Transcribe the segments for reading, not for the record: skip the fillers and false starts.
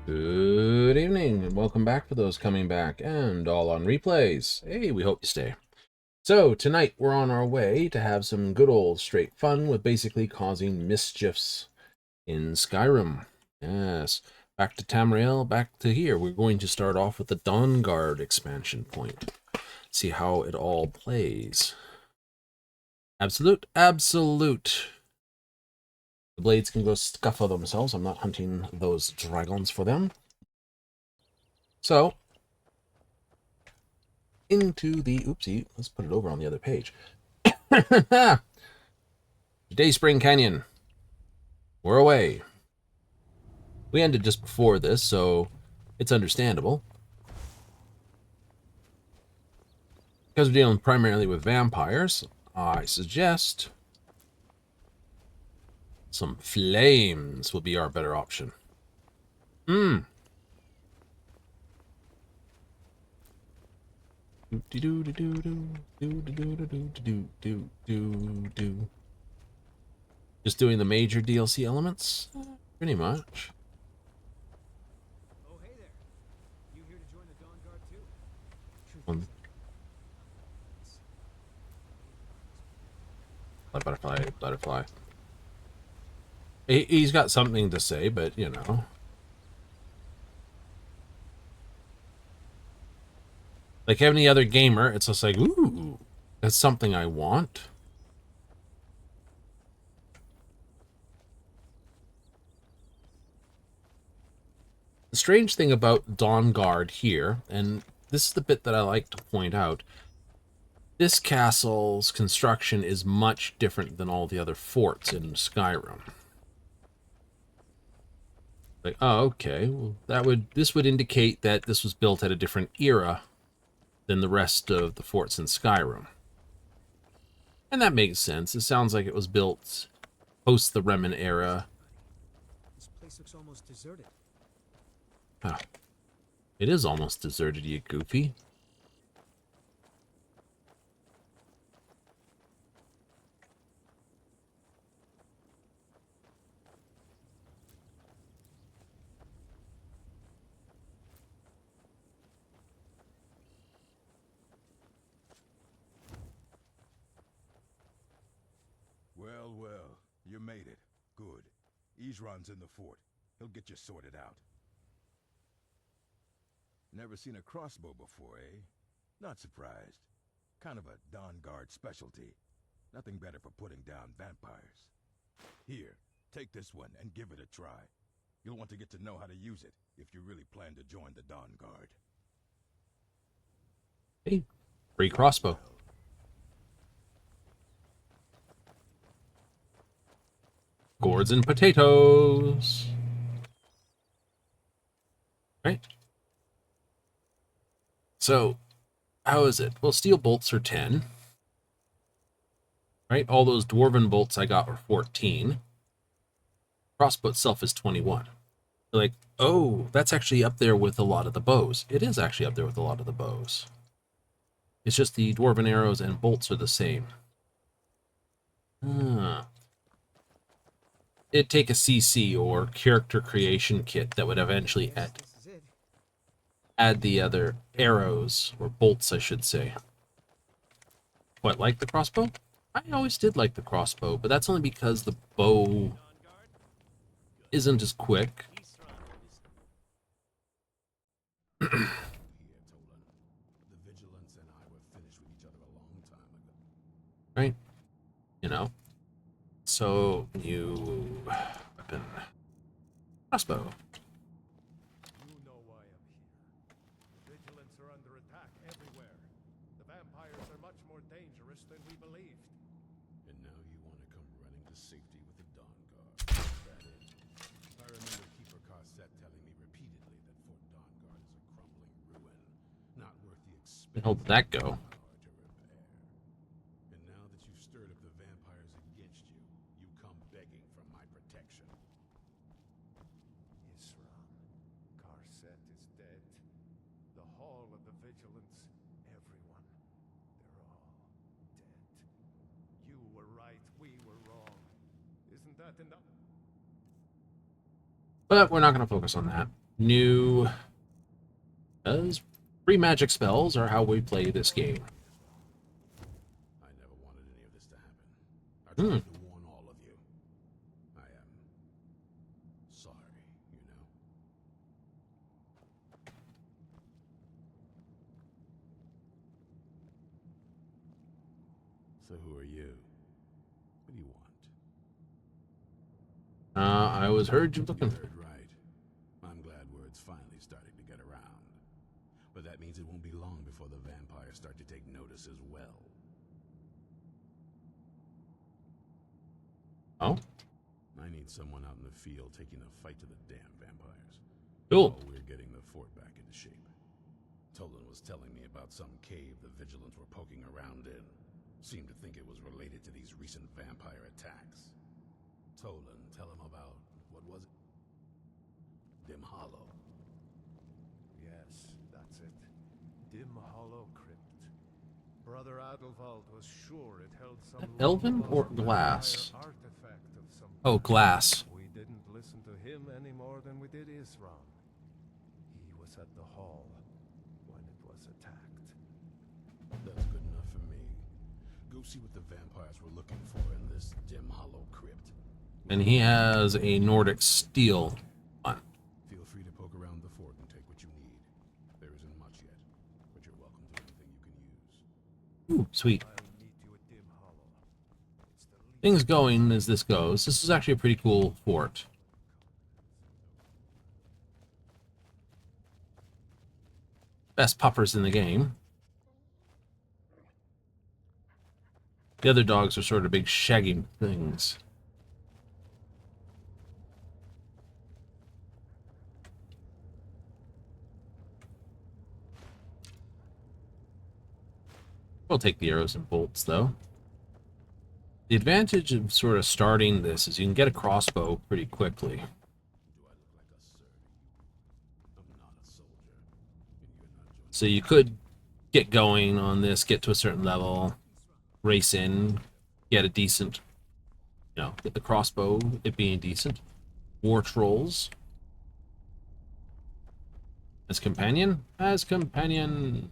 Good evening, and welcome back for those coming back and all on replays. Hey, we hope you stay. So, tonight we're on our way to have some good old straight fun with basically causing mischiefs in Skyrim. Yes, back to Tamriel, back to here. We're going to start off with the Dawnguard expansion point. See how it all plays. Absolute. The blades can go scuffle themselves. I'm not hunting those dragons for them. So, into the, oopsie, let's put it over on the other page. Dayspring Canyon. We're away. We ended just before this, so it's understandable. Because we're dealing primarily with vampires, I suggest some flames will be our better option. Just doing the major DLC elements? Pretty much. Oh, hey there. You here to join the Dawn Guard too? Butterfly. He's got something to say, but, you know. Like any other gamer, it's just like, ooh, that's something I want. The strange thing about Dawnguard here, and this is the bit that I like to point out, this castle's construction is much different than all the other forts in Skyrim. Like, oh, okay, well, this would indicate that this was built at a different era than the rest of the forts in Skyrim. And that makes sense. It sounds like it was built post the Remen era. This place looks almost deserted. Huh. It is almost deserted, you goofy. Well, you made it. Good. Isran's in the fort. He'll get you sorted out. Never seen a crossbow before, eh? Not surprised. Kind of a Dawnguard specialty. Nothing better for putting down vampires. Here, take this one and give it a try. You'll want to get to know how to use it if you really plan to join the Dawnguard. Hey, free crossbow. Gourds and potatoes. Right? So, how is it? Well, steel bolts are 10. Right? All those dwarven bolts I got were 14. Crossbow itself is 21. They're like, oh, that's actually up there with a lot of the bows. It is actually up there with a lot of the bows. It's just the dwarven arrows and bolts are the same. It'd take a CC or character creation kit that would eventually add the other arrows, or bolts, I should say. What, like the crossbow? I always did like the crossbow, but that's only because the bow isn't as quick. Right? You know? So, new weapon. Crossbow. You know why I'm here. The Vigilants are under attack everywhere. The vampires are much more dangerous than we believed. And now you want to come running to safety with the Dawnguard. Is that it? I remember Keeper Carset telling me repeatedly that Fort Dawnguard is a crumbling ruin, not worth the expense. How did that go? To repair. And now that you've stirred up the vampires against you, you come begging for my protection. Isram, Carset is dead. The Hall of the Vigilants, everyone, they're all dead. You were right, we were wrong. Isn't that enough? But we're not going to focus on that. new, as free magic spells are how we play this game. I never wanted any of this to happen. I Hmm. tried to warn all of you. I am sorry, you know. So who are you? What do you want? I was heard you looking. You heard right. I'm glad word's finally starting to get around. But that means it won't be long before the vampires start to take notice as well. Oh, I need someone out in the field taking the fight to the damn vampires. cool. While we're getting the fort back into shape. Tolan was telling me about some cave the Vigilants were poking around in. Seemed to think it was related to these recent vampire attacks. Tolan, tell him about, what was it? Dim Hollow. Yes, that's it. Dim Hollow Crypt. Brother Adelwald was sure it held some Elven or vampire glass? artifact of some Oh, kind. glass. We didn't listen to him any more than we did Isram. He was at the hall when it was attacked. That's good enough for me. Go see what the vampires were looking for in this Dim Hollow Crypt. And he has a Nordic steel one. Feel free to poke around the fort and take what you need. There isn't much yet, but you're welcome to anything you can use. Ooh, sweet. I'll meet you at Dim Hollow. It's the least Things going as this goes. This is actually a pretty cool fort. Best puppers in the game. The other dogs are sort of big shaggy things. We'll take the arrows and bolts, though. The advantage of sort of starting this is you can get a crossbow pretty quickly. Do I look like a sir to you? I'm not a soldier, and you're not joining. So you could get going on this, get to a certain level, race in, get a decent, get the crossbow, it being decent. War trolls. As companion? As companion.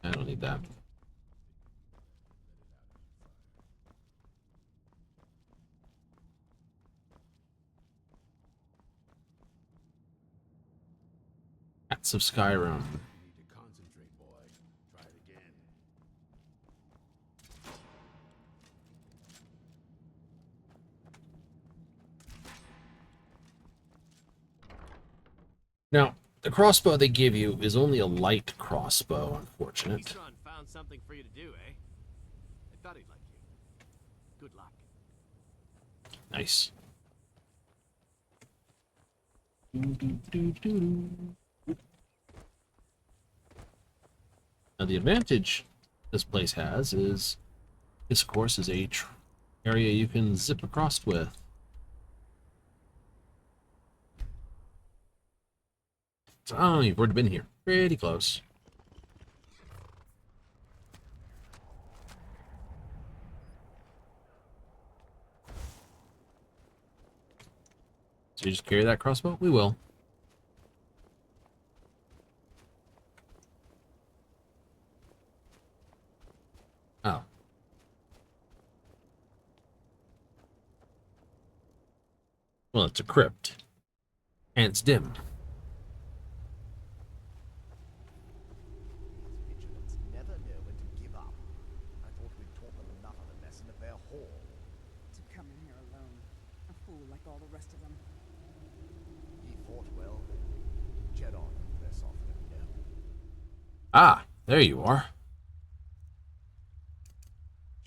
I don't need that. Cats of Skyrim. You need to concentrate, boy. Try it again. Now, the crossbow they give you is only a light crossbow, unfortunate. Esron found something for you to do, eh? I thought he'd like you. Good luck. Nice. Now, the advantage this place has is this, of course, is a area you can zip across with. Oh, you've already been here. Pretty close. So you just carry that crossbow? We will. Oh. Well, it's a crypt. And it's dim. Vigilants never know when to give up. I thought we'd taught them enough of a lesson at their hall. To come in here alone. A fool like all the rest of them. He fought well. Jedon and Versov don't know. Ah, there you are.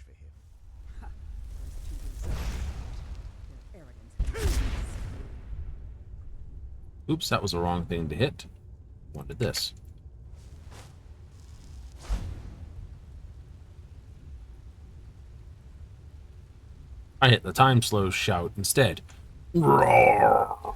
For him. Ha! Those two themselves. Their arrogance. Oops, that was the wrong thing to hit. Wanted this. I hit the time slow shout instead. Roar!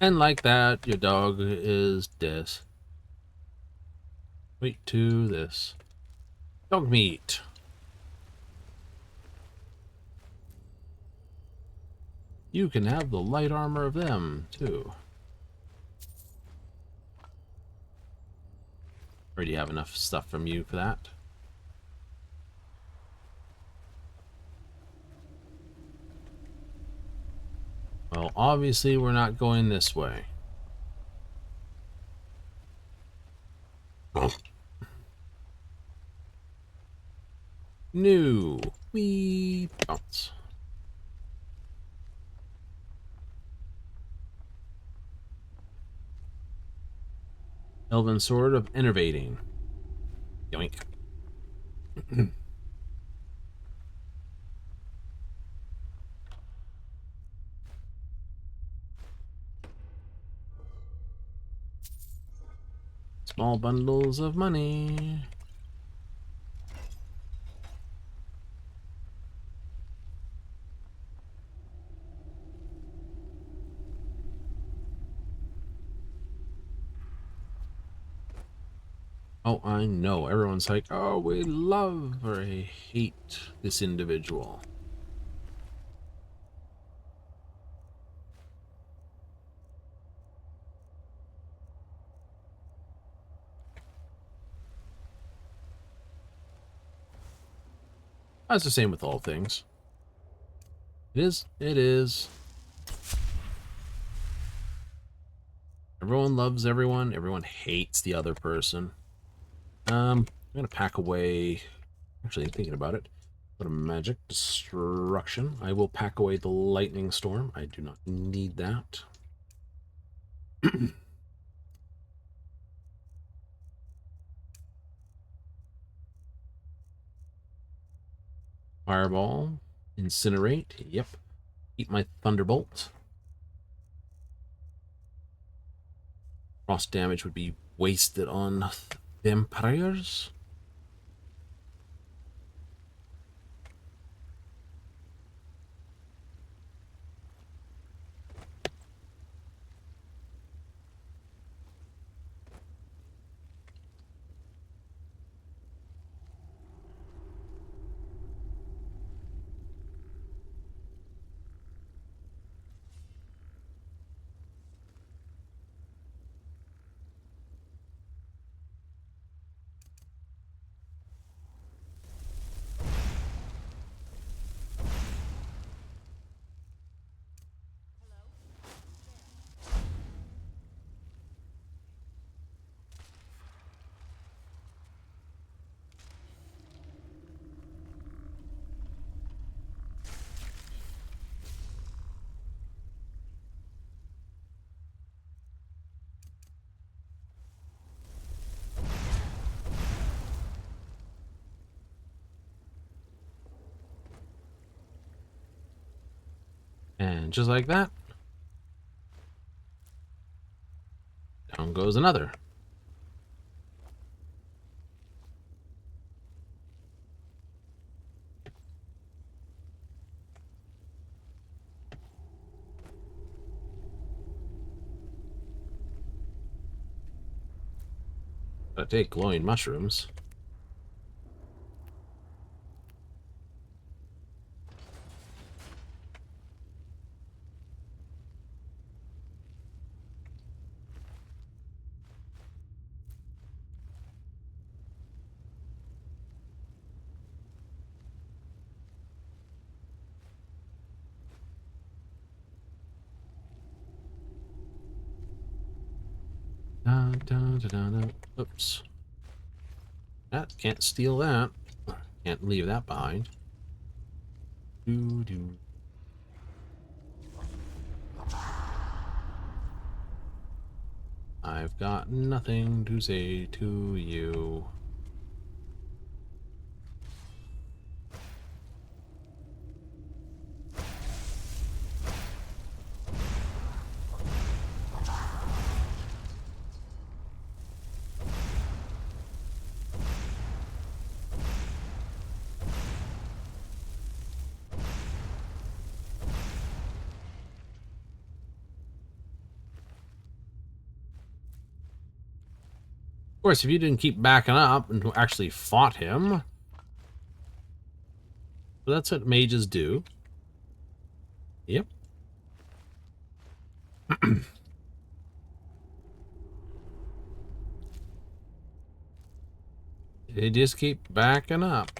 And like that, your dog is dead. Wait to this. Dog meat. You can have the light armor of them, too. Already have enough stuff from you for that. Well, obviously we're not going this way. New. Wee bounce. Elven Sword of Innervating. Yoink. Small bundles of money. Oh, I know. Everyone's like, oh, we love or hate this individual. That's the same with all things. It is. It is. Everyone loves everyone. Everyone hates the other person. I'm gonna pack away. Actually, thinking about it, go to magic destruction. I will pack away the lightning storm. I do not need that. Fireball, incinerate. Yep. Eat my thunderbolt. Frost damage would be wasted on vampires. And just like that, down goes another. Gotta take glowing mushrooms. Dun, dun, dun, dun, dun. Oops. That can't steal that. Can't leave that behind. Doo doo. I've got nothing to say to you. course, if you didn't keep backing up and actually fought him... But that's what mages do. Yep. They just keep backing up.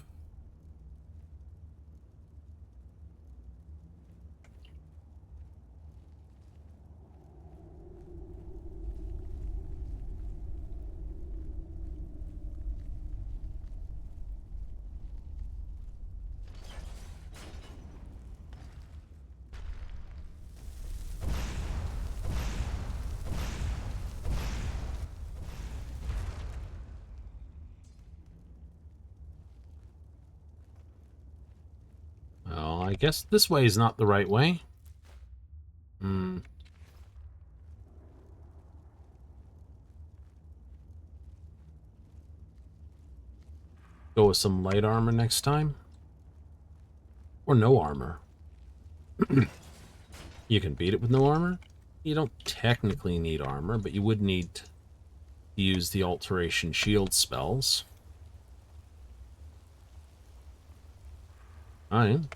Well, I guess this way is not the right way. Go with some light armor next time. Or no armor. You can beat it with no armor. You don't technically need armor, but you would need to use the alteration shield spells. Fine.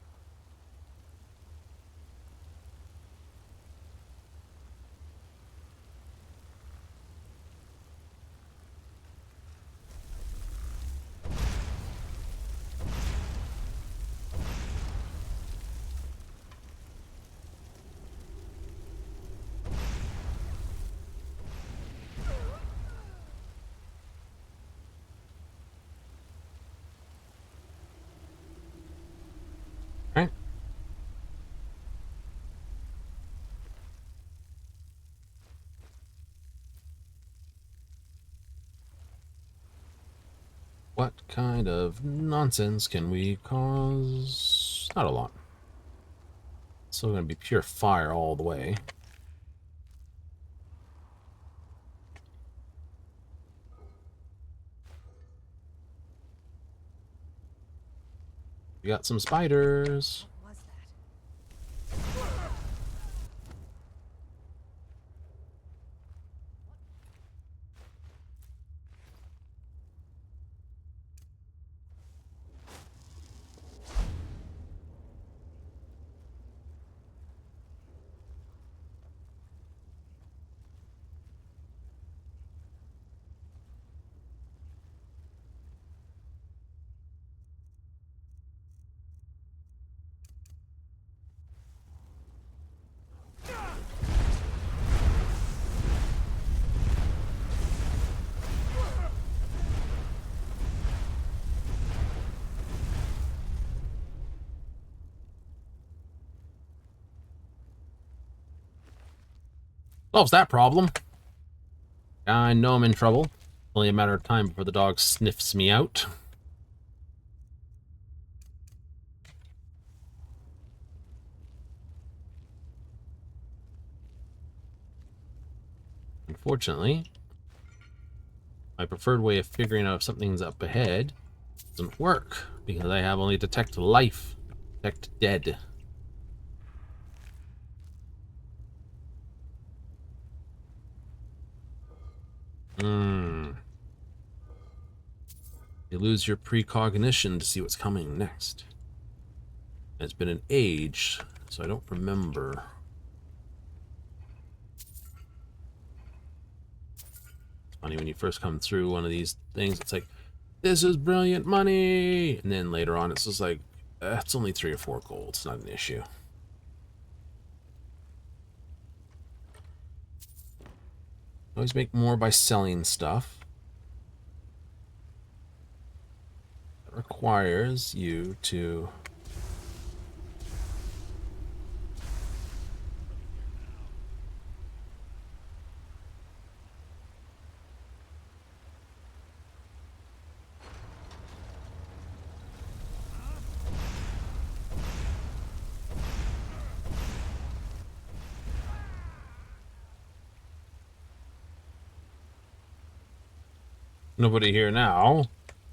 Right. What kind of nonsense can we cause? Not a lot. Still going to be pure fire all the way. We got some spiders. What was that? Solves that problem. I know I'm in trouble. Only a matter of time before the dog sniffs me out. Unfortunately, my preferred way of figuring out if something's up ahead doesn't work, because I have only detect life, detect dead. You lose your precognition to see what's coming next. It's been an age, so I don't remember. It's funny when you first come through one of these things, it's like, this is brilliant money! And then later on, it's just like, it's only 3 or 4 gold. It's not an issue. Always make more by selling stuff. That requires you to... Nobody here now.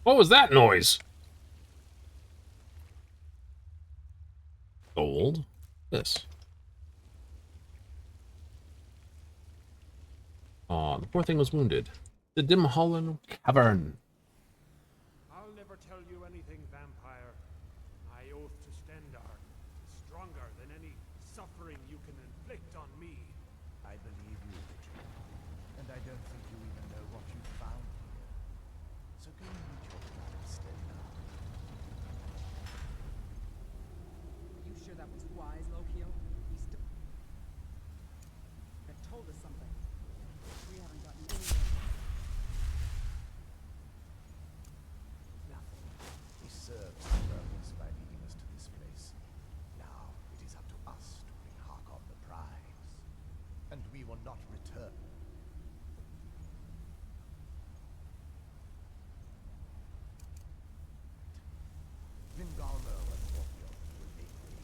What was that noise? Gold. This. Aw, the poor thing was wounded. The Dimholland Cavern. I'll never tell you anything, vampire. My oath to Stendar is stronger than any suffering you can inflict on me. I believe you, Richard. And I don't think you even know what you found here. So go and meet your brother, Stendar. Are you sure that was wise, Lokio? That told us something. We haven't gotten anywhere. Nothing. He serves his purpose by leading us to this place. Now it is up to us to bring Harkon the prize. And we will not return. Vingalmo and Lokio will make way.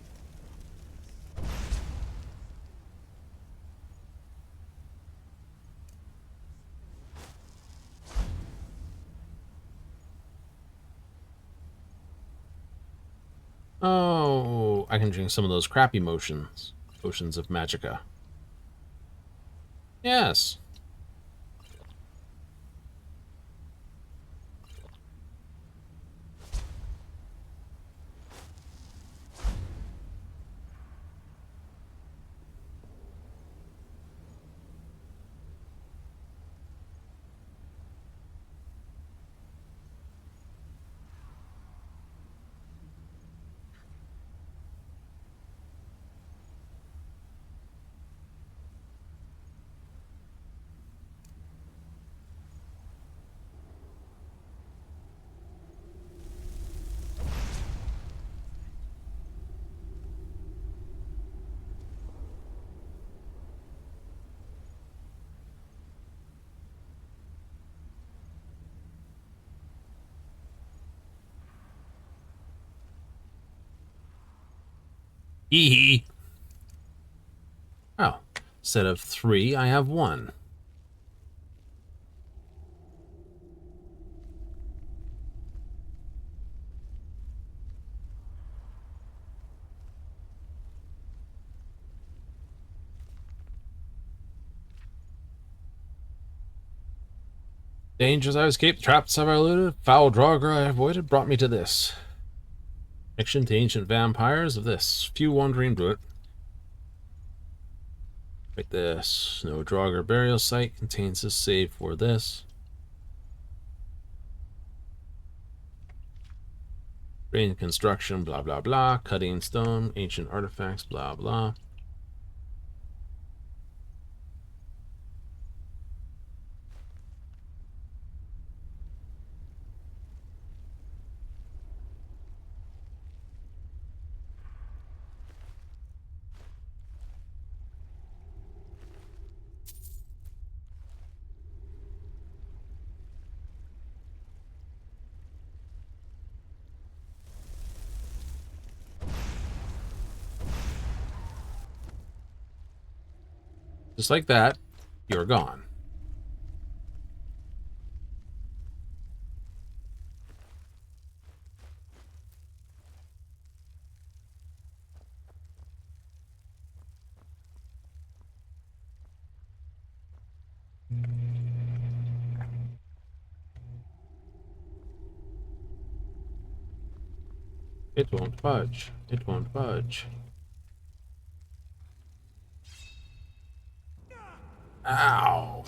Oh, I can drink some of those crappy potions of Magicka. Yes. Hee. Oh, instead of 3, I have 1. Dangers I escaped, traps have I eluded, foul Draugr I avoided, brought me to this. Connection to ancient vampires of this. Few wandering brute. Like this. No Draugr burial site contains a save for this. Brain construction, blah blah blah. Cutting stone, ancient artifacts, blah blah. Just like that, you're gone. It won't budge. It won't budge. Ow.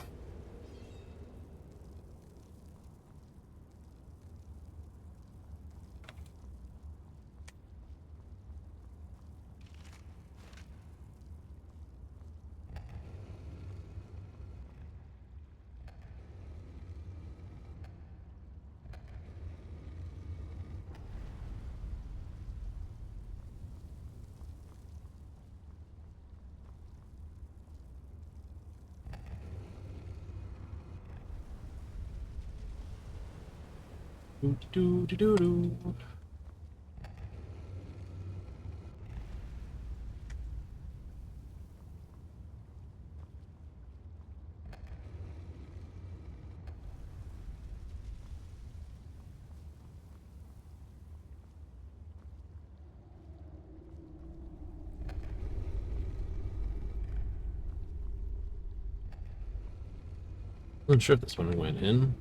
Do do do do do. Not sure if this one went in.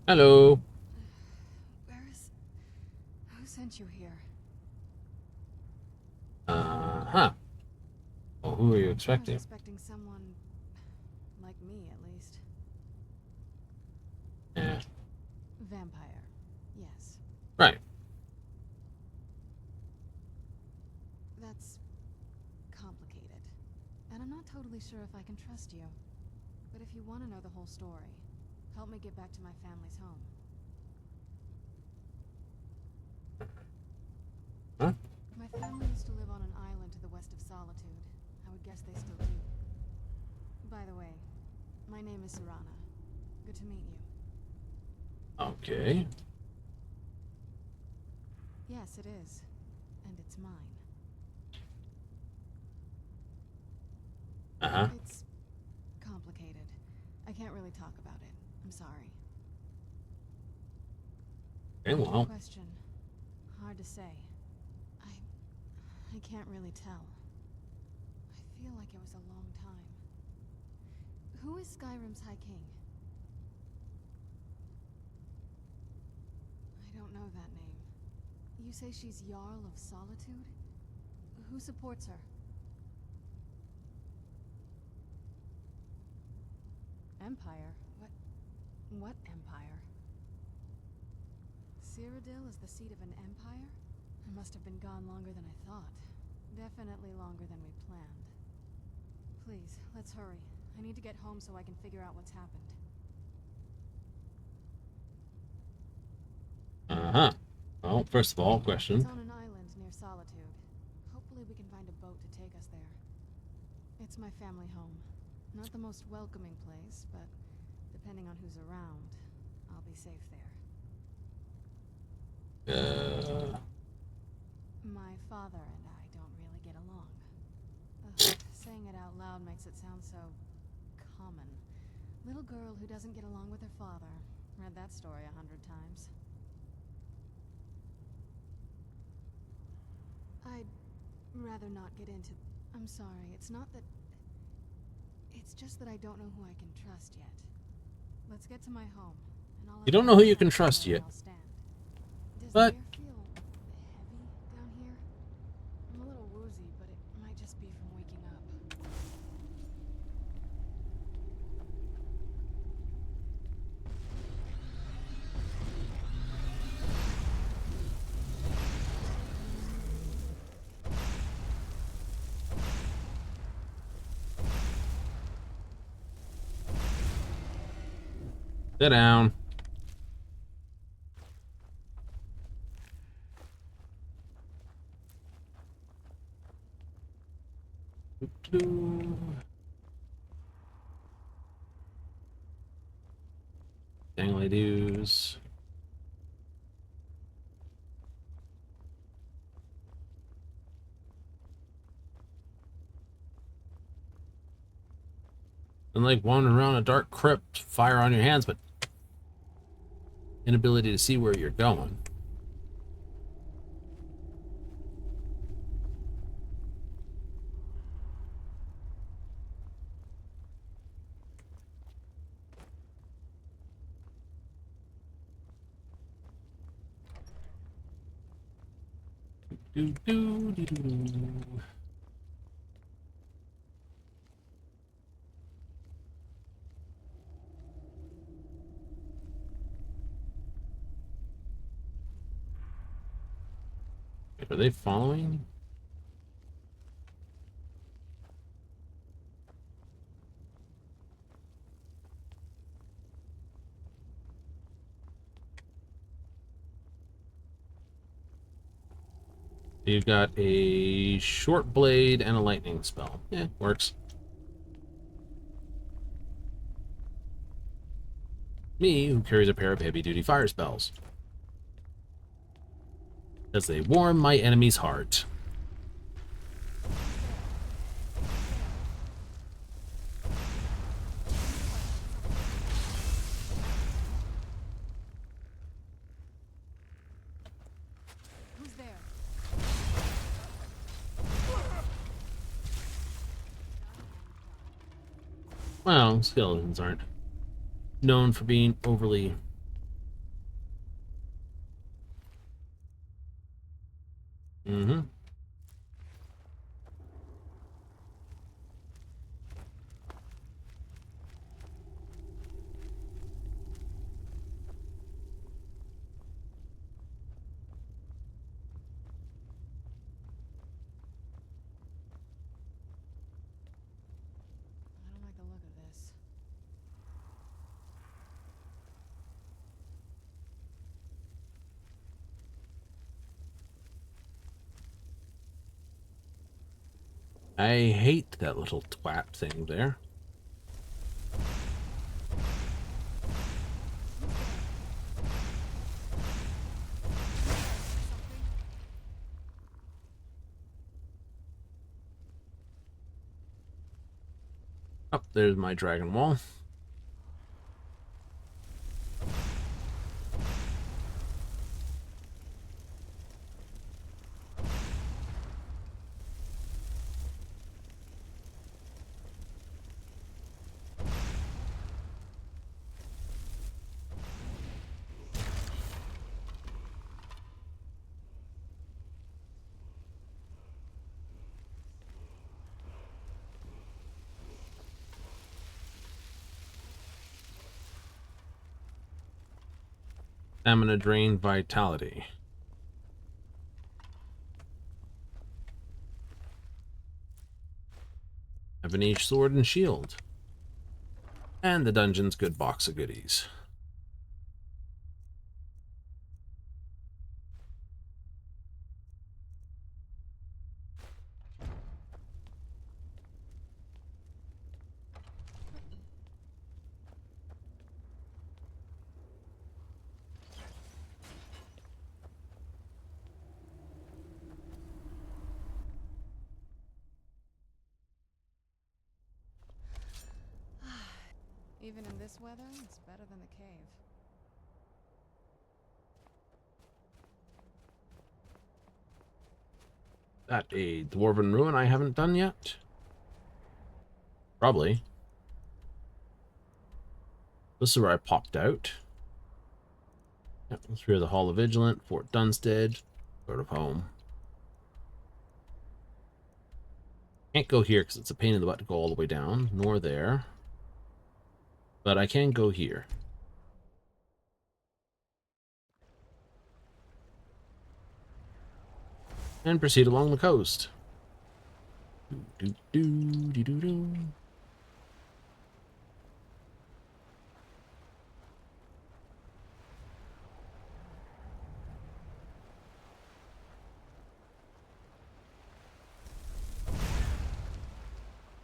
Hello. Where is... Who sent you here? Uh-huh. Well, who are you I expecting? was expecting someone... like me, at least. Yeah. Vampire. Yes. Right. That's... complicated. And I'm not totally sure if I can trust you. But if you want to know the whole story, help me get back to my family's home. Huh? My family used to live on an island to the west of Solitude. I would guess they still do. By the way, my name is Serana. Good to meet you. Okay. Yes, it is. And it's mine. Uh-huh. It's complicated. I can't really talk about it. I'm sorry. Okay, well. Question. Hard to say. I can't really tell. I feel like it was a long time. Who is Skyrim's High King? I don't know that name. You say she's Jarl of Solitude? Who supports her? Empire? What empire? Cyrodiil is the seat of an empire? I must have been gone longer than I thought. Definitely longer than we planned. Please, let's hurry. I need to get home so I can figure out what's happened. Uh-huh. Well, first of all, It's question. on an island near Solitude. Hopefully we can find a boat to take us there. It's my family home. Not the most welcoming place, but depending on who's around, I'll be safe there. My father and I don't really get along. Saying it out loud makes it sound so common. Little girl who doesn't get along with her father. Read that story 100 times. I'd rather not get into... I'm sorry, it's not that... It's just that I don't know who I can trust yet. Let's get to my home, and I'll... You don't know who you can trust yet. Does But... the air feel heavy down here? I'm a little woozy, but it might just be from waking up. Sit down. Dangly doos. And like wandering around a dark crypt, fire on your hands, but inability to see where you're going. Do, do, do, do, do. Are they following? You've got a short blade and a lightning spell. Yeah, works. Me, who carries a pair of heavy-duty fire spells. As they warm my enemy's heart. Who's there? Well, skeletons aren't known for being overly... Mm-hmm. I don't like the look of this. I hate that little twat thing there. Oh, there's my dragon wall. Stamina drain, vitality. Have an each sword and shield. And the dungeon's good box of goodies. Even in this weather, it's better than the cave. That a dwarven ruin I haven't done yet? Probably. This is where I popped out. Yep, through the Hall of Vigilant, Fort Dunstead, sort of home. Can't go here because it's a pain in the butt to go all the way down, nor there. But I can go here. And proceed along the coast. Do, do, do, do, do.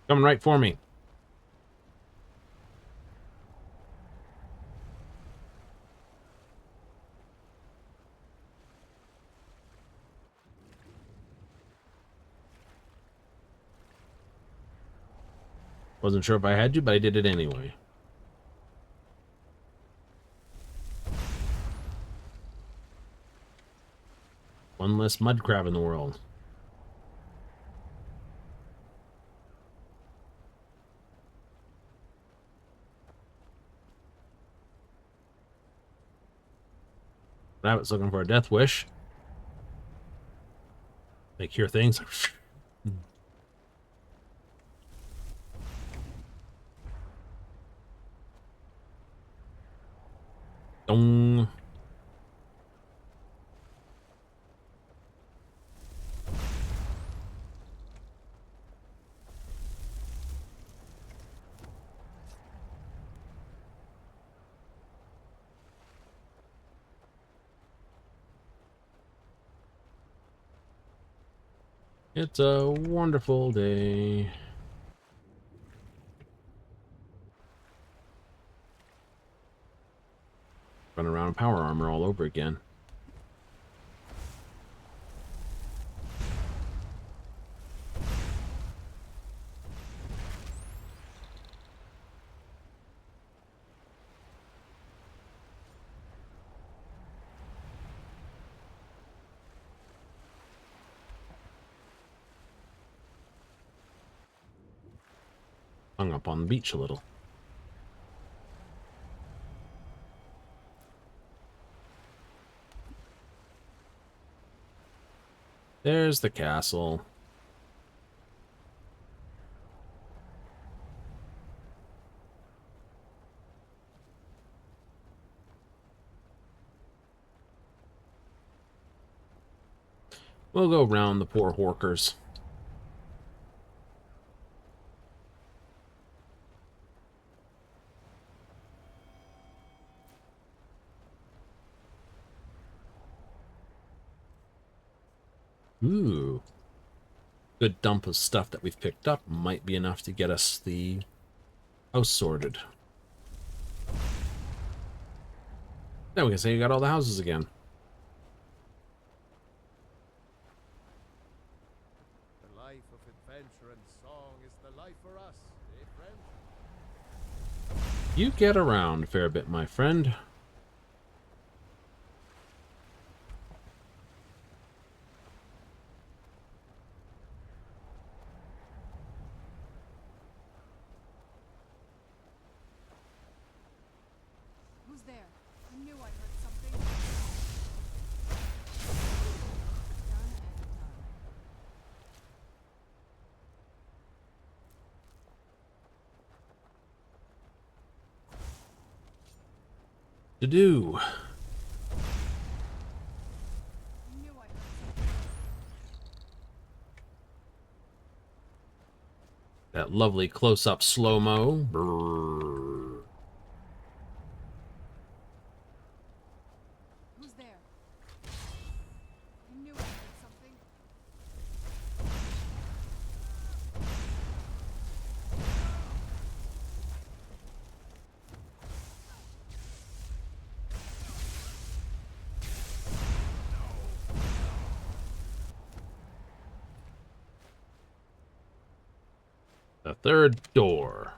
Coming right for me. Wasn't sure if I had to, but I did it anyway. One less mud crab in the world. Rabbit's looking for a death wish. They cure things. Dong. It's a wonderful day. on power armor all over again. Hung up on the beach a little. There's the castle. We'll go round the poor horkers. Ooh. Good dump of stuff that we've picked up might be enough to get us the house sorted. Now we can say you got all the houses again. The life of adventure and song is the life for us, eh, friend? You get around a fair bit, my friend. Who's there? I knew I heard something. Done and done. To do. I knew I heard something. That lovely close-up slow-mo. Brrr. Who's there? I knew I heard something. The third door.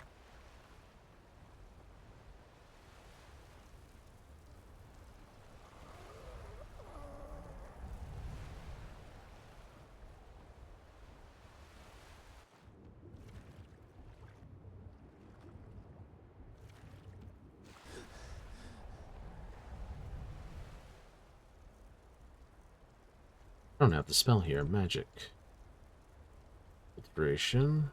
I don't have the spell here. Magic. Inspiration.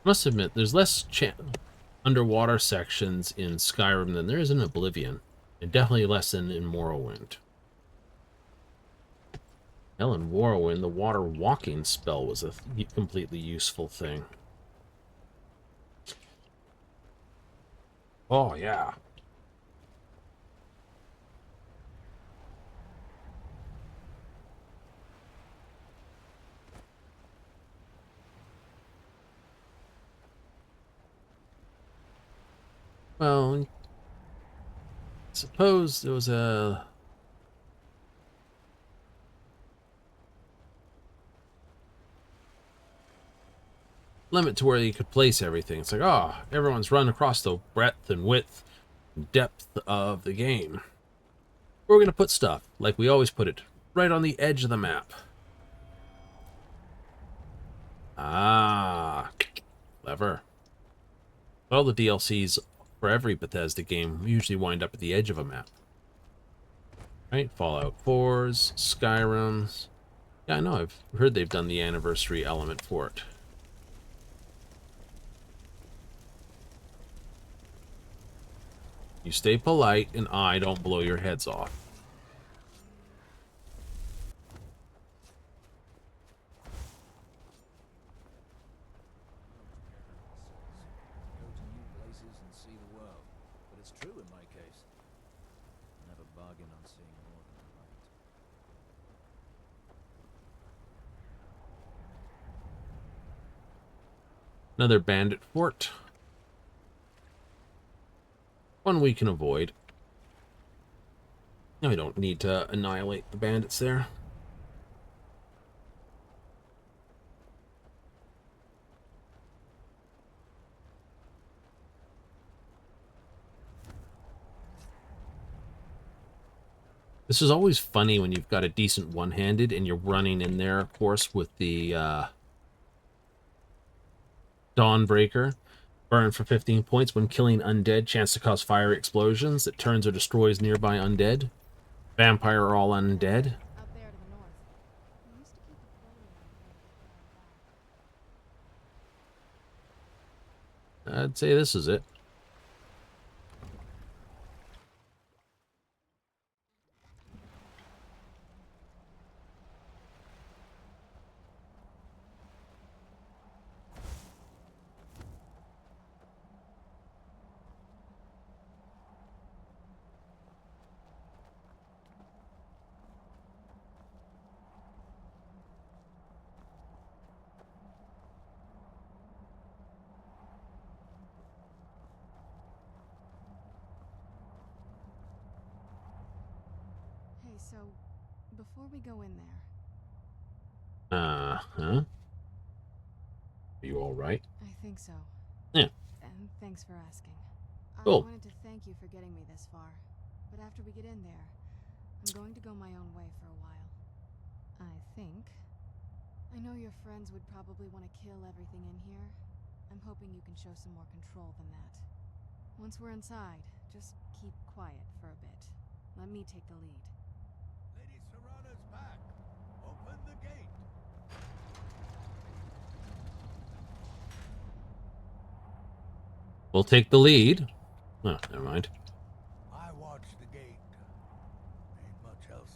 Must admit, there's less underwater sections in Skyrim than there is in Oblivion, and definitely less than in Morrowind. Hell, in Morrowind, the water walking spell was a completely useful thing. Oh, yeah. Well, suppose there was a limit to where you could place everything. It's like, oh, everyone's run across the breadth and width and depth of the game. We're going to put stuff, like we always put it, right on the edge of the map. Ah, clever. All the DLCs for every Bethesda game usually wind up at the edge of a map. Right? Fallout 4s, Skyrims. Yeah, I know, I've heard they've done the anniversary element for it. You stay polite, and I don't blow your heads off. see the world. But it's true in my case. I never bargain on seeing more than I like. Another bandit fort. One we can avoid. No, we don't need to annihilate the bandits there. This is always funny when you've got a decent one-handed and you're running in there, of course, with the Dawnbreaker. Burn for 15 points when killing undead. Chance to cause fire explosions that turns or destroys nearby undead. Vampire are all undead. Out there to the north. We used to keep a quarry around here. I'd say this is it. Hey, so before we go in there, Uh-huh. Are you all right? I think so. Yeah. And thanks for asking. Cool. I wanted to thank you for getting me this far, but after we get in there, I'm going to go my own way for a while. I think. I know your friends would probably want to kill everything in here. I'm hoping you can show some more control than that. Once we're inside, just keep quiet for a bit. Let me take the lead. Lady Serrana's back. Open the gate. We'll take the lead. Oh, never mind. I watched the gate. Ain't much else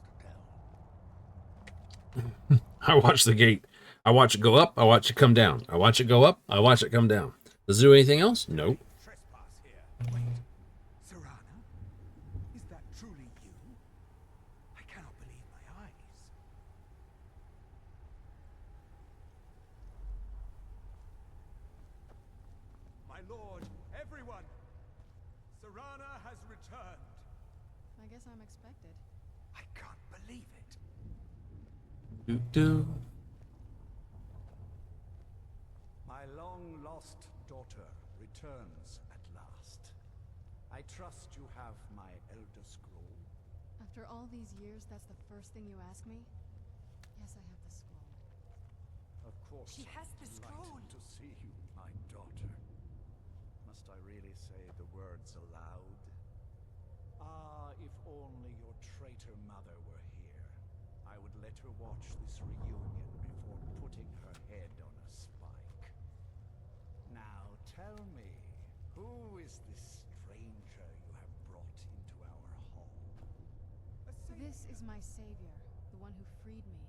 to tell. I watch the gate. I watch it go up. I watch it come down. I watch it go up. I watch it come down. Does it do anything else? Nope. Trespass here. Wait. Serrana? Is that truly you? I cannot believe my eyes. My lord, everyone! Serrana has returned. I guess I'm expected. I can't believe it. Do. My long-lost daughter returns at last. I trust you have my Elder Scroll. After all these years, that's the first thing you ask me? Yes, I have the scroll. Of course. She has the scroll. Delighted to see you, my daughter. Must I really say the words aloud? Ah, if only your traitor mother were here. I would let her watch this reunion before putting her head on a spike. Now tell me, who is this stranger you have brought into our hall? This is my savior, the one who freed me.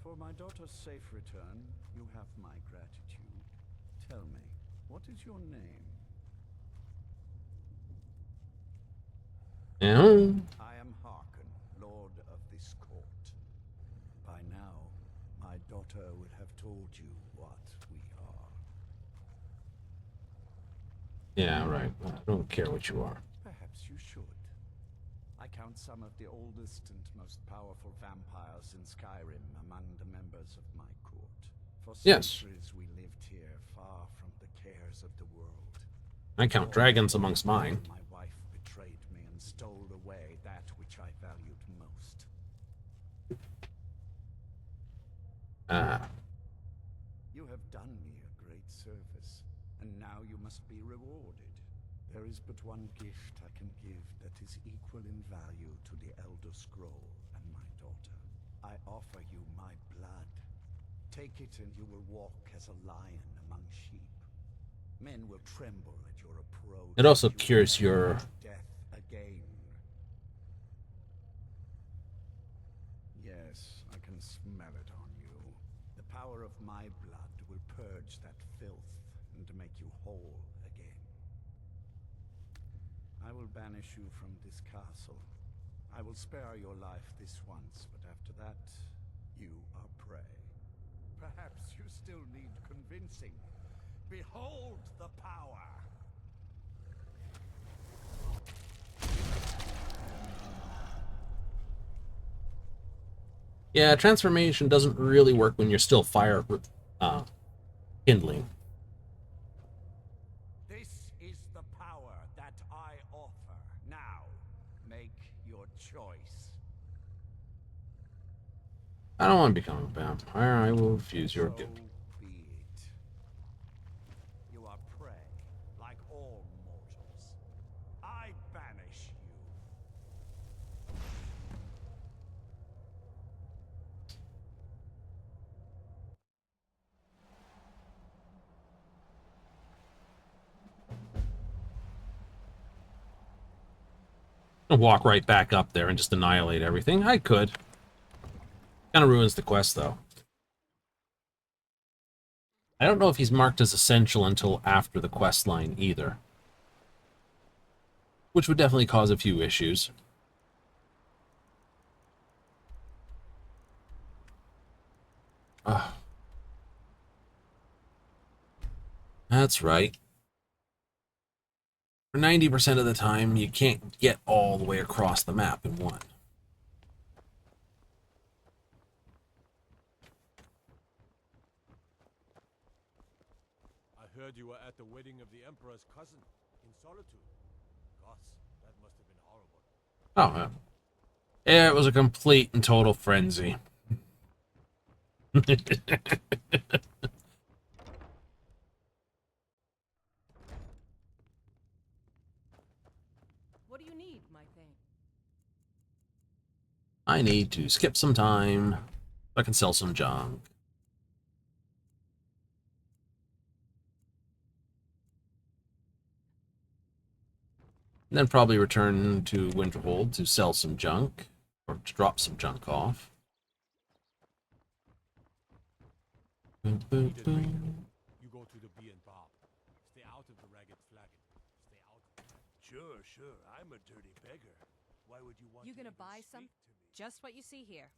For my daughter's safe return, you have my gratitude. Tell me, what is your name? Yeah. I am Harkon, Lord of this court. By now, my daughter would have told you what we are. Yeah, right. I don't care what you are. Perhaps you should. I count some of the oldest and most powerful vampires in Skyrim among the members of my court. For Yes. centuries we lived here, far from the cares of the world. I count dragons amongst mine. My wife betrayed me and stole away that which I valued most. You have done me a great service, and now you must be rewarded. There is but one gift I can give that is equal in value to the Elder Scroll and my daughter. I offer you my blood. Take it and you will walk as a lion among sheep. Men will tremble at your approach. It also and you cures will your- never meet death again. Yes, I can smell it on you. The power of my blood will purge that filth and make you whole again. I will banish you from this castle. I will spare your life this once, but after that, you are prey. Perhaps you still need convincing. Behold the power! Yeah, transformation doesn't really work when you're still fire kindling. This is the power that I offer. Now, make your choice. I don't want to become a vampire. I will refuse your So gift. be it. You are prey, like all mortals. I banish you. I'll walk right back up there and just annihilate everything. I could. Kind of ruins the quest, though. I don't know if he's marked as essential until after the quest line either, which would definitely cause a few issues. That's right. For 90% of the time, you can't get all the way across the map in one. I heard you were at the wedding of the Emperor's cousin in Solitude. Gosh, that must have been horrible. Oh, yeah, it was a complete and total frenzy. What do you need, my thing? I need to skip some time so I can sell some junk. And then probably return to Winterhold to sell some junk, or to drop some junk off. Boom, boom, boom. You go to the bee and bob. Stay out of the ragged flagon. Stay out. Sure. I'm a dirty beggar. Why would you want You to gonna even buy speak some? to me? Just what you see here.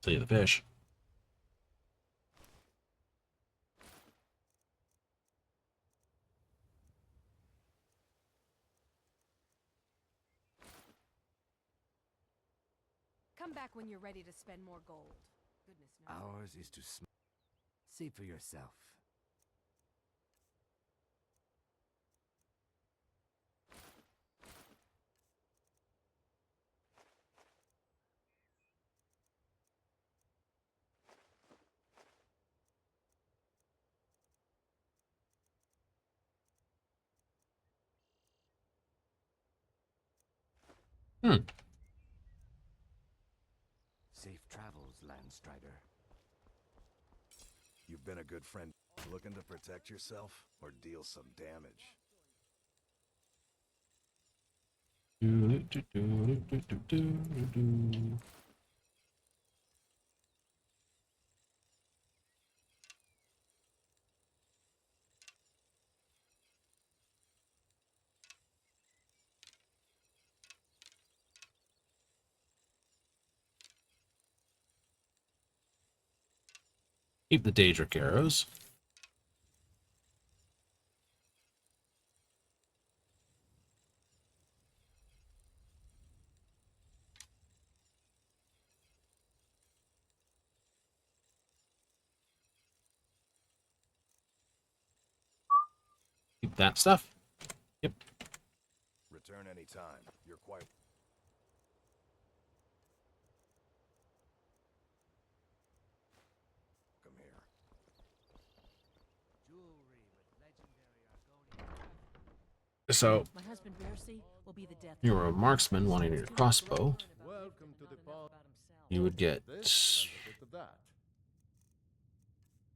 Sell you the fish. Come back when you're ready to spend more gold. Goodness knows. Ours is to see for yourself. Safe travels, Landstrider. You've been a good friend. Looking to protect yourself or deal some damage? Keep the Daedric arrows. Keep that stuff. Yep. Return anytime. You're quite... So, My husband Mercy will be the death. you're a marksman wanting your crossbow. Welcome to the party. You would get This and a bit of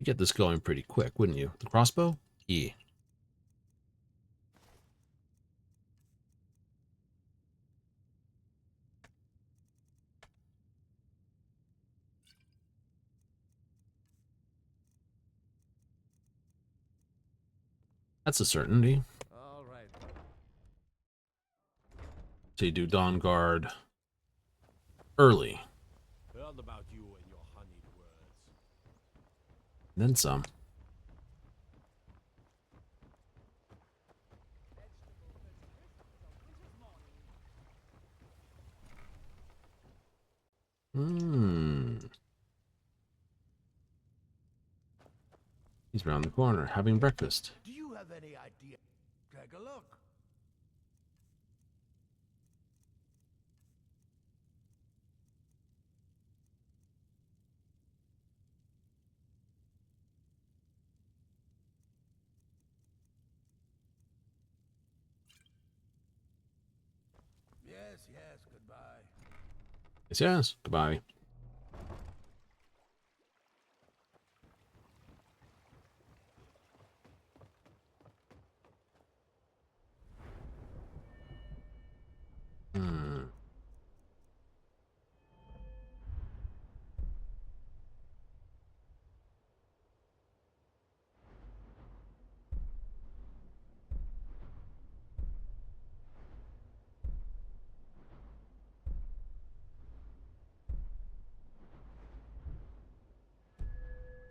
that. this going pretty quick, wouldn't you? The crossbow? Yeah. That's a certainty. All right. So you do Dawn Guard early, Heard about you and your honeyed words. then some. He's around the corner having breakfast. Do you have any idea? Take a look. Yes, goodbye. Yes. Goodbye.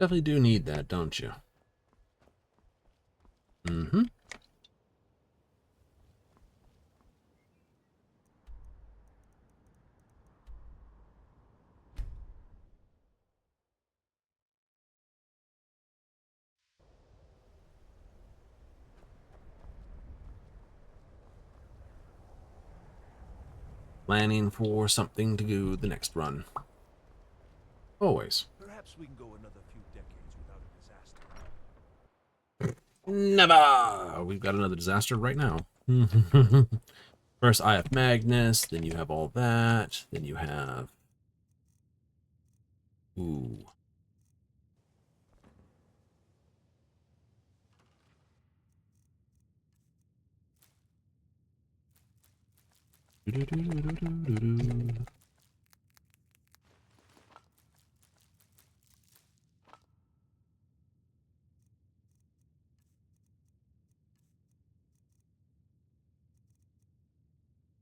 Definitely do need that, don't you? Mm-hmm. Planning for something to do the next run. Always. Perhaps we can go another few decades without a disaster. Never! We've got another disaster right now. First, Eye of Magnus, then you have all that, then you have... Ooh.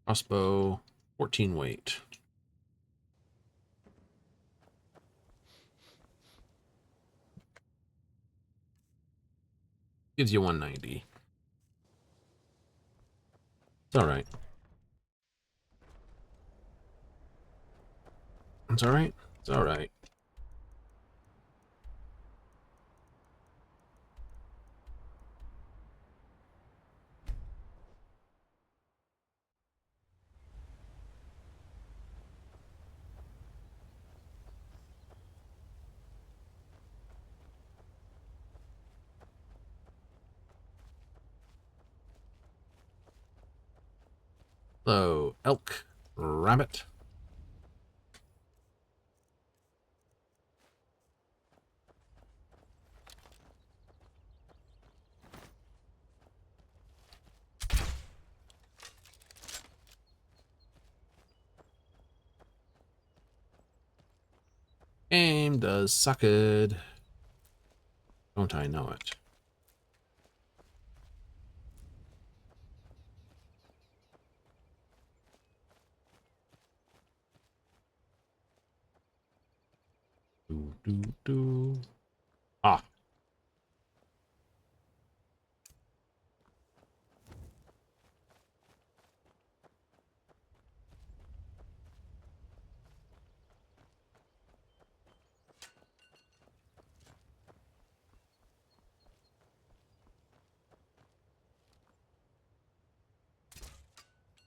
Crossbow, 14 weight. Gives you 190. It's alright. It's alright. It's alright. So, elk, rabbit. Game does suck it. Don't I know it? Do. Ah.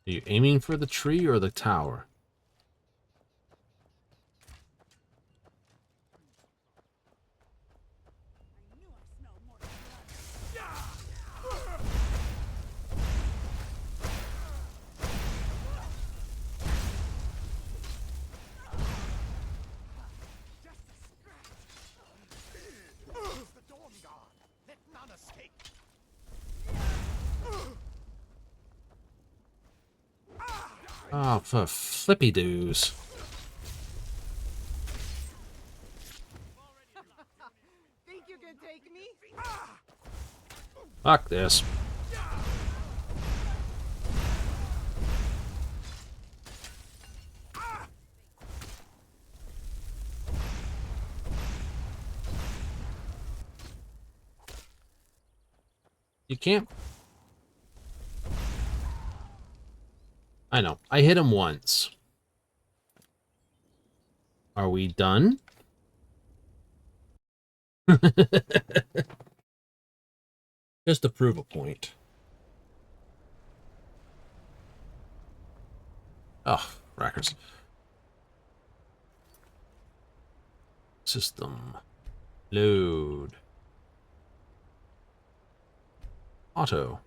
Are you aiming for the tree or the tower? Oh, for flippy doos. Think you can take me? Fuck this. You can't. I know. I hit him once. Are we done? Just to prove a point. Oh, rackers. System. Load. Auto.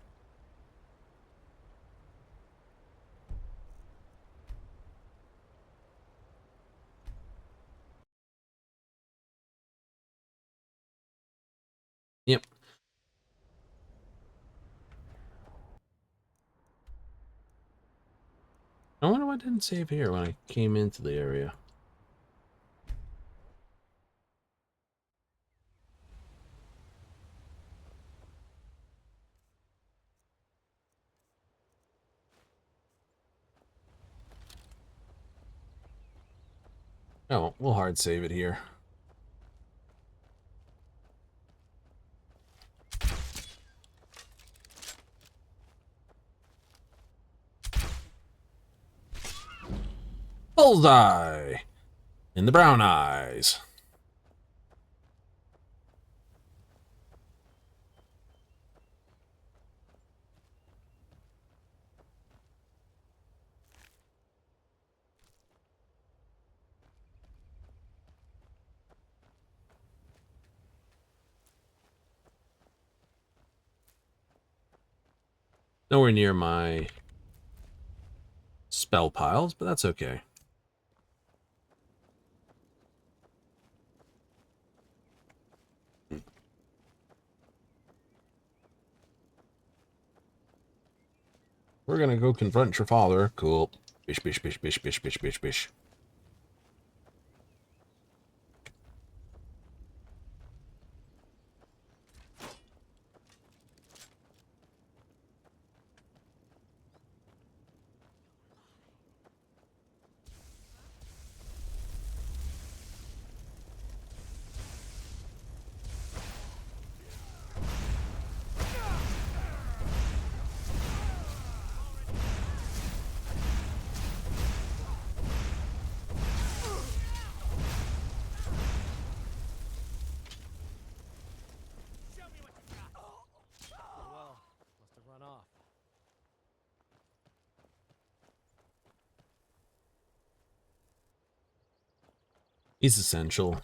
Yep. I wonder why I didn't save here when I came into the area. Oh, we'll hard save it here. Bullseye! In the brown eyes. Nowhere near my spell piles, but that's okay. We're gonna go confront your father. Cool. Bish, bish, bish, bish, bish, bish, bish, bish. Well, must have run off. He's essential.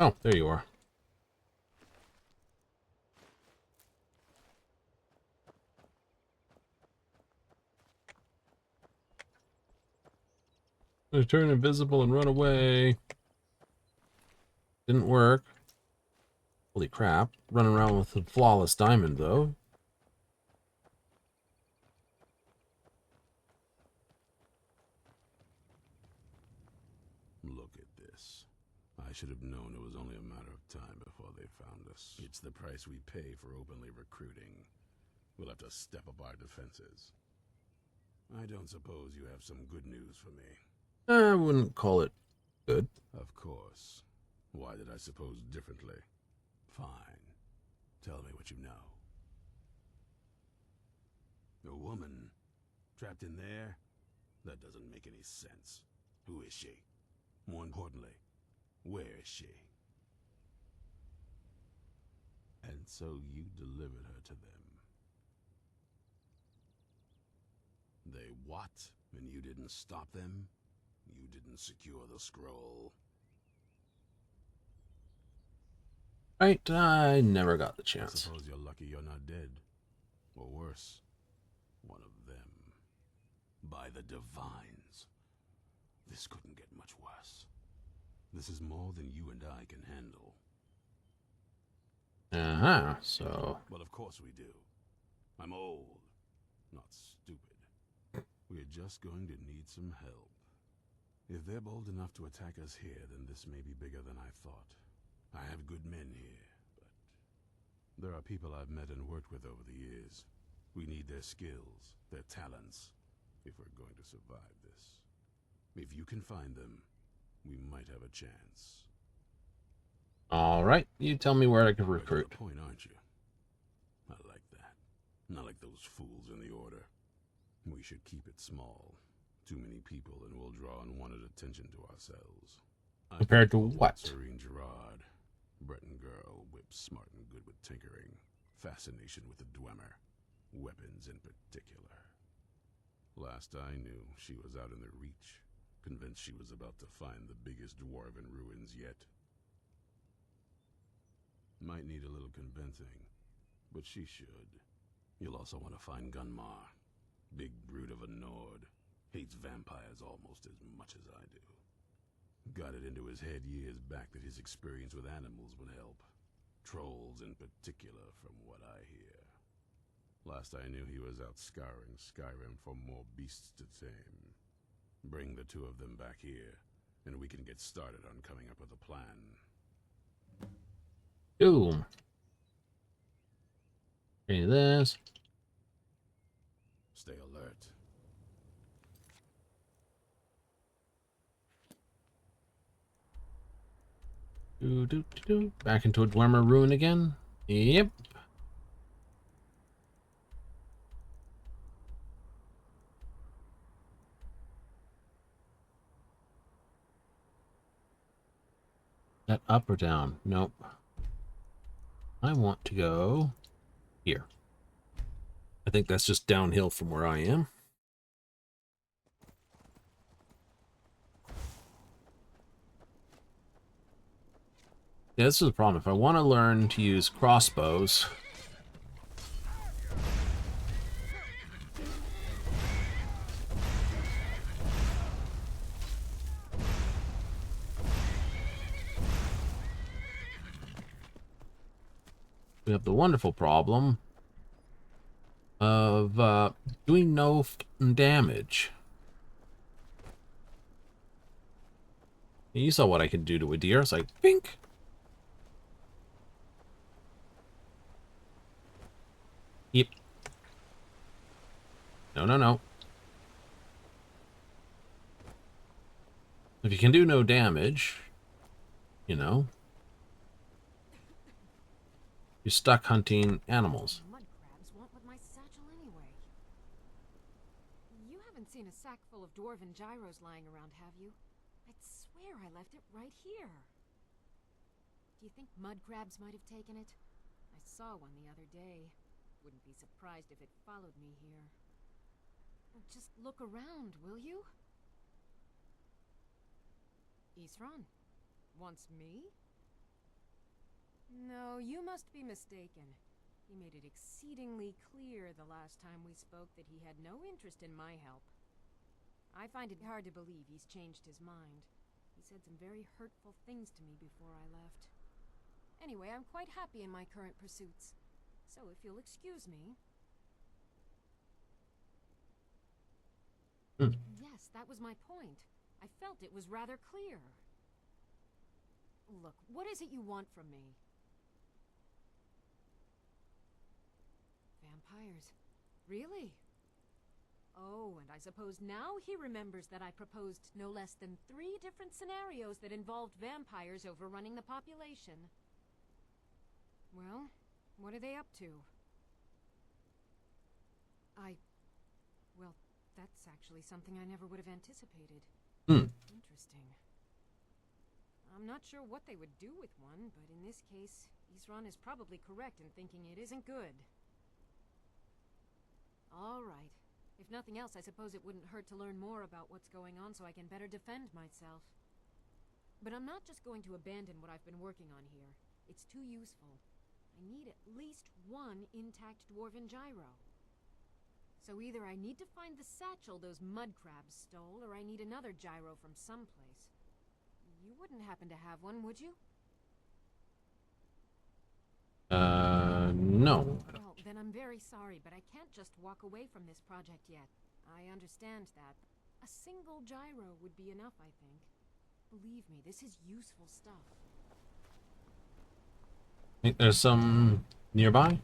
Oh, there you are. I turn invisible and run away. Didn't work. Holy crap. Running around with a flawless diamond, though. Look at this. I should have known it was only a matter of time before they found us. It's the price we pay for openly recruiting. We'll have to step up our defenses. I don't suppose you have some good news for me. I wouldn't call it good. Of course. Why did I suppose differently? Fine. Tell me what you know. A woman trapped in there? That doesn't make any sense. Who is she? More importantly, where is she? And so you delivered her to them. They what? And you didn't stop them? You didn't secure the scroll? Right, I never got the I chance. suppose you're lucky you're not dead. Or worse, one of them. By the divines. This couldn't get much worse. This is more than you and I can handle. Uh-huh, so... Well, of course we do. I'm old, not stupid. We're just going to need some help. If they're bold enough to attack us here, then this may be bigger than I thought. I have good men here, but there are people I've met and worked with over the years. We need their skills, their talents, if we're going to survive this. If you can find them, we might have a chance. All right, you tell me where I can Right to recruit. the point, aren't you? I like that. Not like those fools in the Order. We should keep it small. Too many people and we'll draw unwanted attention to ourselves. Compared to what? Serene Gerard. Breton girl, whip smart and good with tinkering. Fascination with the Dwemer. Weapons in particular. Last I knew, she was out in the Reach. Convinced she was about to find the biggest dwarven ruins yet. Might need a little convincing, but she should. You'll also want to find Gunmar. Big brute of a Nord. Hates vampires almost as much as I do. Got it into his head years back that his experience with animals would help. Trolls in particular, from what I hear. Last I knew he was out scouring Skyrim for more beasts to tame. Bring the two of them back here, and we can get started on coming up with a plan. Boom. Okay, this. Stay alert. Back into a Dwemer ruin again. Yep. That up or down? Nope. I want to go here. I think that's just downhill from where I am. Yeah, this is the problem. If I want to learn to use crossbows, we have the wonderful problem of doing no damage. You saw what I could do to a deer. It's like, pink. Yep. No, no, no. If you can do no damage, you know, you're stuck hunting animals. Mud crabs want with my satchel anyway. You haven't seen a sack full of dwarven gyros lying around, have you? I'd swear I left it right here. Do you think mud crabs might have taken it? I saw one the other day. Wouldn't be surprised if it followed me here. Just look around, will you? Isran? Wants me? No, you must be mistaken. He made it exceedingly clear the last time we spoke that he had no interest in my help. I find it hard to believe he's changed his mind. He said some very hurtful things to me before I left. Anyway, I'm quite happy in my current pursuits. So if you'll excuse me... Yes, that was my point. I felt it was rather clear. Look, what is it you want from me? Vampires. Really? Oh, and I suppose now he remembers that I proposed no less than 3 different scenarios that involved vampires overrunning the population. Well, what are they up to? Well, that's actually something I never would have anticipated. Interesting. I'm not sure what they would do with one, but in this case, Isran is probably correct in thinking it isn't good. All right. If nothing else, I suppose it wouldn't hurt to learn more about what's going on so I can better defend myself. But I'm not just going to abandon what I've been working on here. It's too useful. I need at least 1 intact dwarven gyro. So either I need to find the satchel those mud crabs stole, or I need another gyro from someplace. You wouldn't happen to have one, would you? no. Well, then I'm very sorry, but I can't just walk away from this project yet. I understand that. A single gyro would be enough, I think. Believe me, this is useful stuff. Think there's some nearby?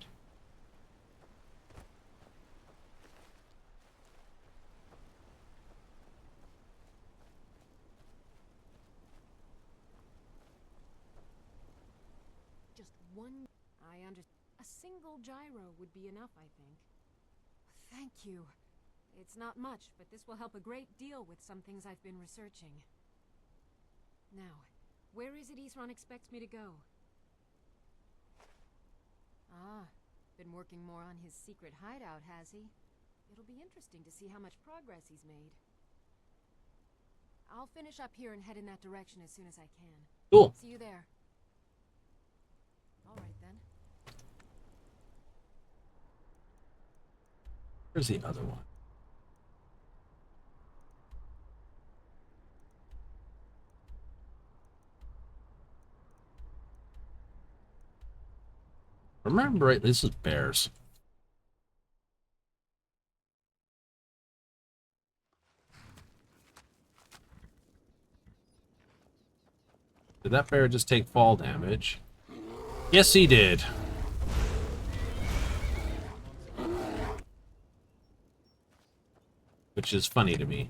Just one... I understand. A single gyro would be enough, I think. Thank you. It's not much, but this will help a great deal with some things I've been researching. Now, where is it Isran expects me to go? Ah, been working more on his secret hideout, has he? It'll be interesting to see how much progress he's made. I'll finish up here and head in that direction as soon as I can. Cool. See you there. All right, then. Where's the other one? Remember, right? This is bears. Did that bear just take fall damage? Yes, he did. Which is funny to me.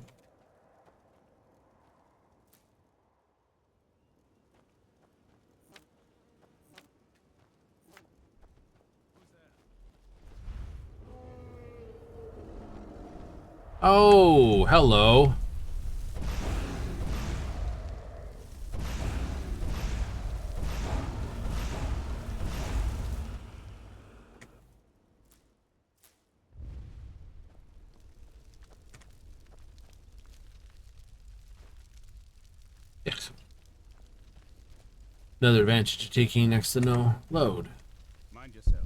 Oh, hello. Yes. Another advantage to taking next to no load. Mind yourself.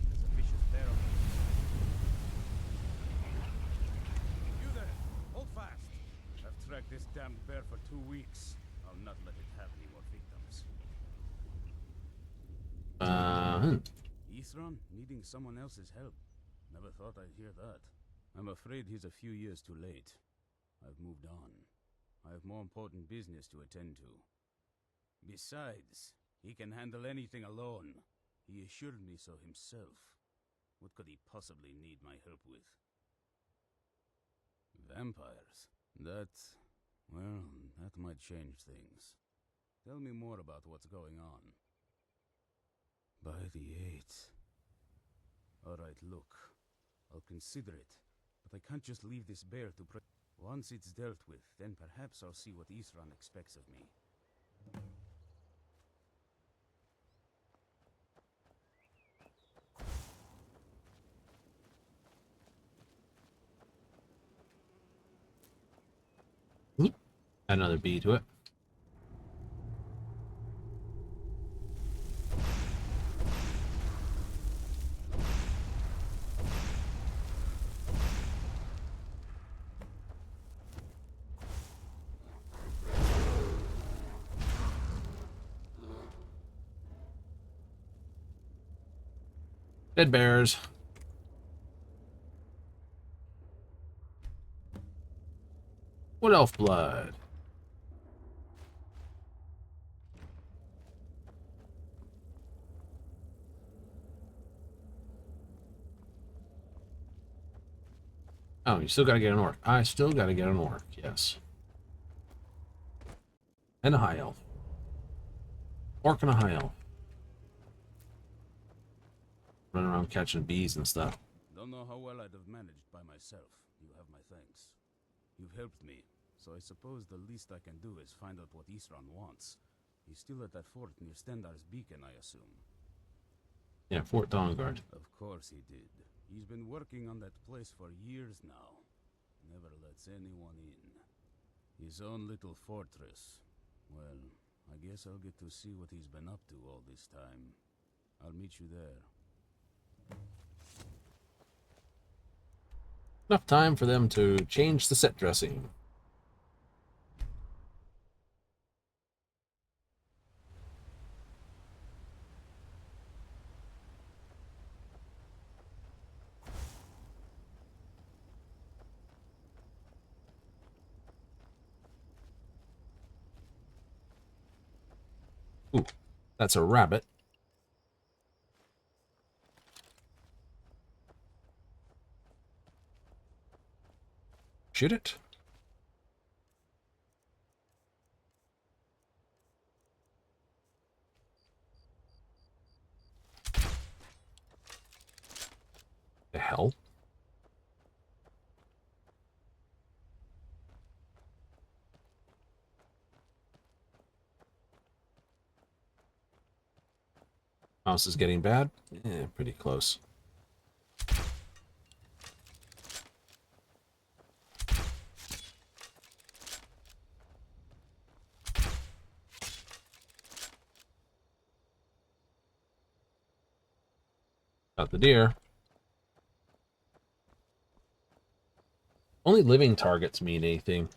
There's a vicious bear on you there. Hold fast. I've tracked this damned bear for 2 weeks. I'll not let it have any more victims. Isran needing someone else's help. Never thought I'd hear that. I'm afraid he's a few years too late. I've moved on. I have more important business to attend to. Besides, he can handle anything alone. He assured me so himself. What could he possibly need my help with? Vampires? Well, that might change things. Tell me more about what's going on. By the 8th. Alright, look. I'll consider it. But I can't just leave this bear to Once it's dealt with, then perhaps I'll see what Isran expects of me. Another bee to it. Dead bears. What elf blood? Oh, you still gotta get an orc. I still gotta get an orc, yes. And a high elf. Orc and a high elf. Running around catching bees and stuff. Don't know how well I'd have managed by myself. You have my thanks. You've helped me, so I suppose the least I can do is find out what Isran wants. He's still at that fort near Stendar's Beacon, I assume. Yeah, Fort Dawnguard. Of course he did. He's been working on that place for years now. Never lets anyone in. His own little fortress. Well, I guess I'll get to see what he's been up to all this time. I'll meet you there. Enough time for them to change the set dressing. That's a rabbit. Shoot it. The hell? Mouse is getting bad. Yeah, pretty close. Got the deer. Only living targets mean anything.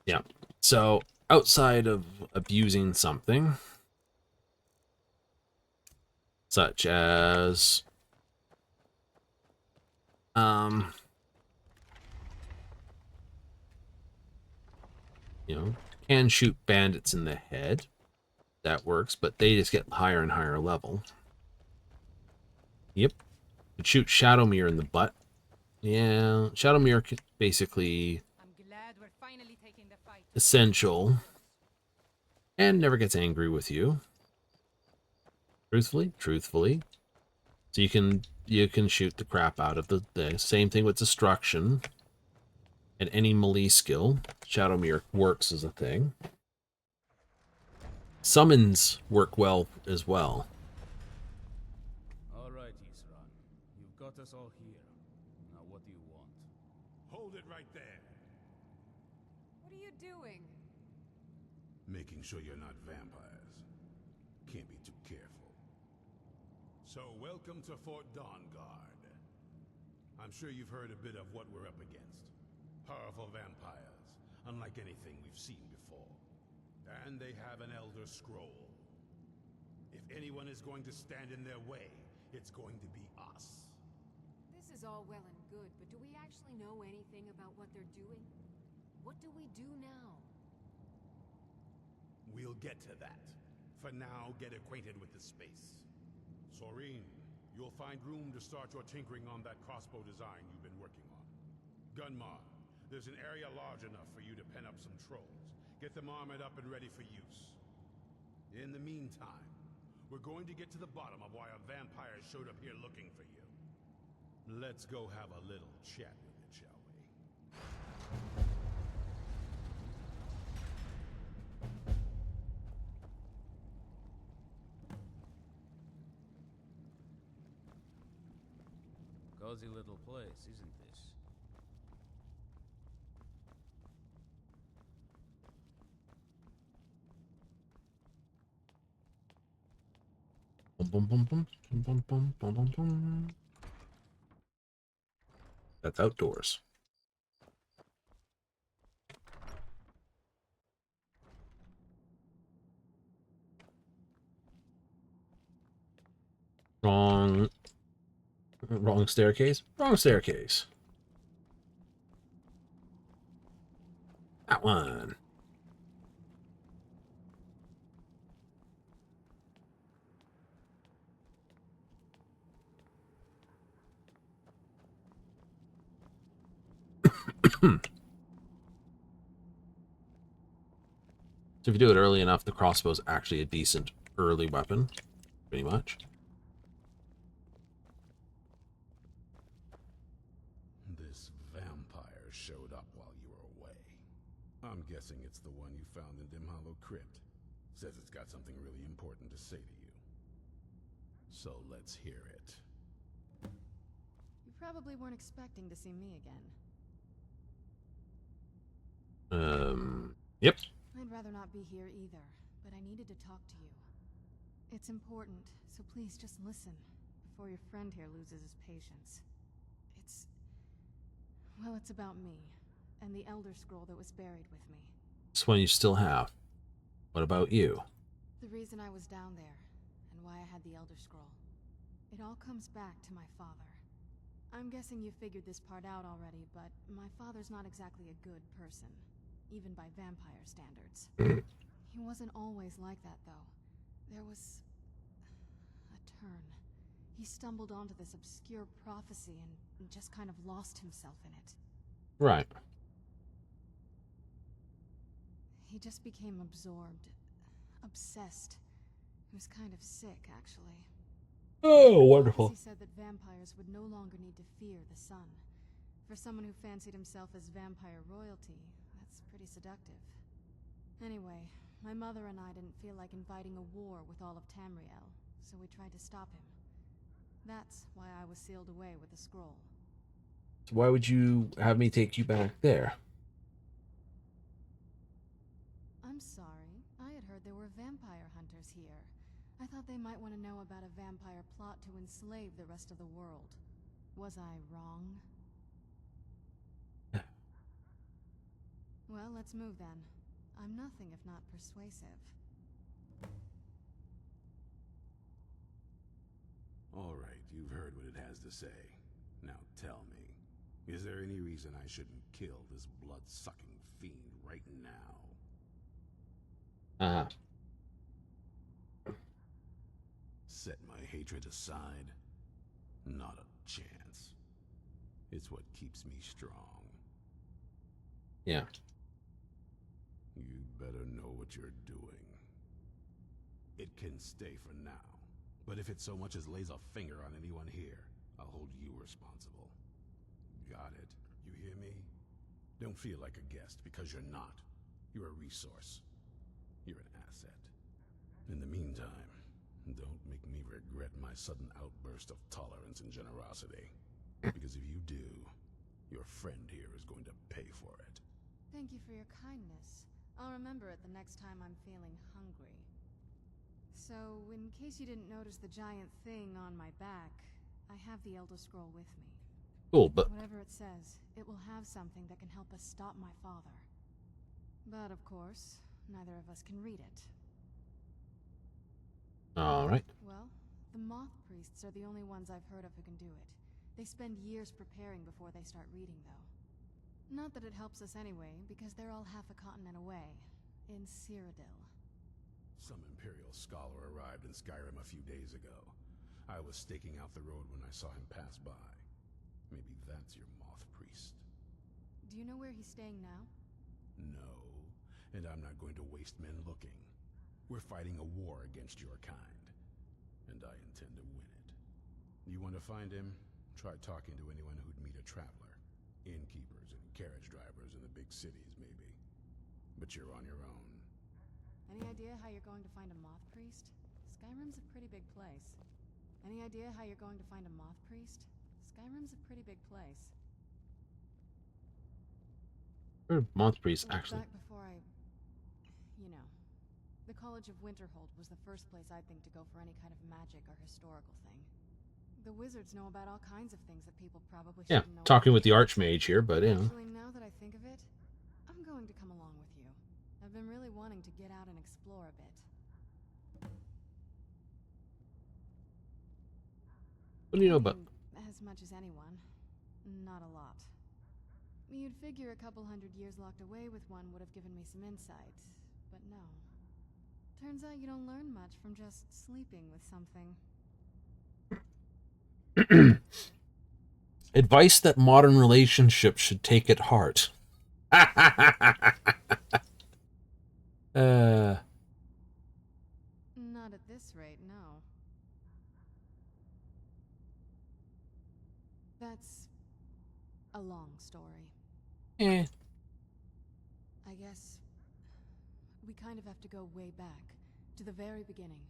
Yeah. So outside of abusing something, such as you know, can shoot bandits in the head. That works, but they just get higher and higher level. Yep. Could shoot Shadowmere in the butt. Yeah, Shadowmere basically essential and never gets angry with you. Truthfully. So you can shoot the crap out of the same thing with destruction. And any melee skill, Shadowmere works as a thing. Summons work well as well. All right, Isran. You've got us all here. Now what do you want? Hold it right there. What are you doing? Making sure you're not vampires. Can't be too careful. So welcome to Fort Dawnguard. I'm sure you've heard a bit of what we're up against. Powerful vampires, unlike anything we've seen before. And they have an Elder Scroll. If anyone is going to stand in their way, it's going to be us. This is all well and good, but do we actually know anything about what they're doing? What do we do now? We'll get to that. For now, get acquainted with the space. Soreen, you'll find room to start your tinkering on that crossbow design you've been working on. Gunmar, there's an area large enough for you to pen up some trolls. Get them armored up and ready for use. In the meantime, we're going to get to the bottom of why a vampire showed up here looking for you. Let's go have a little chat with it, shall we? Cozy little place, isn't this? Bum, bum, bum, bum, bum, bum, bum, bum, bum. That's outdoors. Wrong staircase. Wrong staircase. That one. So if you do it early enough, the crossbow is actually a decent early weapon, pretty much. This vampire showed up while you were away. I'm guessing it's the one you found in Dim Hollow Crypt. Says it's got something really important to say to you. So let's hear it. You probably weren't expecting to see me again. Yep. I'd rather not be here either, but I needed to talk to you. It's important, so please just listen, before your friend here loses his patience. It's about me, and the Elder Scroll that was buried with me. This one you still have. What about you? The reason I was down there, and why I had the Elder Scroll. It all comes back to my father. I'm guessing you figured this part out already, but my father's not exactly a good person. Even by vampire standards. He wasn't always like that, though. There was turn. He stumbled onto this obscure prophecy and just kind of lost himself in it. Right. He just became absorbed, obsessed. He was kind of sick, actually. Oh, wonderful. He said that vampires would no longer need to fear the sun. For someone who fancied himself as vampire royalty, that's pretty seductive. Anyway, my mother and I didn't feel like inviting a war with all of Tamriel, so we tried to stop him. That's why I was sealed away with the scroll. So why would you have me take you back there? I'm sorry. I had heard there were vampire hunters here. I thought they might want to know about a vampire plot to enslave the rest of the world. Was I wrong? Well, let's move then. I'm nothing if not persuasive. All right, you've heard what it has to say. Now tell me, is there any reason I shouldn't kill this blood-sucking fiend right now? Set my hatred aside? Not a chance. It's what keeps me strong. Yeah. You better know what you're doing. It can stay for now, but if it so much as lays a finger on anyone here, I'll hold you responsible. Got it? You hear me? Don't feel like a guest, because you're not. You're a resource. You're an asset. In the meantime, don't make me regret my sudden outburst of tolerance and generosity. Because if you do, your friend here is going to pay for it. Thank you for your kindness. I'll remember it the next time I'm feeling hungry. So, in case you didn't notice the giant thing on my back, I have the Elder Scroll with me. Cool, but Whatever it says, it will have something that can help us stop my father. But of course, neither of us can read it. all right. Well, the Moth Priests are the only ones I've heard of who can do it. They spend years preparing before they start reading, though. Not that it helps us anyway, because they're all half a continent away, in Cyrodiil. Some Imperial scholar arrived in Skyrim a few days ago. I was staking out the road when I saw him pass by. Maybe that's your Moth Priest. Do you know where he's staying now? No, and I'm not going to waste men looking. We're fighting a war against your kind, and I intend to win it. You want to find him? Try talking to anyone who'd meet a traveler. Innkeepers and carriage drivers in the big cities, maybe. But you're on your own. Any idea how you're going to find a Moth Priest? Skyrim's a pretty big place. Any idea how you're going to find a Moth Priest? Skyrim's a pretty big place. Moth Priest, actually. Back before you know, the College of Winterhold was the first place I'd think to go for any kind of magic or historical thing. The wizards know about all kinds of things that people probably Yeah, shouldn't know. talking with the Archmage here, but you know. Actually, now that I think of it, I'm going to come along with you. I've been really wanting to get out and explore a bit. What do you know about? As much as anyone. Not a lot. You'd figure a couple hundred years locked away with one would have given me some insight, but no. Turns out you don't learn much from just sleeping with something. Advice that modern relationships should take at heart. Not at this rate, no. That's a long story. Eh. I guess we kind of have to go way back, to the very beginning.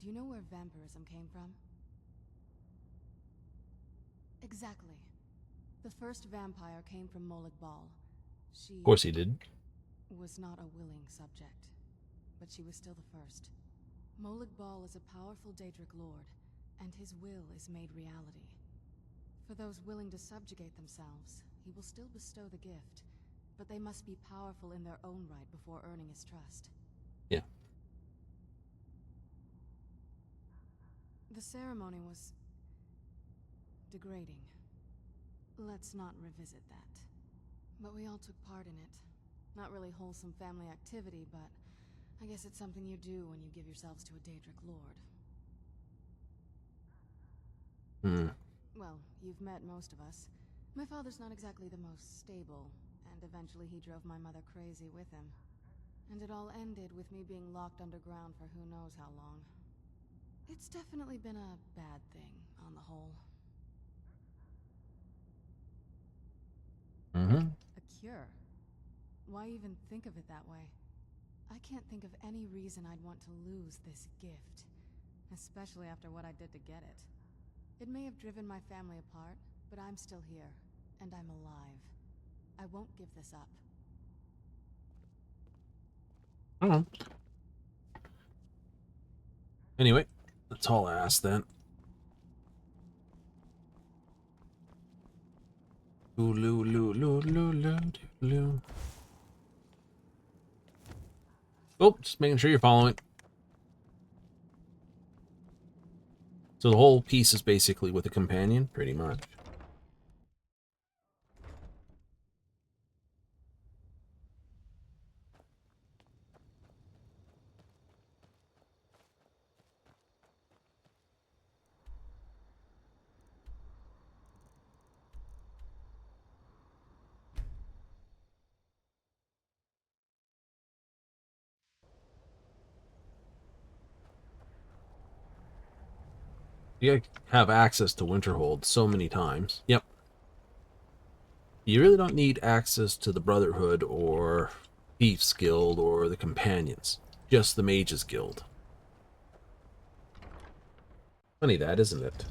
Do you know where vampirism came from? Exactly. The first vampire came from Molag Bal. She Of course he did. was not a willing subject, but she was still the first. Molag Bal is a powerful Daedric lord, and his will is made reality. For those willing to subjugate themselves, he will still bestow the gift, but they must be powerful in their own right before earning his trust. Yeah. The ceremony was degrading. Let's not revisit that. But we all took part in it. Not really wholesome family activity, but I guess it's something you do when you give yourselves to a Daedric lord. Well, you've met most of us. My father's not exactly the most stable, and eventually he drove my mother crazy with him. And it all ended with me being locked underground for who knows how long. It's definitely been a bad thing, on the whole. A cure? Why even think of it that way? I can't think of any reason I'd want to lose this gift. Especially after what I did to get it. It may have driven my family apart, but I'm still here. And I'm alive. I won't give this up. Oh. Anyway, that's all I asked then. Oh, just making sure you're following. So the whole piece is basically with a companion, pretty much. You have access to Winterhold so many times. Yep. You really don't need access to the Brotherhood or Thief's Guild or the Companions. Just the Mage's Guild. Funny that, isn't it?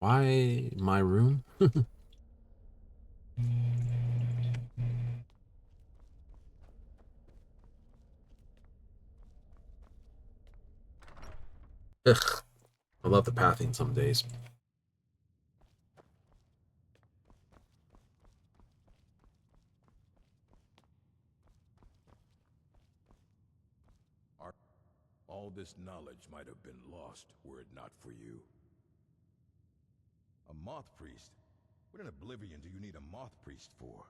Why my room? Ugh. I love the pathing some days. All this knowledge might have been lost were it not for you. A moth priest? What in Oblivion do you need a moth priest for?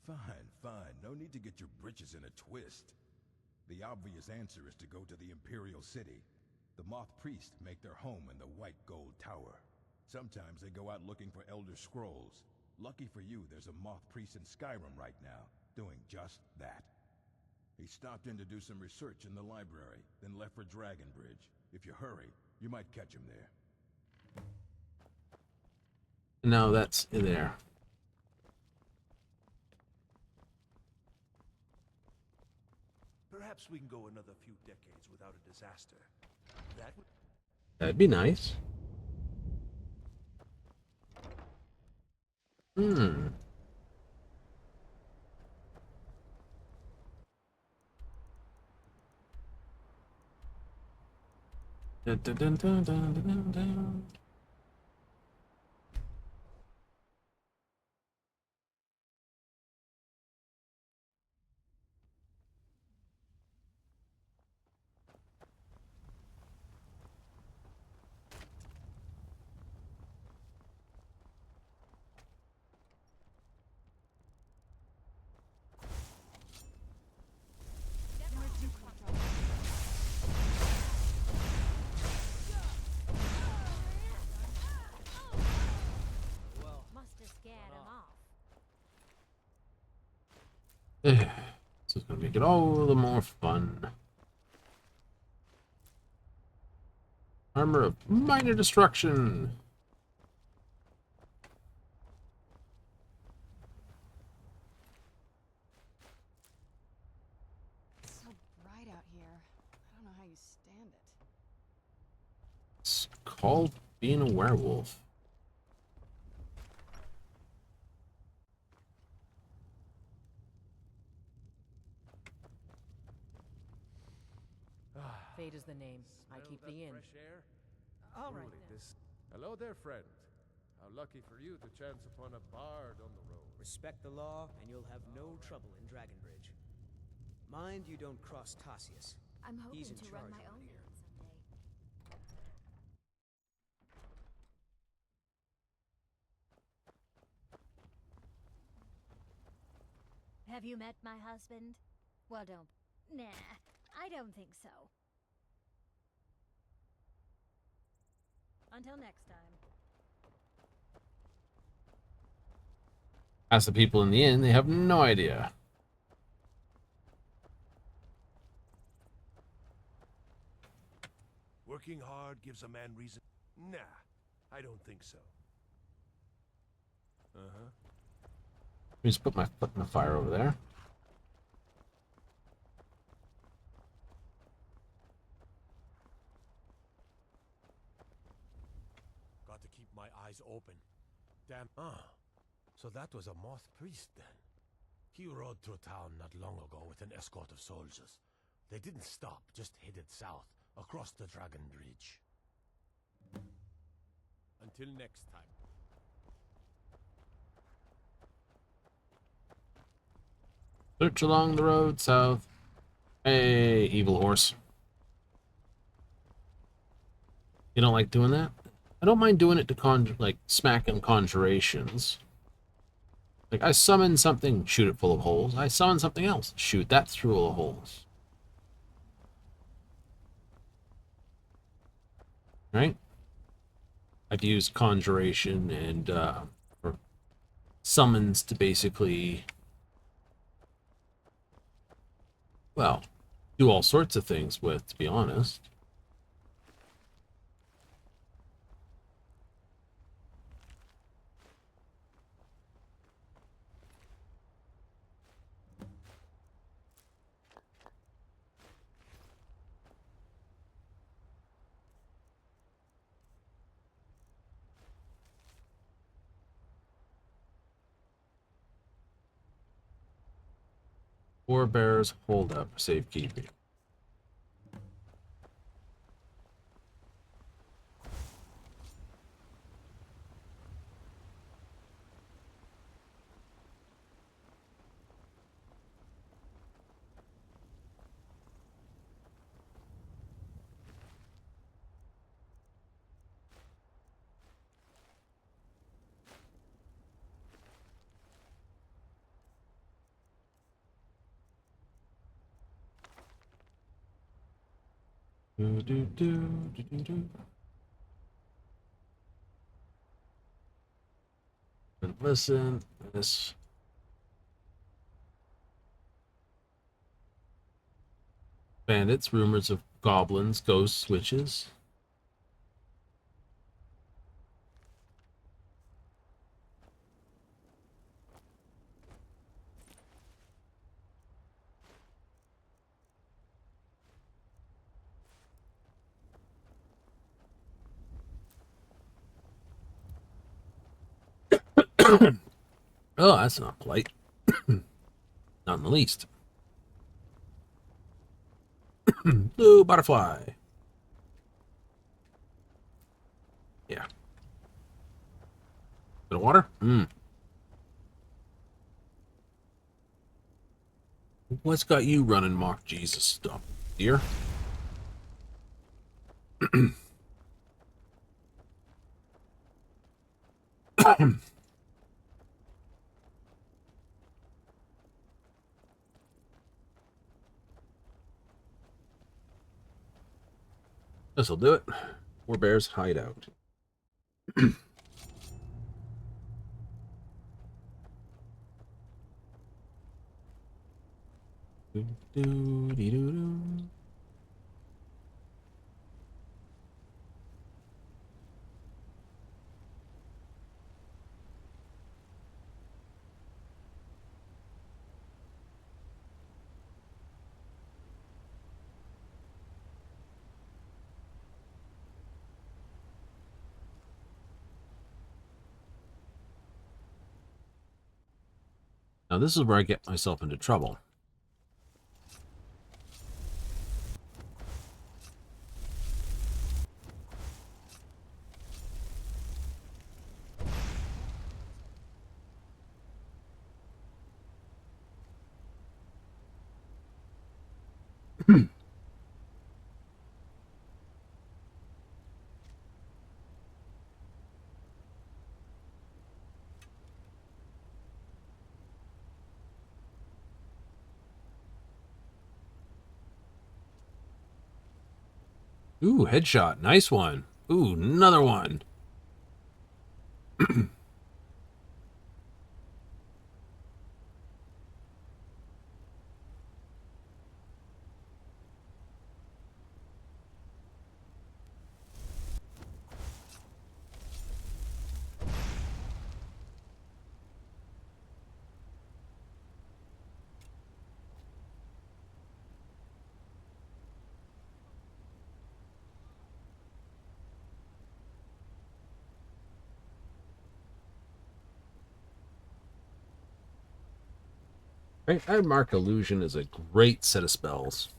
Fine, fine. No need to get your britches in a twist. The obvious answer is to go to the Imperial City. The moth priests make their home in the White Gold Tower. Sometimes they go out looking for Elder Scrolls. Lucky for you, there's a moth priest in Skyrim right now, doing just that. He stopped in to do some research in the library, then left for Dragonbridge. If you hurry, you might catch him there. No, that's in there. Perhaps we can go another few decades without a disaster. That'd be nice. Hmm. Dun, dun, dun, dun, dun, dun, dun. Must have scared him off. This is gonna make it all the more fun. Armor of minor destruction. It's so bright out here. I don't know how you stand it. It's called being a werewolf. Fate is the name. I keep Smell the that inn. fresh air? All right Truly, then. Hello there, friend. How lucky for you to chance upon a bard on the road. Respect the law, and you'll have no trouble in Dragonbridge. Mind you don't cross Tassius. I'm hoping He's in to run charge my around own here. inn someday. Have you met my husband? Well, don't Nah, I don't think so. Until next time. Ask the people in the inn, they have no idea. Working hard gives a man reason. Nah, I don't think so. Uh-huh. Let me just put my foot in the fire over there. Got to keep my eyes open. Damn. Ah, so that was a moth priest then. He rode through town not long ago with an escort of soldiers. They didn't stop, just headed south, across the Dragon Bridge. Until next time. Search along the road south. Hey, evil horse. You don't like doing that? I don't mind doing it to like smacking conjurations. Like, I summon something, shoot it full of holes. I summon something else, shoot that through all the holes. Right? I'd use conjuration and or summons to basically, well, do all sorts of things with, to be honest. Four bears, hold up, safekeeping. Listen, this. Bandits, rumors of goblins, ghosts, witches. Oh, that's not polite. Not in the least. Blue butterfly. Yeah. Bit of water? What's got you running mock Jesus stuff, dear? This'll do it. Four bears hideout. Now this is where I get myself into trouble. Ooh, headshot. Nice one. Ooh, another one. Right, I mark illusion as a great set of spells.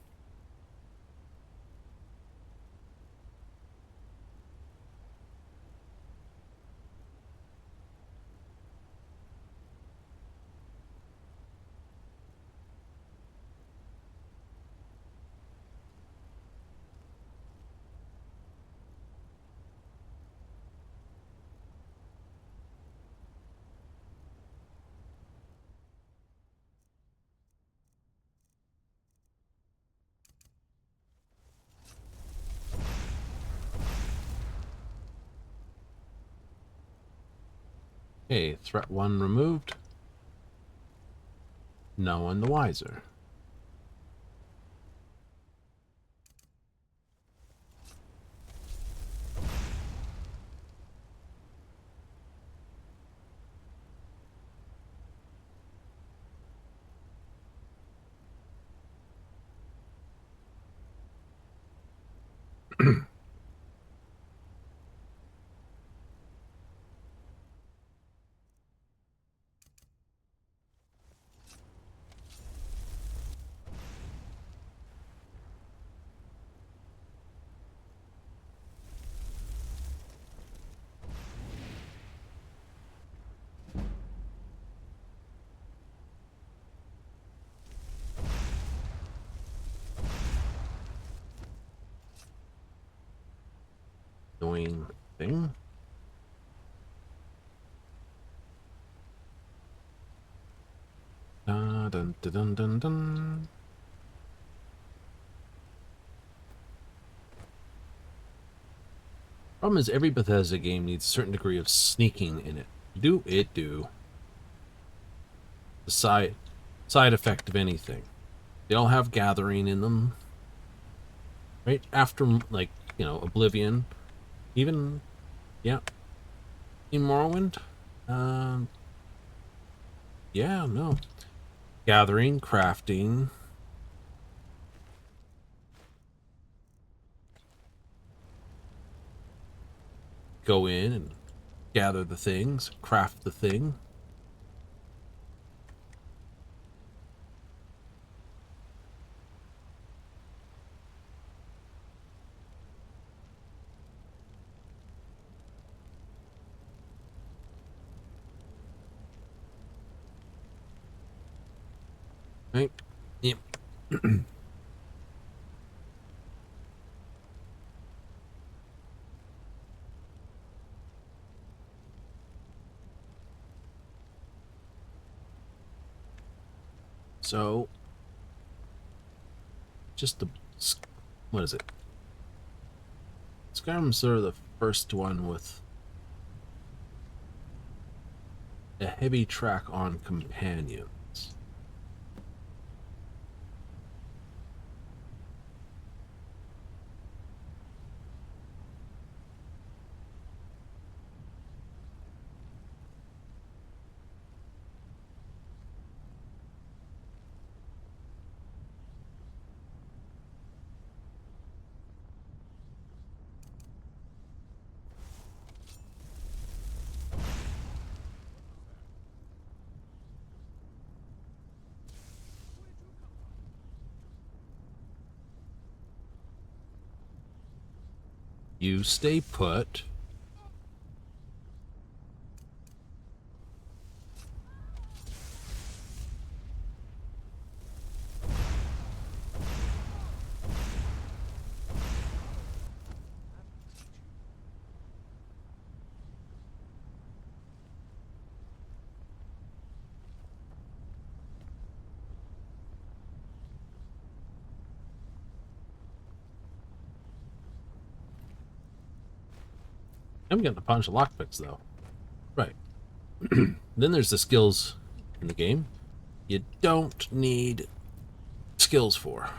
Okay, threat 1 removed. No one the wiser. Annoying thing. Dun, dun, dun, dun, dun, dun. Problem is, every Bethesda game needs a certain degree of sneaking in it. Do it do. The side effect of anything. They all have gathering in them. Right? After, like, you know, Oblivion. Even, yeah. In Morrowind. Yeah, no. Gathering, crafting. Go in and gather the things, craft the thing. Right? Yep. So, just the, what is it? Skyrim's sort of the first one with a heavy track on companions. You stay put. I'm getting a bunch of lockpicks, though. Right. Then there's the skills in the game you don't need skills for.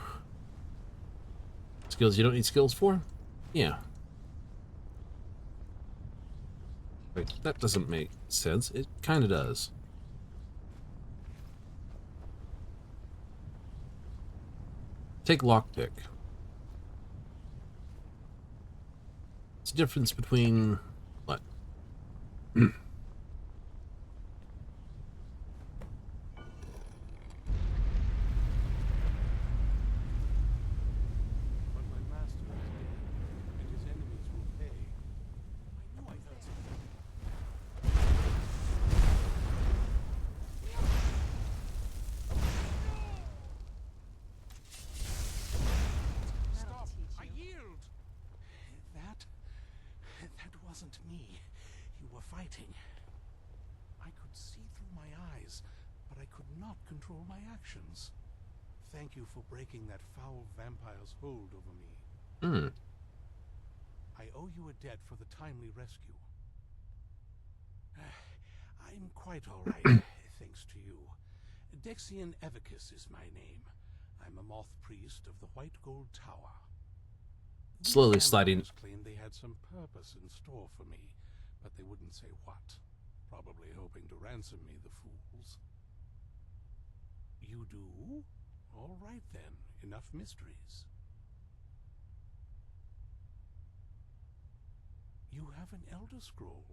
Skills you don't need skills for? Yeah. Wait, that doesn't make sense. It kind of does. Take lockpick. What's the difference between what? But my master is dead, and his enemies will pay. I knew I heard something. Stop! I yield! That wasn't me. You were fighting. I could see through my eyes, but I could not control my actions. Thank you for breaking that foul vampire's hold over me. I owe you a debt for the timely rescue. I'm quite all right, thanks to you. Dexian Evicus is my name. I'm a moth priest of the White Gold Tower. Slowly sliding. Claimed they had some purpose in store for me, but they wouldn't say what. Probably hoping to ransom me, the fools. You do? All right then. Enough mysteries. You have an Elder Scroll.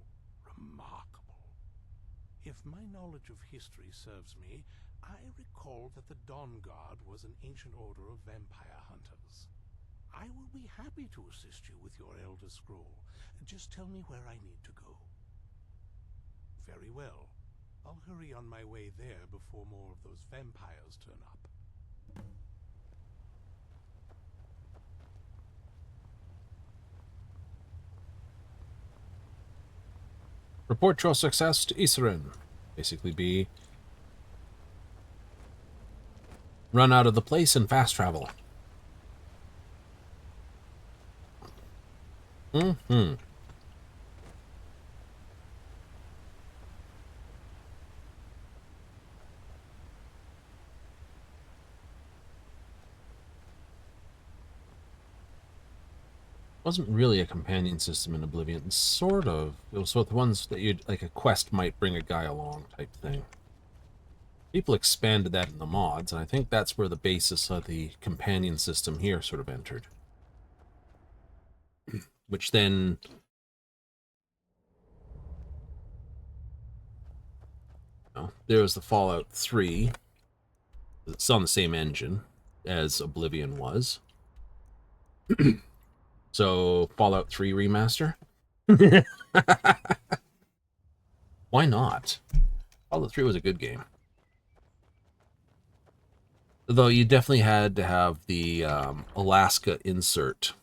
Remarkable. If my knowledge of history serves me, I recall that the Dawn Guard was an ancient order of vampire hunters. I will be happy to assist you with your Elder Scroll. Just tell me where I need to go. Very well. I'll hurry on my way there before more of those vampires turn up. Report your success to Isserin. Basically be run out of the place and fast travel. Wasn't really a companion system in Oblivion, sort of. It was with the ones that you'd, like a quest might bring a guy along type thing. People expanded that in the mods, and I think that's where the basis of the companion system here sort of entered. Which then... there was the Fallout 3. It's on the same engine as Oblivion was. So, Fallout 3 remaster? Why not? Fallout 3 was a good game. Though you definitely had to have the Alaska insert.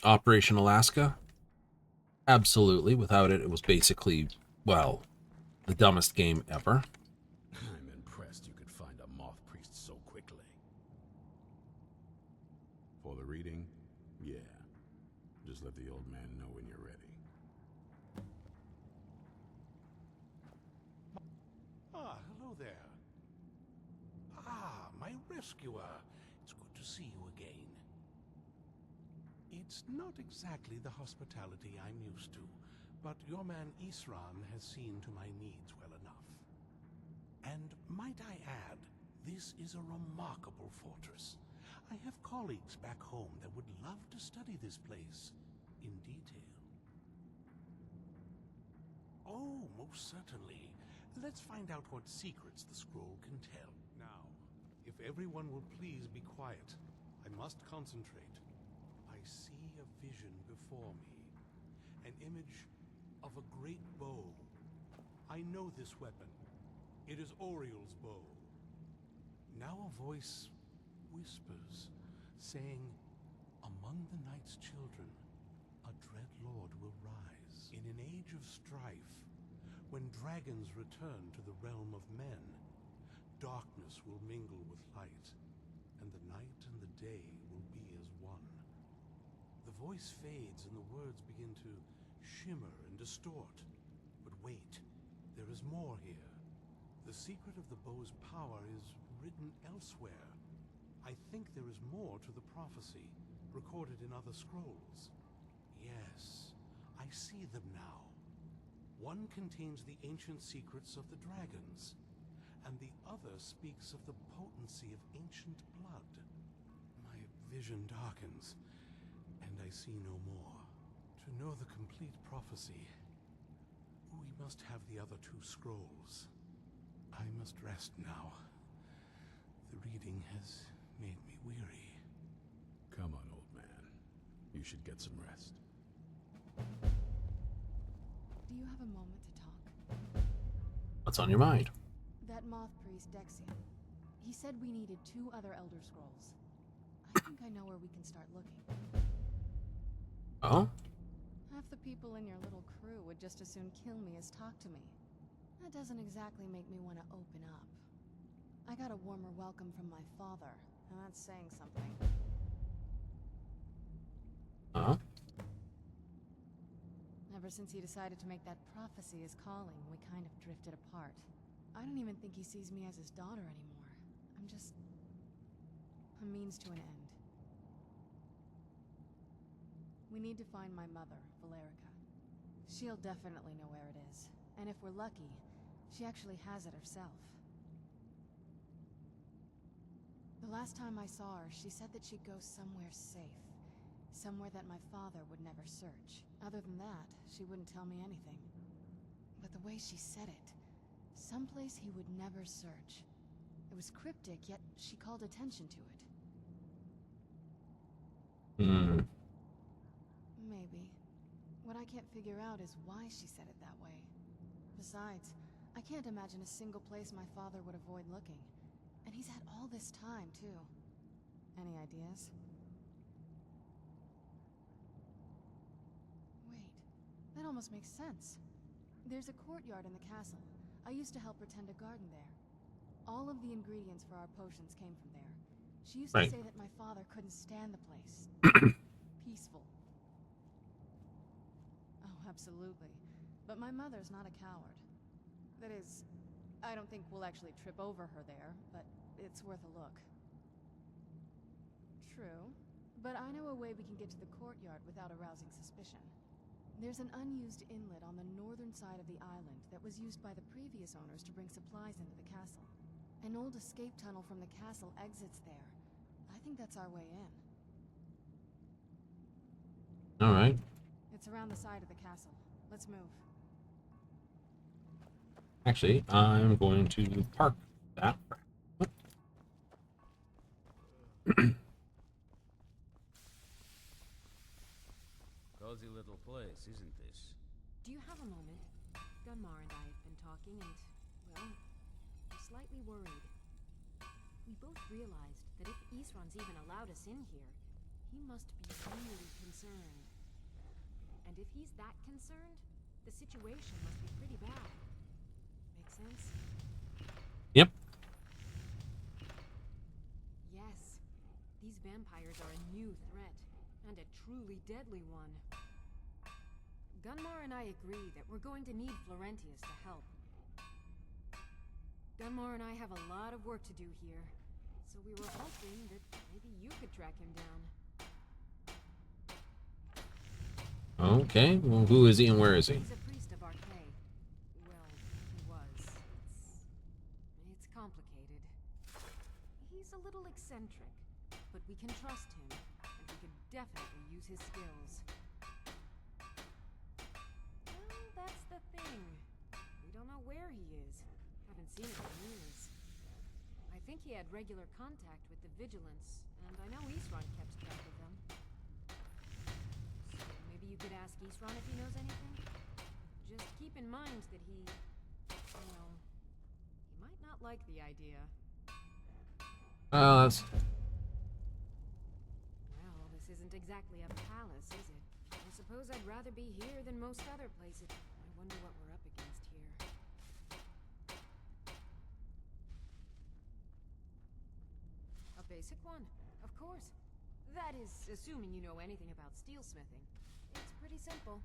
Operation Alaska? Absolutely. Without it, it was basically, well, the dumbest game ever. I'm impressed you could find a moth priest so quickly. For the reading? Yeah. Just let the old man know when you're ready. Ah, hello there. Ah, my rescuer. It's good to see you again. It's not exactly the hospitality I'm used to, but your man Isran has seen to my needs well enough. And might I add, this is a remarkable fortress. I have colleagues back home that would love to study this place in detail. Oh, most certainly. Let's find out what secrets the scroll can tell. Now, if everyone will please be quiet, I must concentrate. I see a vision before me, an image of a great bow. I know this weapon. It is Oriel's bow. Now a voice whispers, saying, among the night's children, a dread lord will rise. In an age of strife, when dragons return to the realm of men, darkness will mingle with light, and the night and the day will be as one. The voice fades and the words begin to shimmer and distort. But wait, there is more here. The secret of the bow's power is written elsewhere. I think there is more to the prophecy, recorded in other scrolls. Yes, I see them now. One contains the ancient secrets of the dragons, and the other speaks of the potency of ancient blood. My vision darkens, and I see no more. To know the complete prophecy, we must have the other two scrolls. I must rest now. The reading has made me weary. Come on, old man. You should get some rest. Do you have a moment to talk? What's on your mind? That moth priest, Dexian. He said we needed 2 other Elder Scrolls. I think I know where we can start looking. Oh? Half the people in your little crew would just as soon kill me as talk to me. That doesn't exactly make me want to open up. I got a warmer welcome from my father, and that's saying something. Huh? Ever since he decided to make that prophecy his calling, we kind of drifted apart. I don't even think he sees me as his daughter anymore. I'm just a means to an end. We need to find my mother, Valerica. She'll definitely know where it is. And if we're lucky, she actually has it herself. The last time I saw her, she said that she'd go somewhere safe. Somewhere that my father would never search. Other than that, she wouldn't tell me anything. But the way she said it, someplace he would never search. It was cryptic, yet she called attention to it. Hmm. Maybe. What I can't figure out is why she said it that way. Besides, I can't imagine a single place my father would avoid looking. And he's had all this time, too. Any ideas? Wait, that almost makes sense. There's a courtyard in the castle. I used to help her tend a garden there. All of the ingredients for our potions came from there. She used to say that my father couldn't stand the place. Peaceful. Oh, absolutely. But my mother's not a coward. That is, I don't think we'll actually trip over her there, but it's worth a look. True, but I know a way we can get to the courtyard without arousing suspicion. There's an unused inlet on the northern side of the island that was used by the previous owners to bring supplies into the castle. An old escape tunnel from the castle exits there. I think that's our way in. All right. It's around the side of the castle. Let's move. Actually, I'm going to park that. Cozy little place, isn't this? Do you have a moment? Gunmar and I have been talking and, well, we're slightly worried. We both realized that if Isran's even allowed us in here, he must be really concerned. And if he's that concerned, the situation must be pretty bad. Make sense? Yep. Yes. These vampires are a new threat, and a truly deadly one. Gunmar and I agree that we're going to need Florentius to help. Gunmar and I have a lot of work to do here, so we were hoping that maybe you could track him down. Okay, well, who is he and where is he? He's a priest of Archay. Well, he was. It's complicated. He's a little eccentric, but we can trust him, and we could definitely use his skills. Well, that's the thing. We don't know where he is. Haven't seen him in years. I think he had regular contact with the Vigilance, and I know Isran kept track of them. So maybe you could ask Isran if he knows anything? Just keep in mind that he... well, he might not like the idea. That's... Well, this isn't exactly a palace, is it? I suppose I'd rather be here than most other places. I wonder what we're up against here. A basic one, of course. That is, assuming you know anything about steelsmithing. It's pretty simple.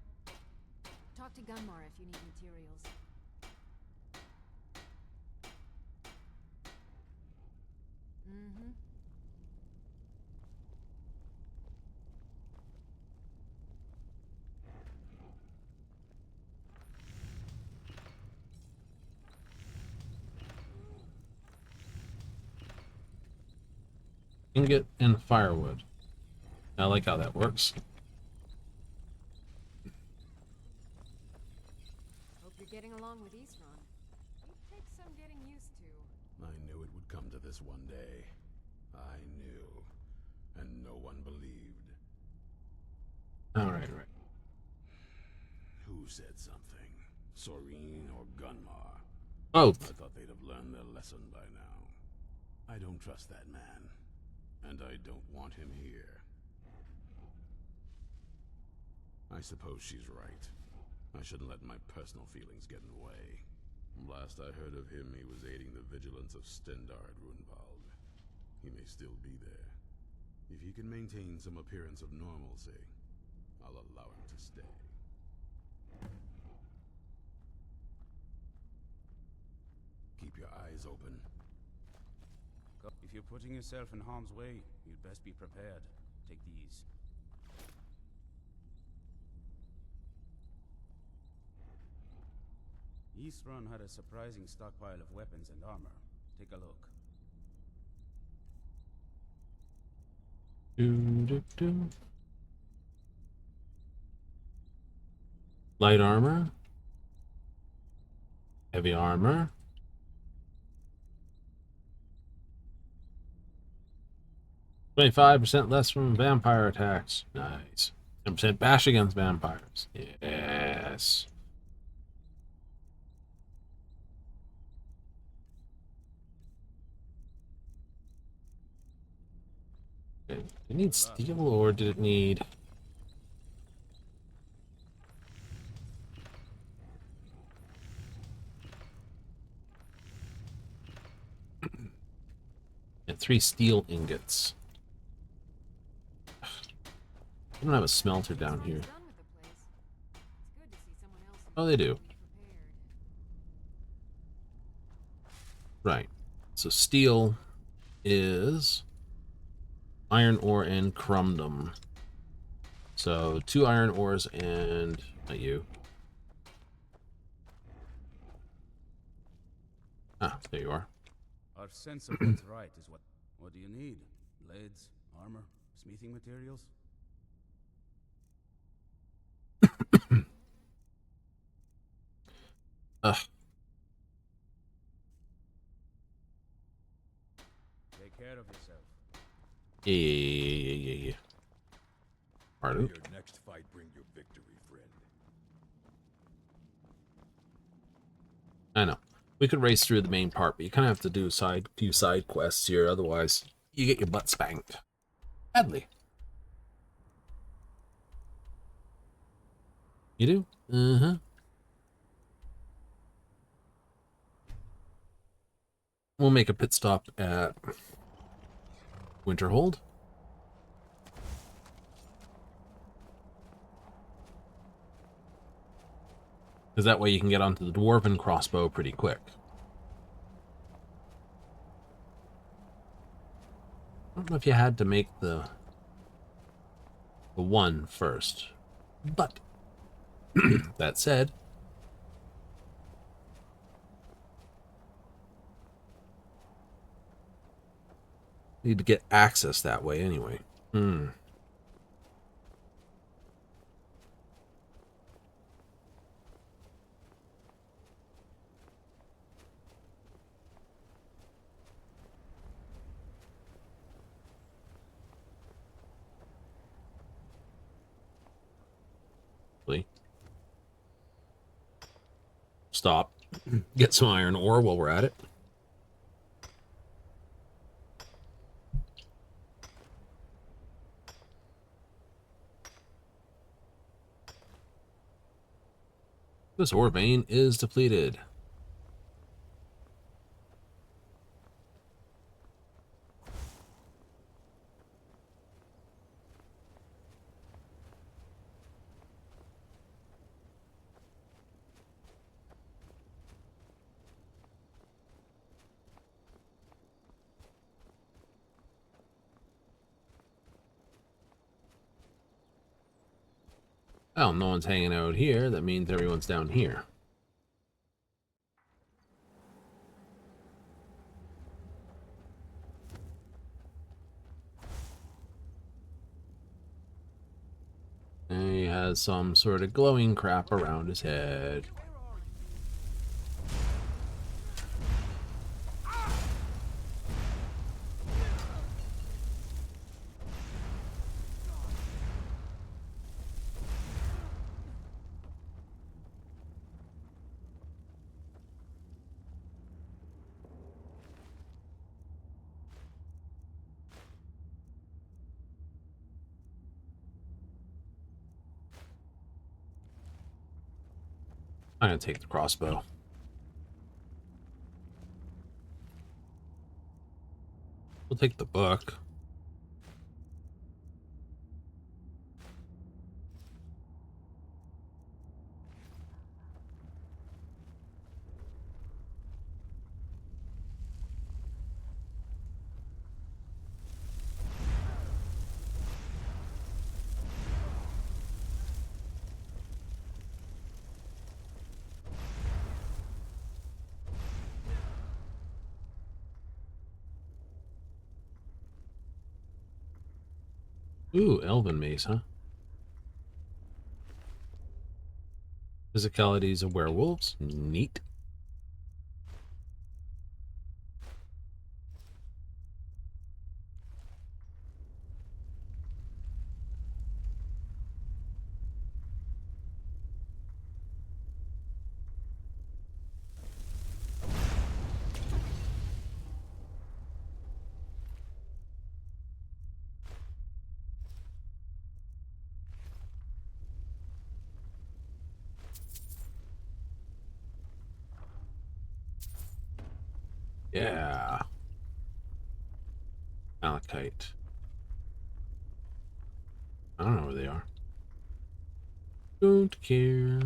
Talk to Gunmar if you need materials. Mm-hmm. Ingot and firewood. I like how that works. Hope you're getting along with Eastron. It takes some getting used to. I knew it would come to this one day. I knew. And no one believed. Alright. Who said something? Soreen or Gunmar? Both. I thought they'd have learned their lesson by now. I don't trust that man. And I don't want him here. I suppose she's right. I shouldn't let my personal feelings get in the way. Last I heard of him, he was aiding the vigilance of Stendard Runvald. He may still be there. If he can maintain some appearance of normalcy, I'll allow him to stay. Keep your eyes open. If you're putting yourself in harm's way, you'd best be prepared. Take these. Eastron had a surprising stockpile of weapons and armor. Take a look. Light armor. Heavy armor. %25 less from vampire attacks. Nice. 10% bash against vampires. Yes. Did it need steel or did it need... and 3 steel ingots. I don't have a smelter down here. Oh, they do. Right. So steel is iron ore and crumdom. So 2 iron ores and not you. Ah, there you are. Our sense of what's right is what... What do you need? Blades, armor, smithing materials? Ugh. Take care of yourself. Yeah. Pardon? Your next fight bring your victory, friend. I know. We could race through the main part, but you kind of have to do a few side quests here, otherwise you get your butt spanked. Badly. You do? Uh-huh. We'll make a pit stop at Winterhold. Because that way you can get onto the Dwarven crossbow pretty quick. I don't know if you had to make the one first. But, that said, need to get access that way anyway. Stop. Get some iron ore while we're at it. This ore vein is depleted. Well, no one's hanging out here. That means everyone's down here. And he has some sort of glowing crap around his head. I'm gonna take the crossbow. We'll take the book. Ooh, elven mace, huh? Physicalities of werewolves. Neat. Yeah. Malachite. I don't know where they are. Don't care.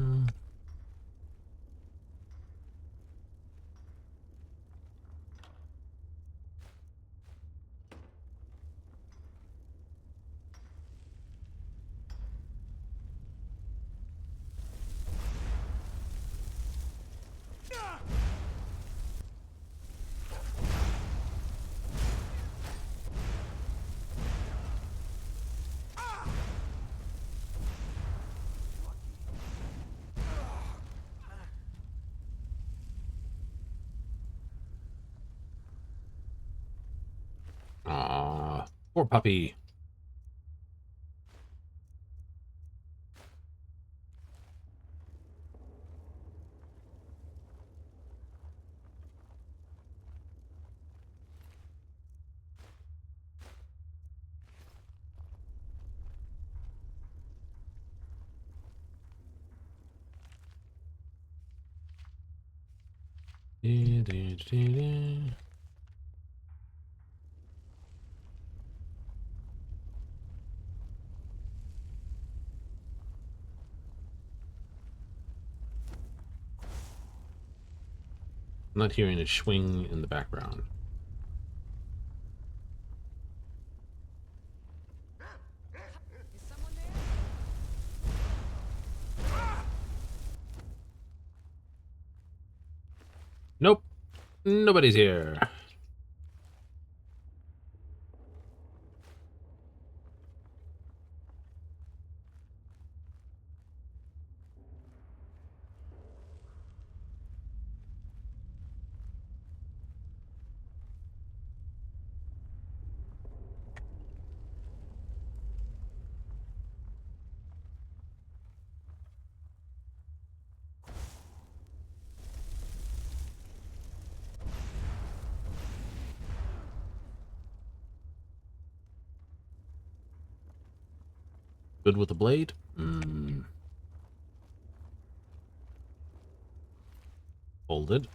Aw, poor puppy. I'm not hearing a swing in the background. Is someone there? Nope. Nobody's here. Good with the blade? Folded.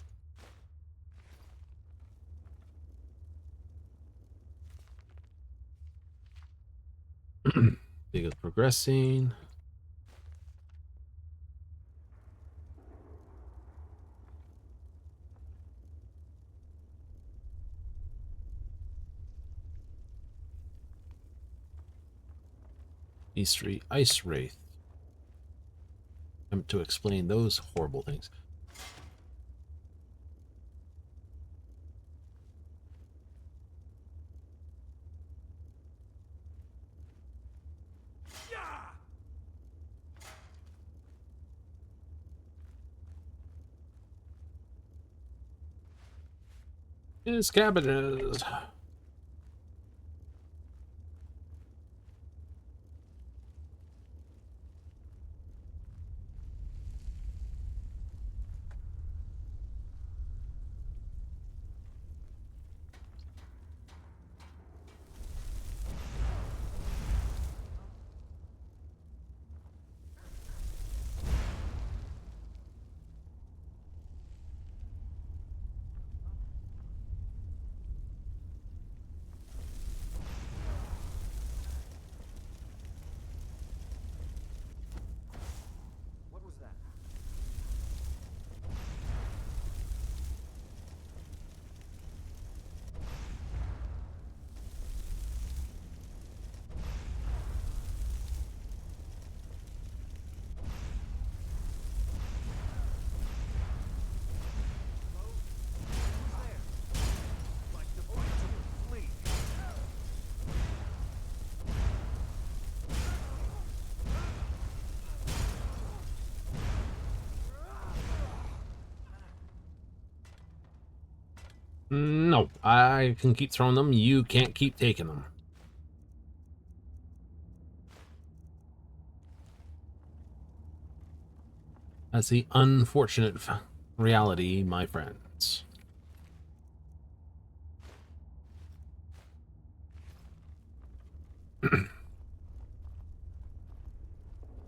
Big is progressing. East Street Ice Wraith. to explain those horrible things. His cabbages. What was that? No, I can keep throwing them. You can't keep taking them. That's the unfortunate reality, my friends.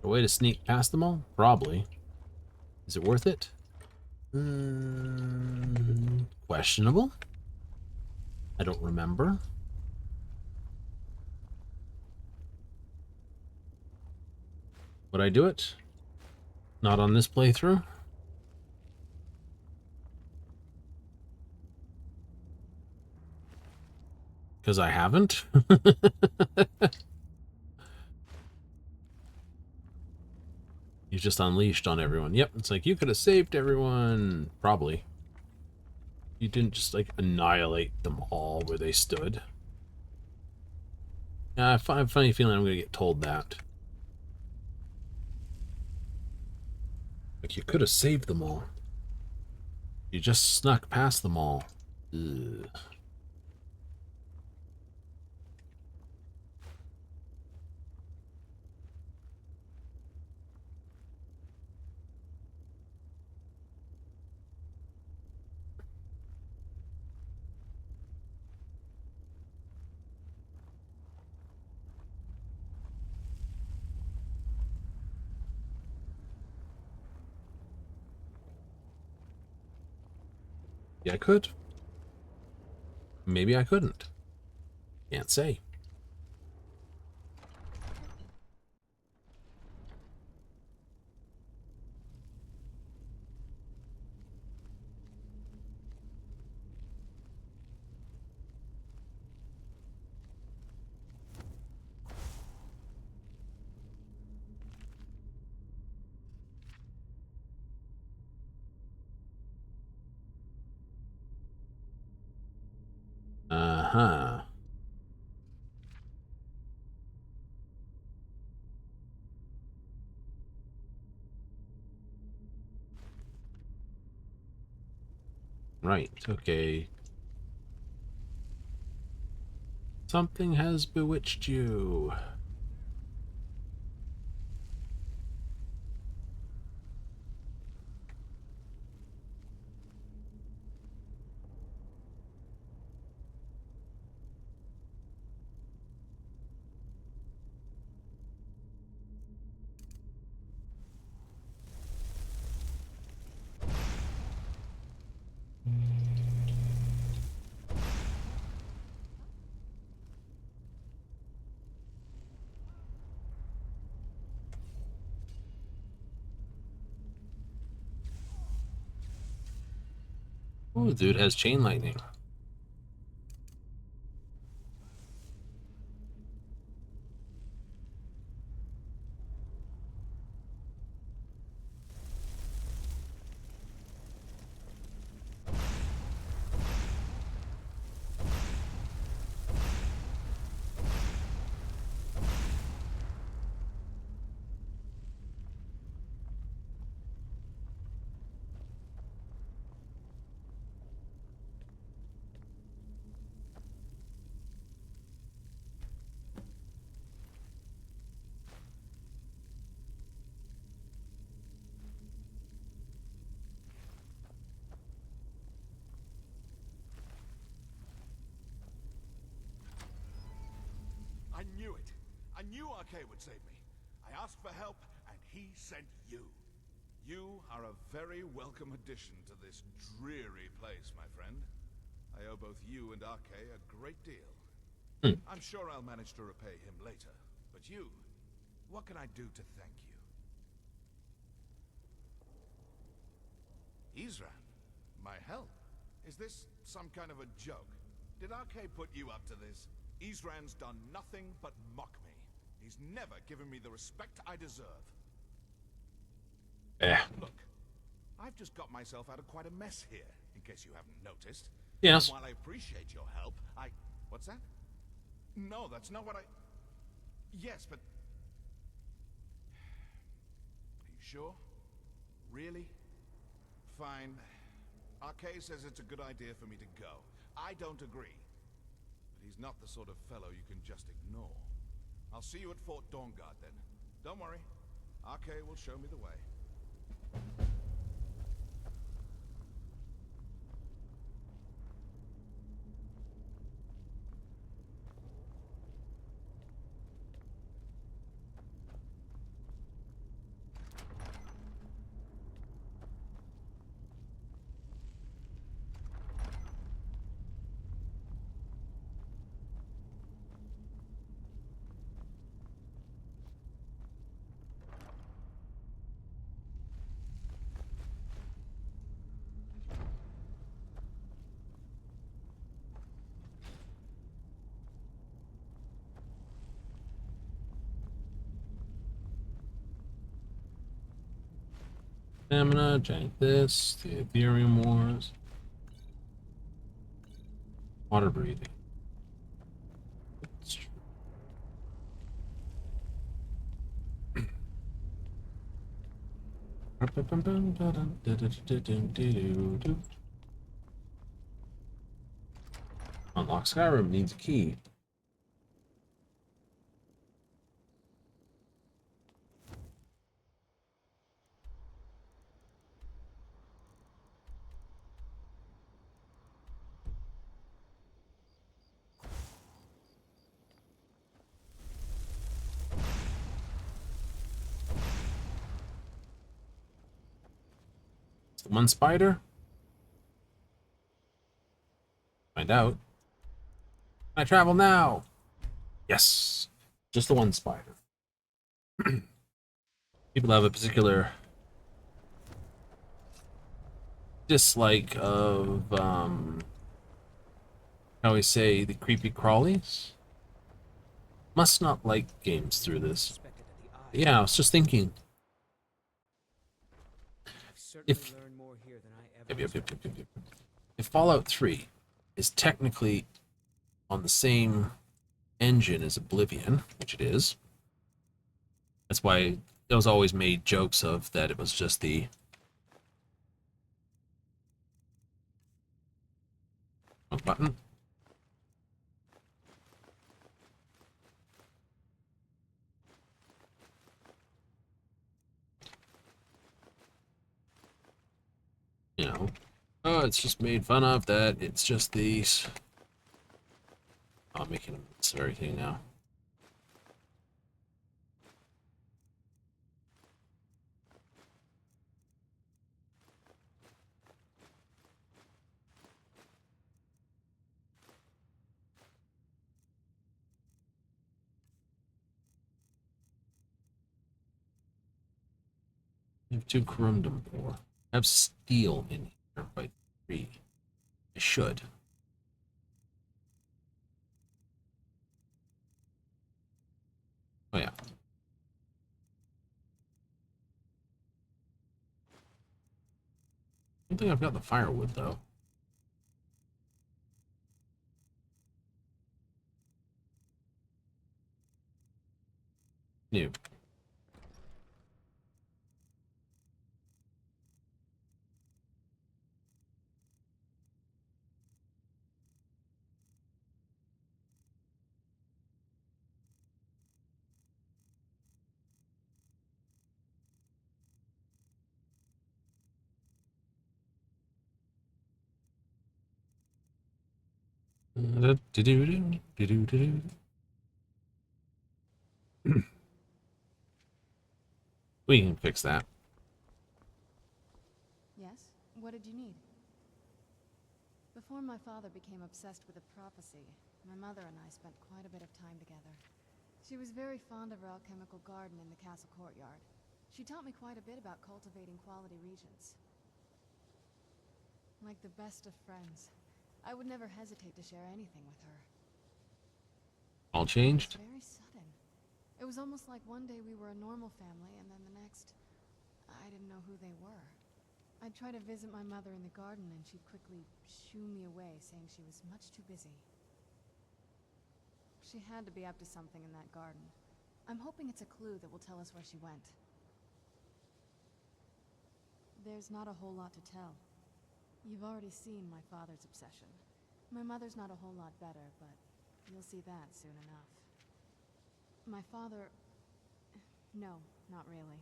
A way to sneak past them all? Probably. Is it worth it? Questionable. I don't remember. Would I do it? Not on this playthrough. Because I haven't. You just unleashed on everyone. Yep, it's like you could have saved everyone. Probably. You didn't just like annihilate them all where they stood. I have a funny feeling I'm going to get told that. Like, you could have saved them all. You just snuck past them all. Ugh. Yeah, I could. Maybe I couldn't. Can't say. Uh-huh. Right, okay. Something has bewitched you. Oh, dude has chain lightning. I knew it. I knew Arcade would save me. I asked for help, and he sent you. You are a very welcome addition to this dreary place, my friend. I owe both you and Arcade a great deal. I'm sure I'll manage to repay him later. But you, what can I do to thank you? Isran, my help? Is this some kind of a joke? Did Arcade put you up to this? Isran's done nothing but mock me. He's never given me the respect I deserve. Look, I've just got myself out of quite a mess here, in case you haven't noticed. Yes. And while I appreciate your help, What's that? No, that's not what I... Yes, but... Are you sure? Really? Fine. Arcade says it's a good idea for me to go. I don't agree. But he's not the sort of fellow you can just ignore. I'll see you at Fort Dawnguard then. Don't worry. Arcade will show me the way. Stamina, drink this, the Ethereum Wars. Water breathing. It's true. Unlock Skyrim needs a key. The one spider? Find out. I travel now. Yes. Just the one spider. People have a particular dislike of how we say, the creepy crawlies. Must not like games through this. Yeah, I was just thinking. If Fallout 3 is technically on the same engine as Oblivion, which it is, that's why it was always made jokes of that it was just the button. You know, oh, it's just made fun of that. It's just these. Oh, I'm making a everything now. I have 2 corundum ore. I have steel in here by 3. I should. Oh yeah. I don't think I've got the firewood though. New. We can fix that. Yes? What did you need? Before my father became obsessed with a prophecy, my mother and I spent quite a bit of time together. She was very fond of our alchemical garden in the castle courtyard. She taught me quite a bit about cultivating quality regions. Like the best of friends, I would never hesitate to share anything with her. All changed? It was very sudden. It was almost like one day we were a normal family, and then the next, I didn't know who they were. I'd try to visit my mother in the garden, and she'd quickly shoo me away, saying she was much too busy. She had to be up to something in that garden. I'm hoping it's a clue that will tell us where she went. There's not a whole lot to tell. You've already seen my father's obsession. My mother's not a whole lot better, but you'll see that soon enough. My father... No, not really.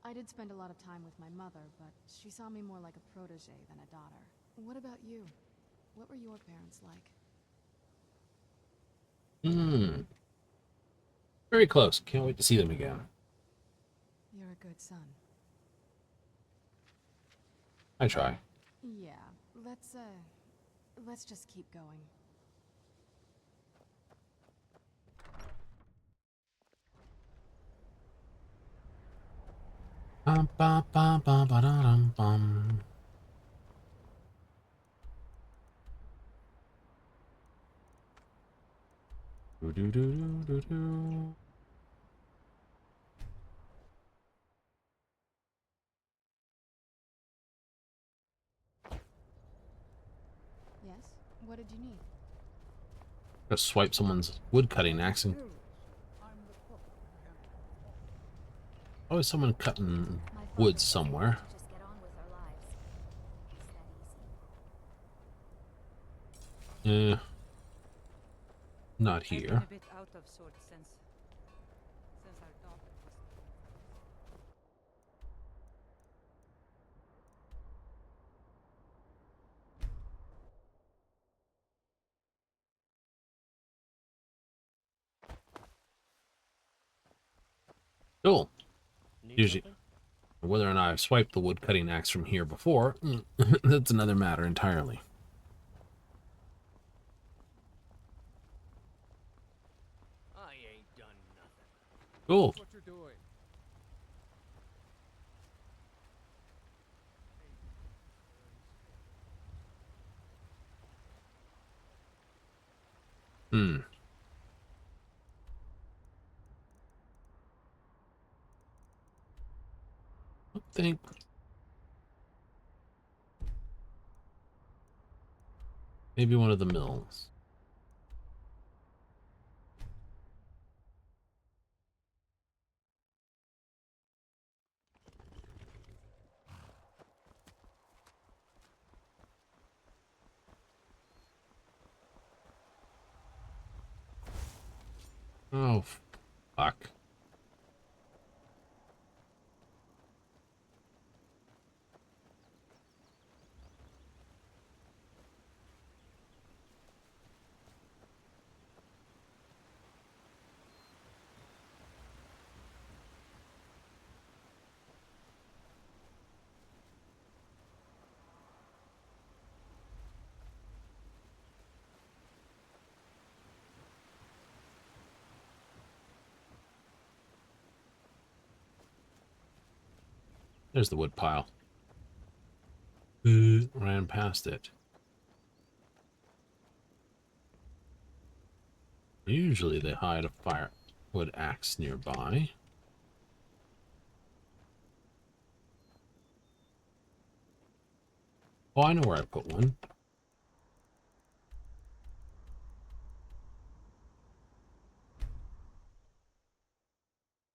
I did spend a lot of time with my mother, but she saw me more like a protege than a daughter. What about you? What were your parents like? Very close. Can't wait to see them again. You're a good son. I try. Yeah, let's just keep going. Bum, bum, bum, bum, ba-da-dum, bum. Do-do-do-do-do-do. Yes? What did you need? Just swipe someone's wood cutting axe and... Oh, is someone cutting wood somewhere? Not here. I've been a bit out of sorts since our talk. Cool. Usually, whether or not I've swiped the wood cutting axe from here before, that's another matter entirely. I ain't done nothing. Cool. What you're doing? I think... Maybe one of the mills. Oh, fuck. There's the wood pile. Ran past it. Usually they hide a firewood axe nearby. Oh, I know where I put one.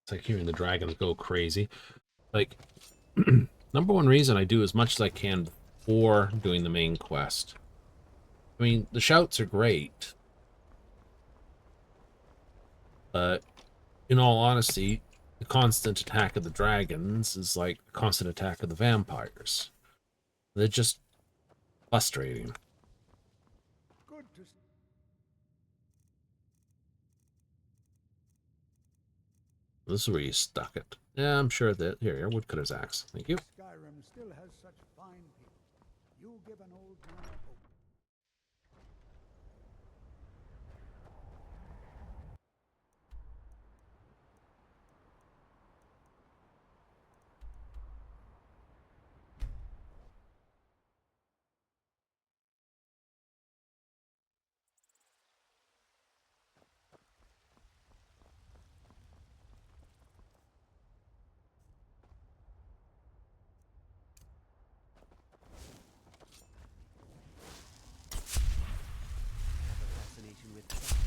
It's like hearing the dragons go crazy. Like, number one reason I do as much as I can before doing the main quest. I mean, the shouts are great. But, in all honesty, the constant attack of the dragons is like the constant attack of the vampires. They're just frustrating. Good to This is where you stuck it. Yeah, I'm sure that... Here, woodcutter's axe. Thank you. Skyrim still has such fine people. You give an old man hope. Fascination with fire.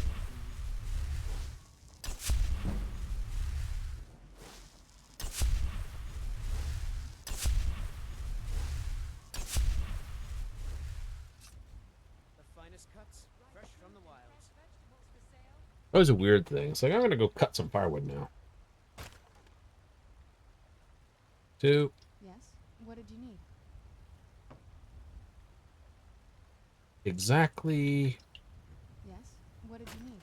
The finest cuts, fresh from the wilds. Always a weird thing. It's like, I'm gonna go cut some firewood now. 2. Yes? What did you need? Exactly. Yes? What did you need?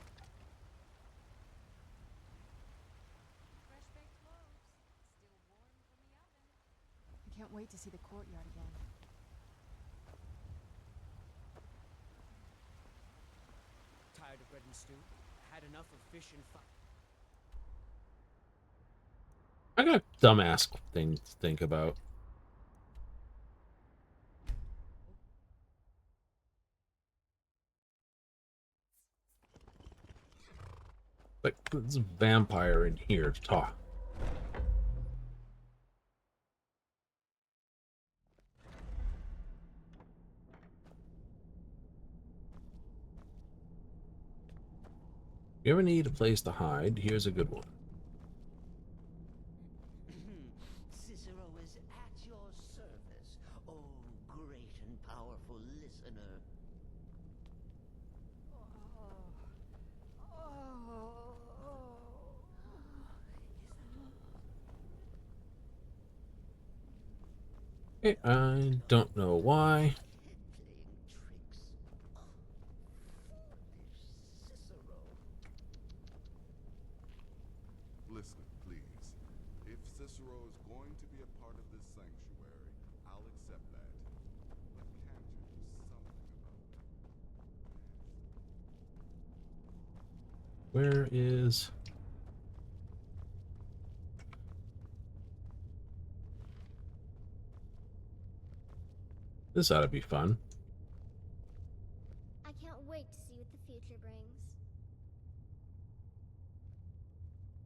I can't wait to see the courtyard again. Tired of bread and stew? Had enough of fish and fire. I got a dumbass thing to think about. Like, there's a vampire in here to talk. If you ever need a place to hide, here's a good one. Cicero is at your service, oh great and powerful listener. Okay, I don't know why. Listen, please. If Cicero is going to be a part of this sanctuary, I'll accept that. But can't you do something about Where is... This ought to be fun. I can't wait to see what the future brings.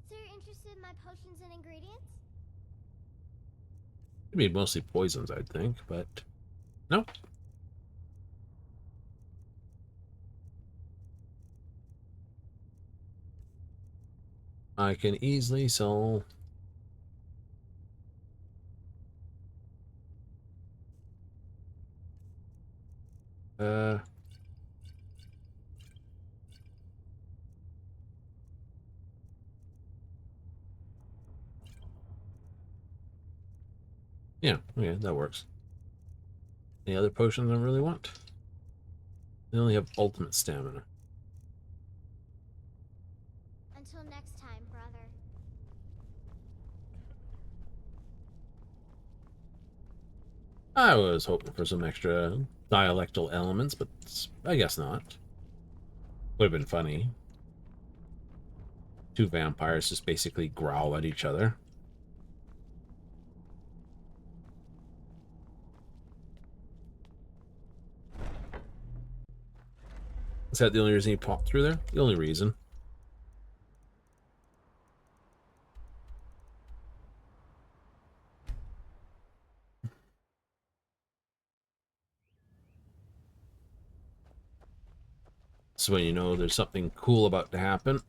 So you're interested in my potions and ingredients? It'd be mostly poisons, I'd think, but... Nope. I can easily sell... Yeah, okay, that works. Any other potions I really want? They only have ultimate stamina. Until next time, brother. I was hoping for some extra dialectal elements, but I guess not. Would have been funny. 2 vampires just basically growl at each other. Is that the only reason he popped through there? The only reason. So when you know there's something cool about to happen.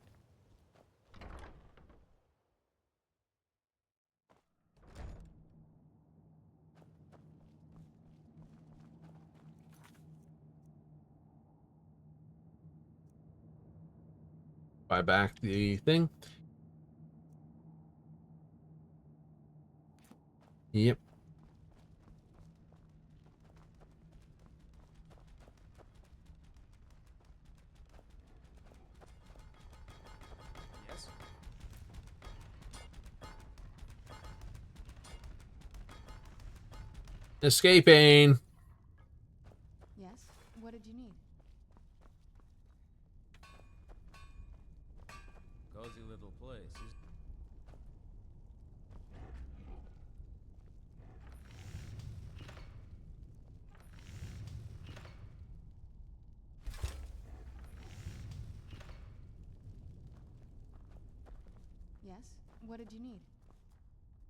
Buy back the thing. Yep. Yes? Escaping. Yes? What did you need? Cozy little place. Yes? What did you need?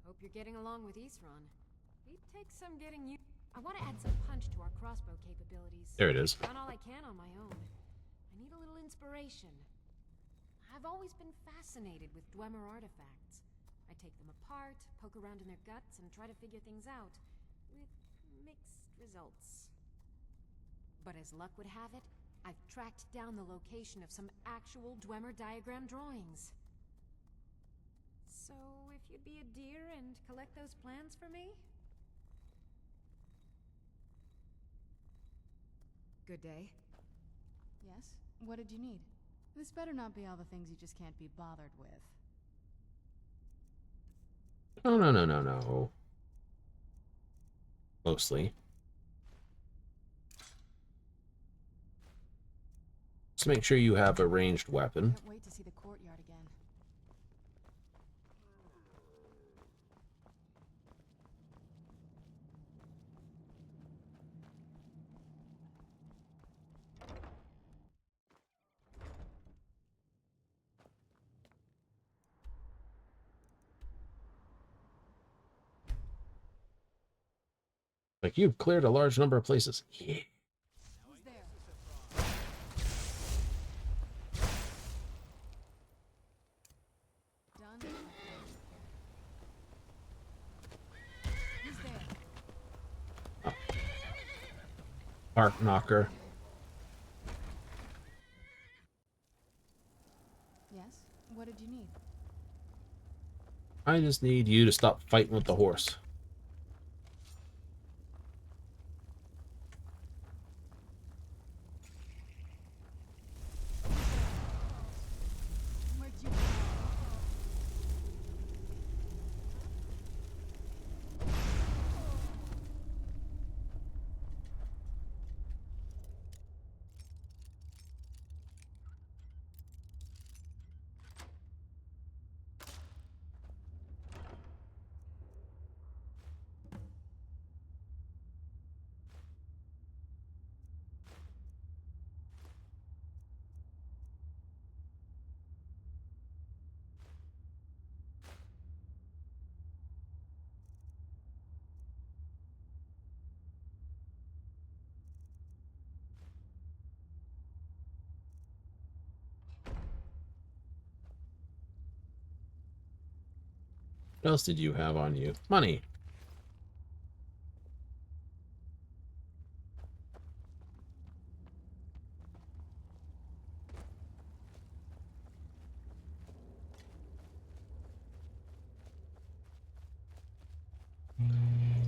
Hope you're getting along with Isran. It takes some getting you. I want to add some punch to our crossbow capabilities. There it is. Done all I can on my own. I need a little inspiration. I've always been fascinated with Dwemer artifacts. I take them apart, poke around in their guts, and try to figure things out, with mixed results. But as luck would have it, I've tracked down the location of some actual Dwemer diagram drawings. So, if you'd be a dear and collect those plans for me? Good day. Yes? What did you need? This better not be all the things you just can't be bothered with. No, no, no, no, no. Mostly. Let's make sure you have a ranged weapon. Can't wait to see the courtyard again. Like, you've cleared a large number of places. Yeah. Who's there? Done. Who's there? Park knocker. Yes? What did you need? I just need you to stop fighting with the horse. Where'd you What else did you have on you? Money.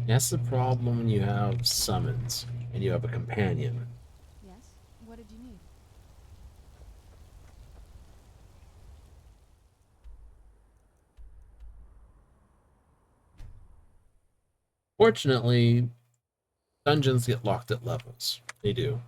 That's the problem when you have summons and you have a companion. Yes? What did you need? Fortunately, dungeons get locked at levels. They do.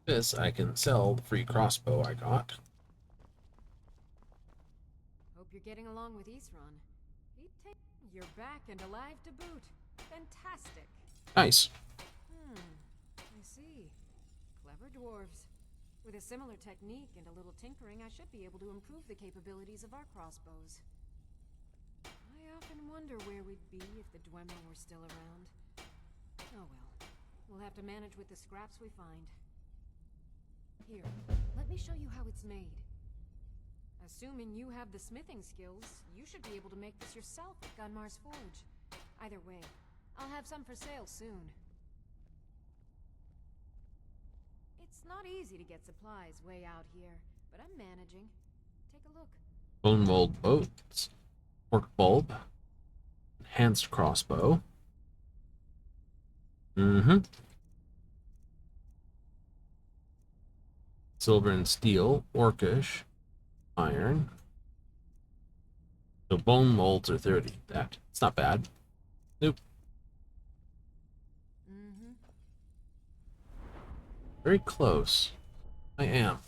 This, I can sell the free crossbow I got. Hope you're getting along with Isran. You're back and alive to boot. Fantastic. Nice. I see. Clever dwarves. With a similar technique and a little tinkering, I should be able to improve the capabilities of our crossbows. I often wonder where we'd be if the Dwemer were still around. Oh well. We'll have to manage with the scraps we find. Here, let me show you how it's made. Assuming you have the smithing skills, you should be able to make this yourself at Gunmar's Forge. Either way, I'll have some for sale soon. It's not easy to get supplies way out here, but I'm managing. Take a look. Bone mold boats. Pork bulb. Enhanced crossbow. Silver and steel, orcish, iron. So bone molds are 30. It's not bad. Nope. Very close. I am.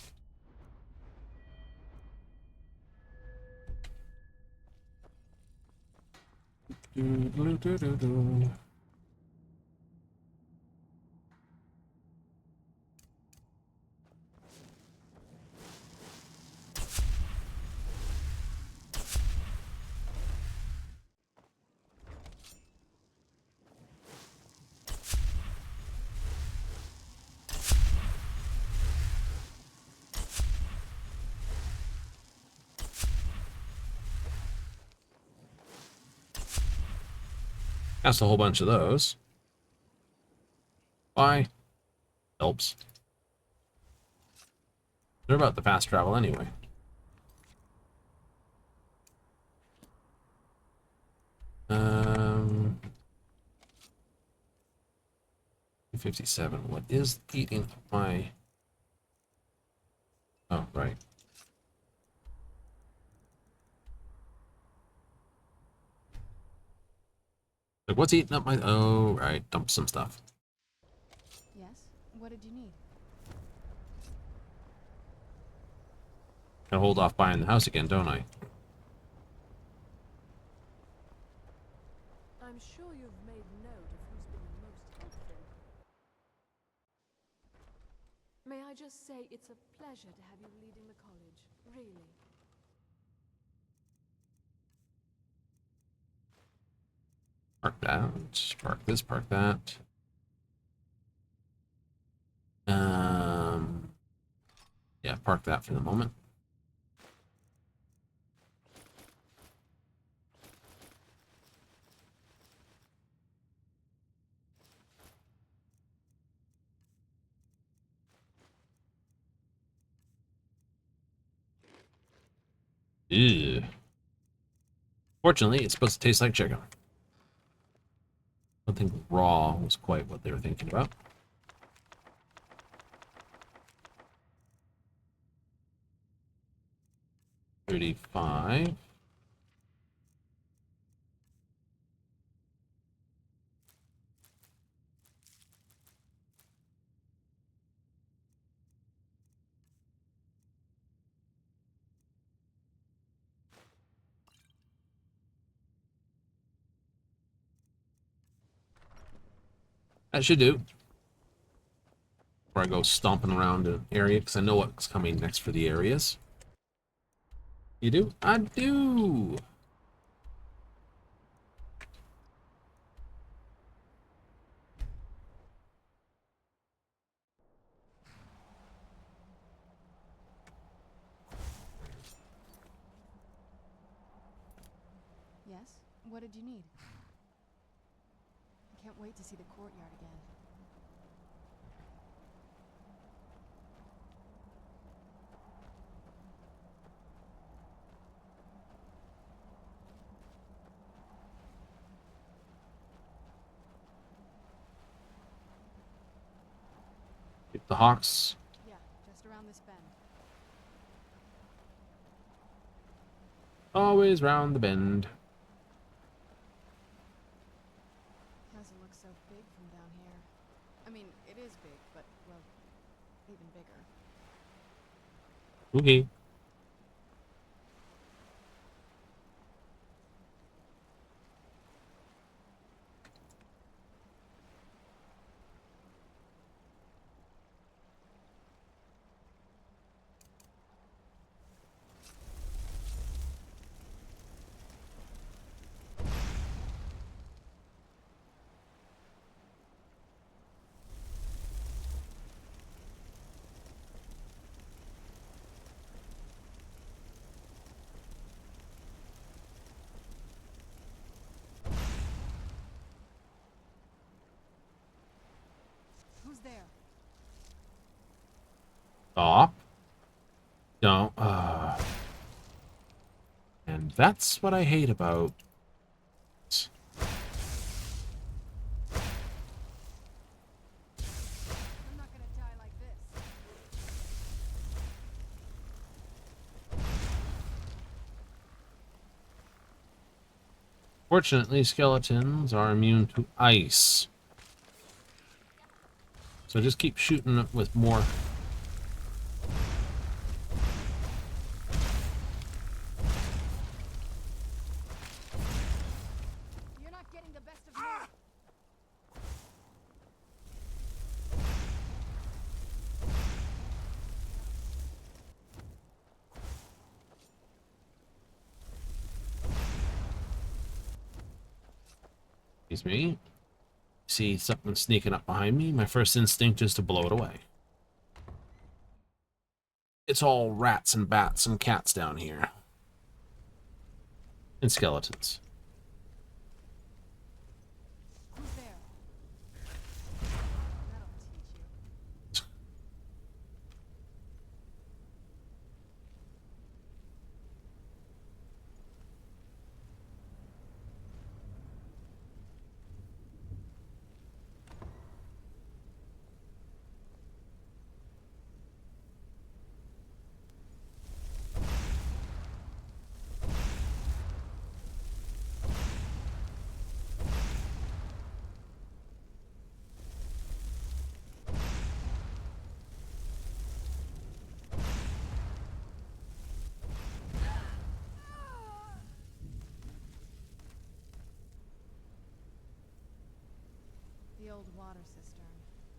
That's a whole bunch of those. Why? Helps. They're about the fast travel anyway. Um, 57. What is eating my... Oh, right. Like, what's eating up my... Oh, right. Dump some stuff. Yes? What did you need? Gotta hold off buying the house again, don't I? I'm sure you've made note of who's been the most helpful. May I just say it's a pleasure to have you leading the college, really. Park that. Park this, park that. Yeah, park that for the moment. Ew. Fortunately, it's supposed to taste like chicken. I don't think raw was quite what they were thinking about. $35. That should do. Before I go stomping around an area, because I know what's coming next for the areas. You do? I do! Yes? What did you need? I can't wait to see the courtyard again. Get the hawks. Yeah, just around this bend. Always round the bend. Castle looks so big from down here. I mean, it is big, but, well, even bigger. Okay. Who's there? Stop. Don't. And that's what I hate about... I'm not gonna die like this. Fortunately, skeletons are immune to ice. So just keep shooting with more. You're not getting the best of me. Excuse me. See something sneaking up behind me, my first instinct is to blow it away. It's all rats and bats and cats down here. And skeletons. Who's there? That'll teach you. The old water cistern.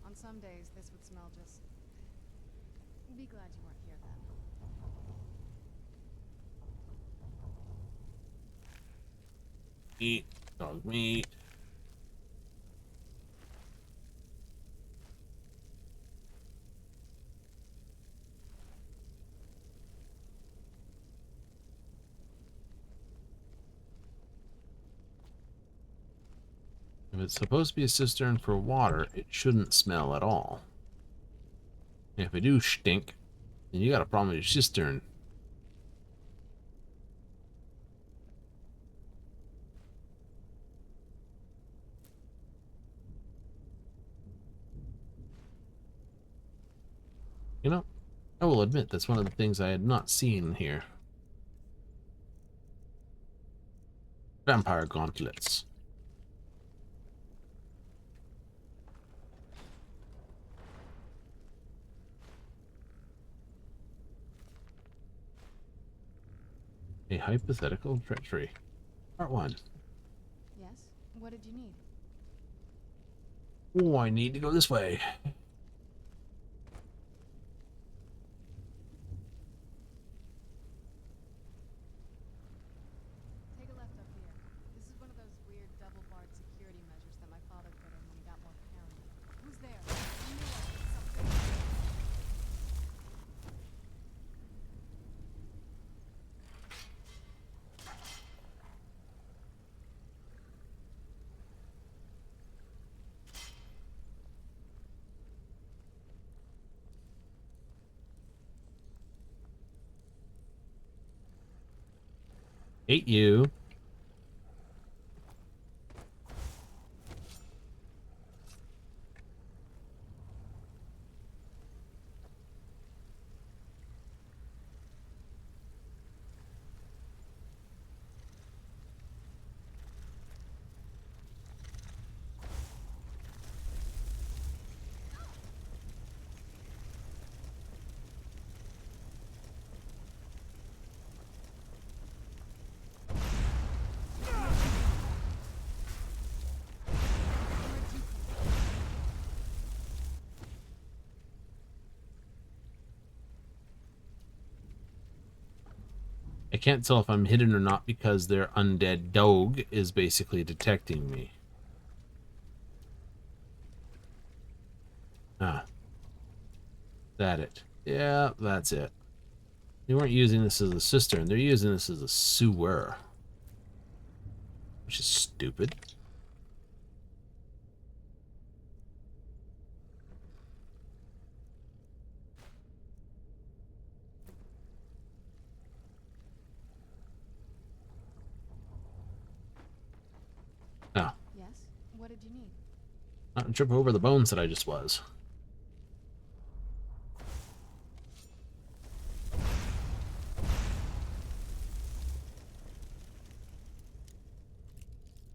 On some days, this would smell just... Be glad you weren't here then. Meat. Dog meat. If it's supposed to be a cistern for water, it shouldn't smell at all. And if it do stink, then you got a problem with your cistern. You know, I will admit that's one of the things I had not seen here. Vampire gauntlets. A hypothetical treachery. Part 1. Yes? What did you need? Oh, I need to go this way. Take a left up here. This is one of those weird double-barred security measures that my father put in when he got more paranoid. Who's there? I knew I heard something. Hate you. I can't tell if I'm hidden or not because their undead dog is basically detecting me. Ah. That it. Yeah, that's it. They weren't using this as a cistern. They're using this as a sewer. Which is stupid. Oh. Yes? What did you need? Not trip over the bones that I just was.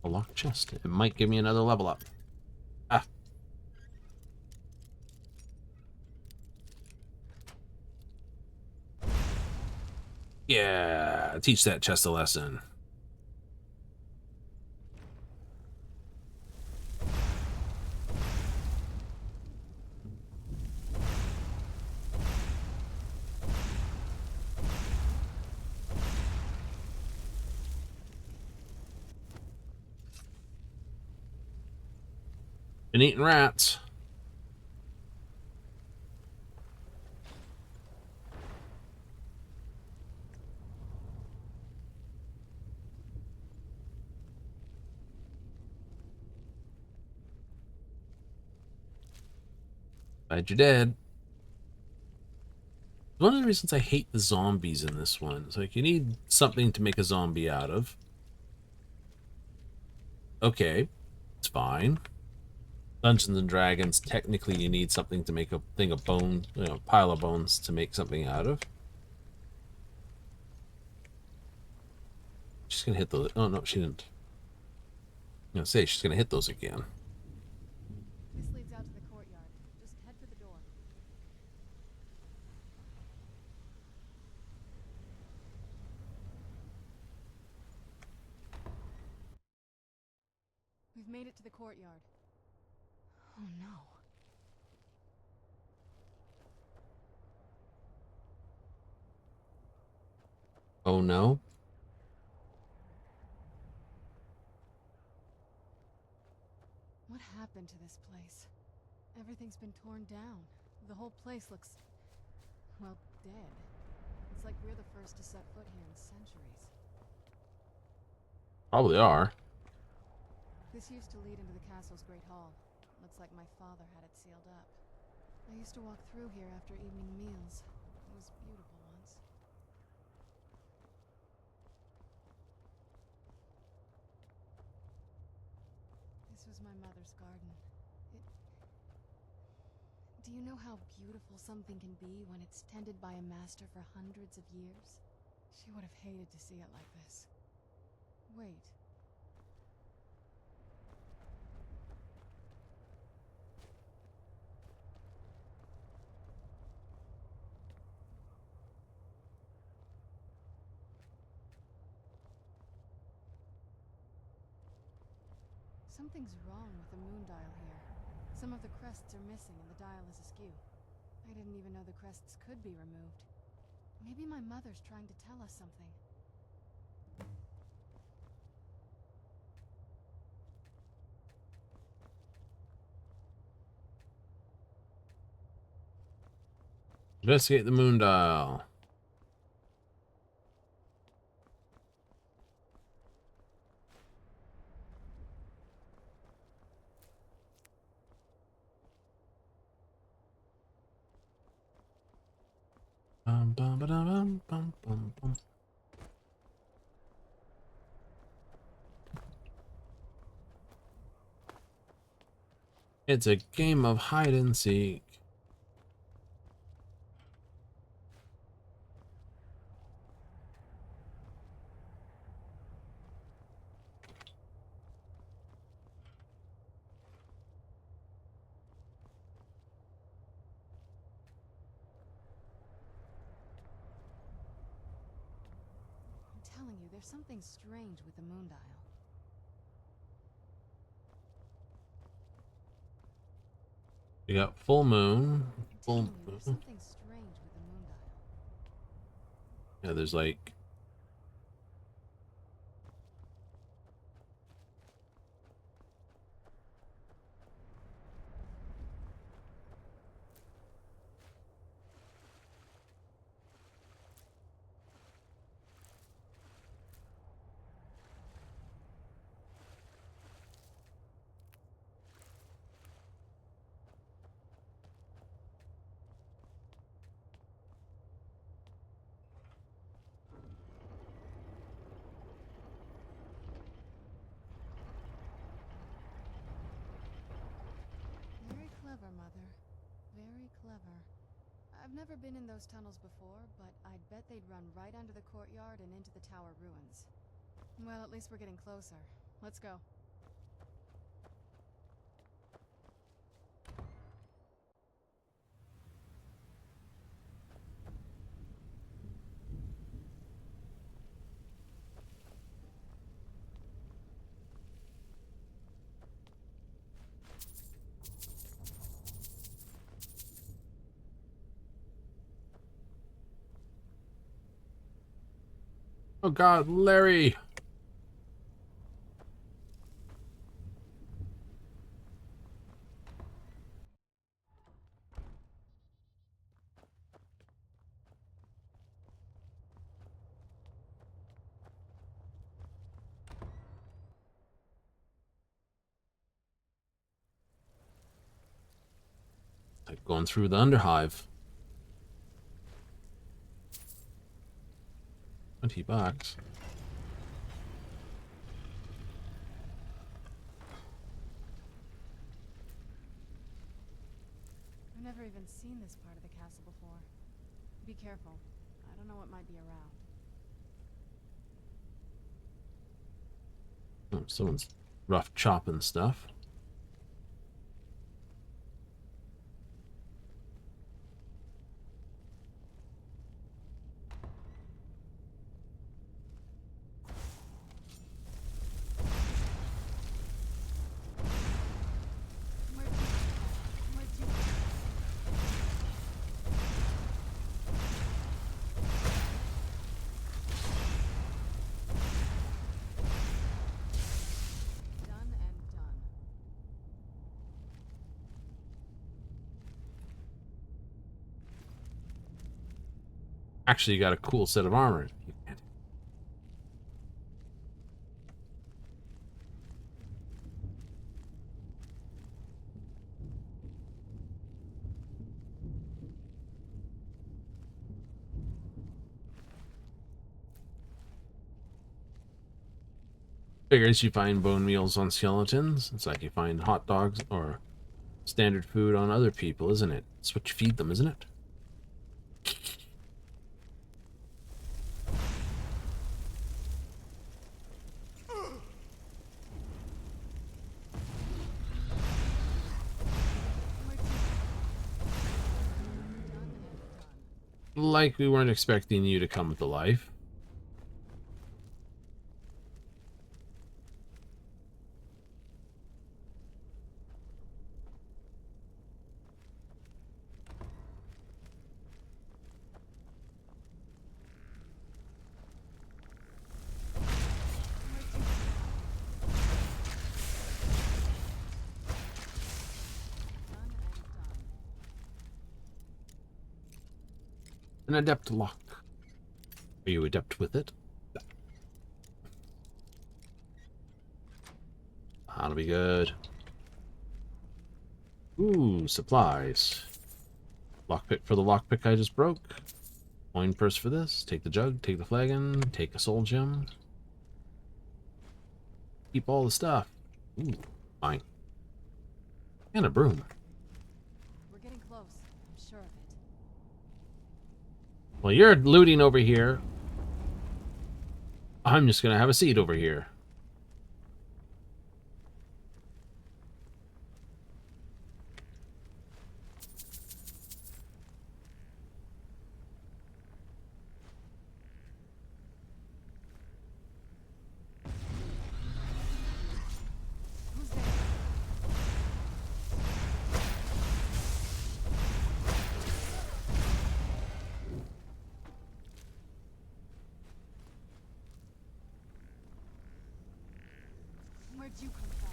A locked chest. It might give me another level up. Ah. Yeah, teach that chest a lesson. Been eating rats. Glad you're dead. One of the reasons I hate the zombies in this one. It's like you need something to make a zombie out of. Okay, it's fine. Dungeons and Dragons, technically you need something to make a thing of bone, you know, pile of bones to make something out of. She's gonna hit those. Oh no, she didn't. I'm gonna say she's gonna hit those again. This leads out to the courtyard. Just head for the door. We've made it to the courtyard. Oh no. Oh no. What happened to this place? Everything's been torn down. The whole place looks, well, dead. It's like we're the first to set foot here in centuries. Probably are. This used to lead into the castle's great hall. Looks like my father had it sealed up. I used to walk through here after evening meals. It was beautiful once. This was my mother's garden. Do you know how beautiful something can be when it's tended by a master for hundreds of years? She would have hated to see it like this. Wait. Something's wrong with the moon dial here. Some of the crests are missing and the dial is askew. I didn't even know the crests could be removed. Maybe my mother's trying to tell us something. Investigate the moon dial. Bum, bum, ba-dum, bum, bum, bum. It's a game of hide and seek. I'm telling you, there's something strange with the moon dial. We got full moon. Full moon. There's something strange with the moon dial. Yeah, there's like Very clever, Mother. Very clever. I've never been in those tunnels before, but I'd bet they'd run right under the courtyard and into the tower ruins. Well, at least we're getting closer. Let's go. Oh God, Larry! Like going through the Underhive. $20. I've never even seen this part of the castle before. Be careful. I don't know what might be around. Oh, someone's rough chopping stuff. Actually, you got a cool set of armor. Figures you find bone meals on skeletons. It's like you find hot dogs or standard food on other people, isn't it? It's what you feed them, isn't it? Like we weren't expecting you to come to life. An adept lock. Are you adept with it? That'll be good. Ooh, supplies. Lockpick for the lockpick I just broke. Coin purse for this. Take the jug, take the flagon, take a soul gem. Keep all the stuff. Ooh, fine. And a broom. We're getting close. I'm sure of it. Well, you're looting over here. I'm just gonna have a seat over here. Where'd you come from?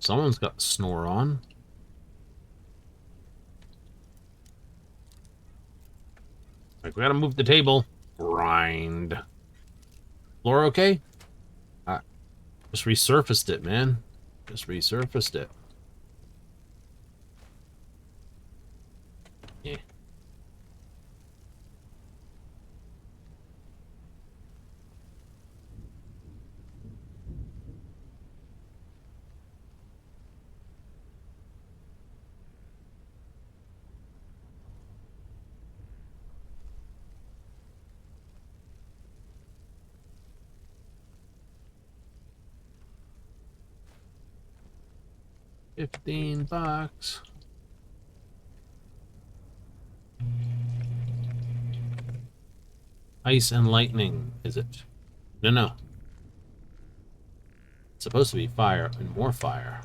Someone's got the snore on. Like, we gotta move the table. Grind. Floor okay? Just resurfaced it, man. Just resurfaced it. Yeah. $15. Ice and lightning, is it? No, no. It's supposed to be fire and more fire.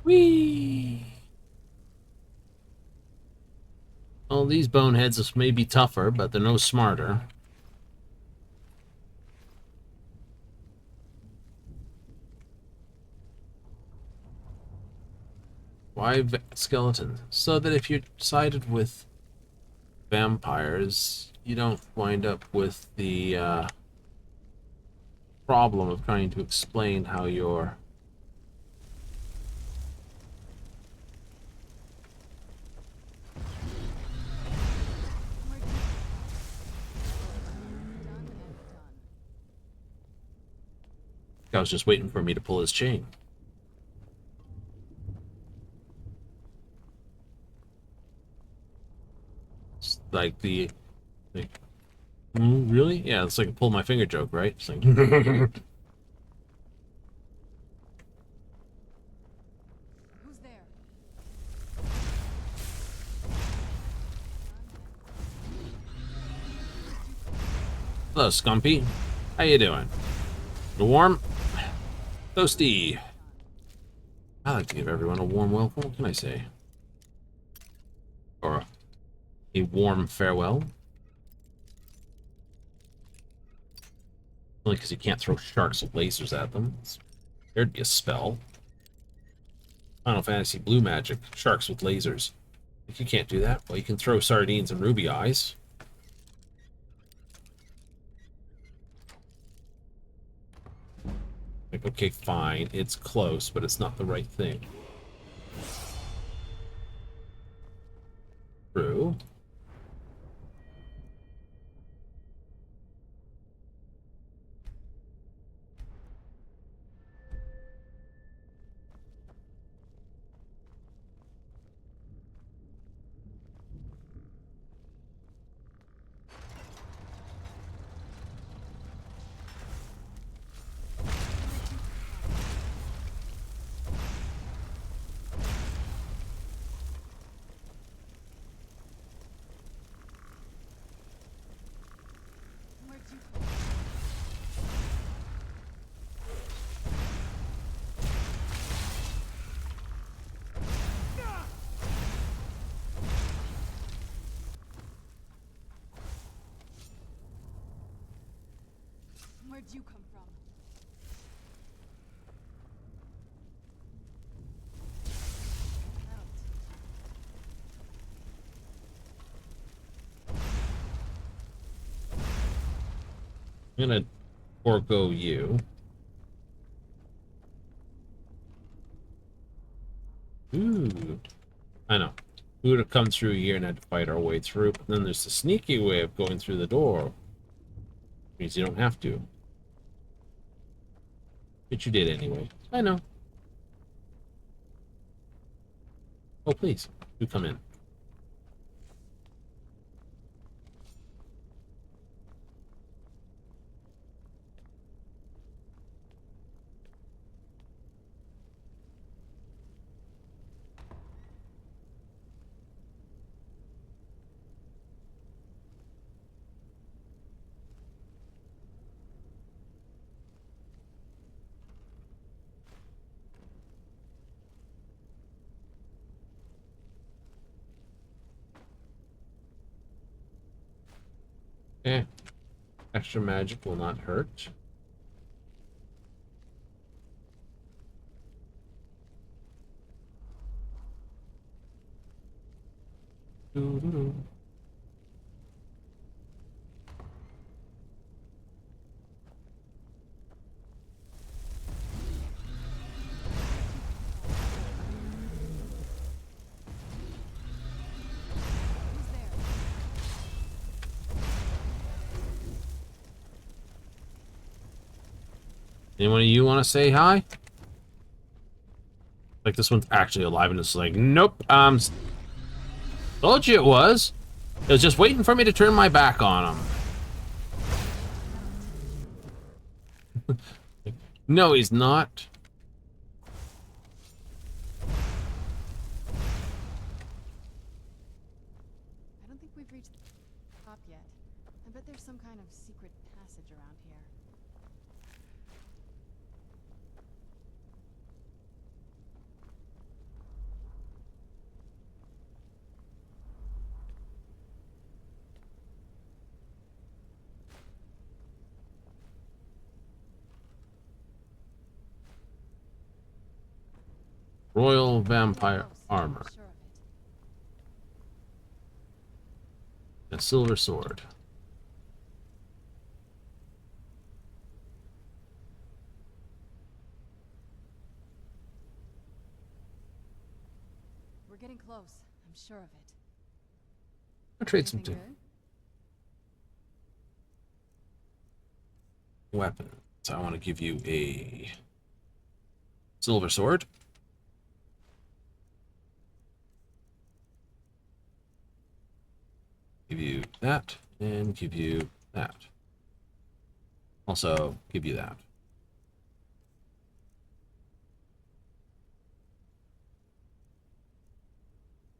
Whee! Well, these boneheads may be tougher, but they're no smarter. Why skeletons? So that if you're sided with vampires, you don't wind up with the problem of trying to explain how you're I was just waiting for me to pull his chain. It's like really? Yeah, it's like a pull my finger joke, right? It's like Who's there? Hello, Scumpy. How you doing? Warm? Toasty. I like to give everyone a warm welcome. What can I say? Or a warm farewell. Only because you can't throw sharks with lasers at them. There'd be a spell. Final Fantasy Blue Magic. Sharks with lasers. If you can't do that, well, you can throw sardines and ruby eyes. Like, okay, fine, it's close, but it's not the right thing. True. Where'd you come from? I'm gonna forego you. Ooh. I know. We would have come through here and had to fight our way through, but then there's the sneaky way of going through the door. Means you don't have to. But you did anyway. I know. Oh, please. Do come in. Eh. Extra magic will not hurt. Doo-doo-doo. Anyone of you want to say hi? Like, this one's actually alive, and it's like, nope, told you it was. It was just waiting for me to turn my back on him. No, he's not. I don't think we've reached the top yet. I bet there's some kind of secret passage around here. Royal Vampire Armor. A silver sword. We're getting close. I'm sure of it. I'll trade some weapons. I want to give you a silver sword. Give you that, and give you that. Also, give you that.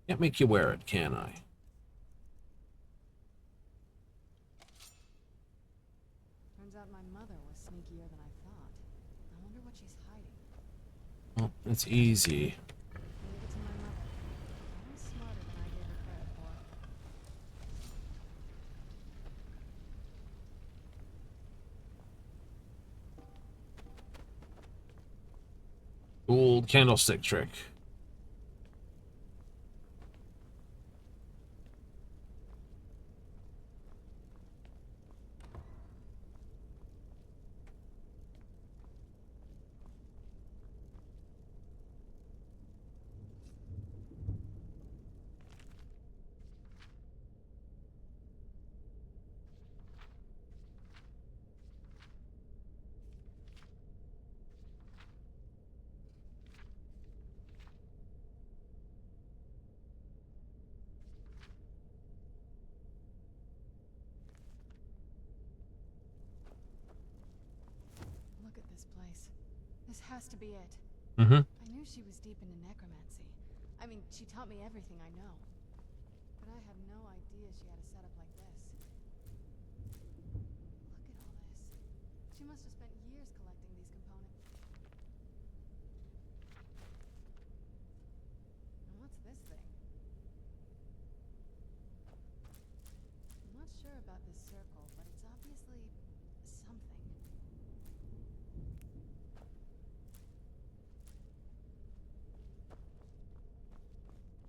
Can't make you wear it, can I? Turns out my mother was sneakier than I thought. I wonder what she's hiding. Well, it's easy. Leave it to my mother. I'm smarter than I gave her credit for. Old candlestick trick. Look at this place. This has to be it. Mm-hmm. I knew she was deep into necromancy. I mean, she taught me everything I know. But I had no idea she had a setup like this. Look at all this. She must have spent years collecting these components. And what's this thing? I'm not sure about this circle, but it's obviously something.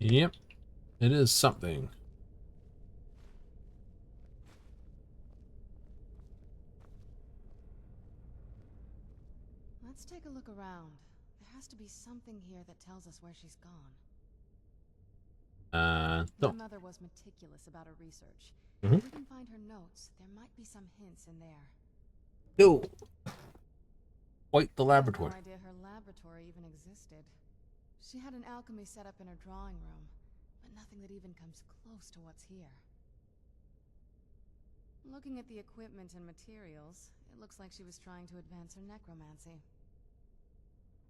Yep, it is something. Let's take a look around. There has to be something here that tells us where she's gone. No. My mother was meticulous about her research. Mm-hmm. If we can find her notes, there might be some hints in there. No. Quite the laboratory. I had no idea her laboratory even existed. She had an alchemy set up in her drawing room, but nothing that even comes close to what's here. Looking at the equipment and materials, it looks like she was trying to advance her necromancy.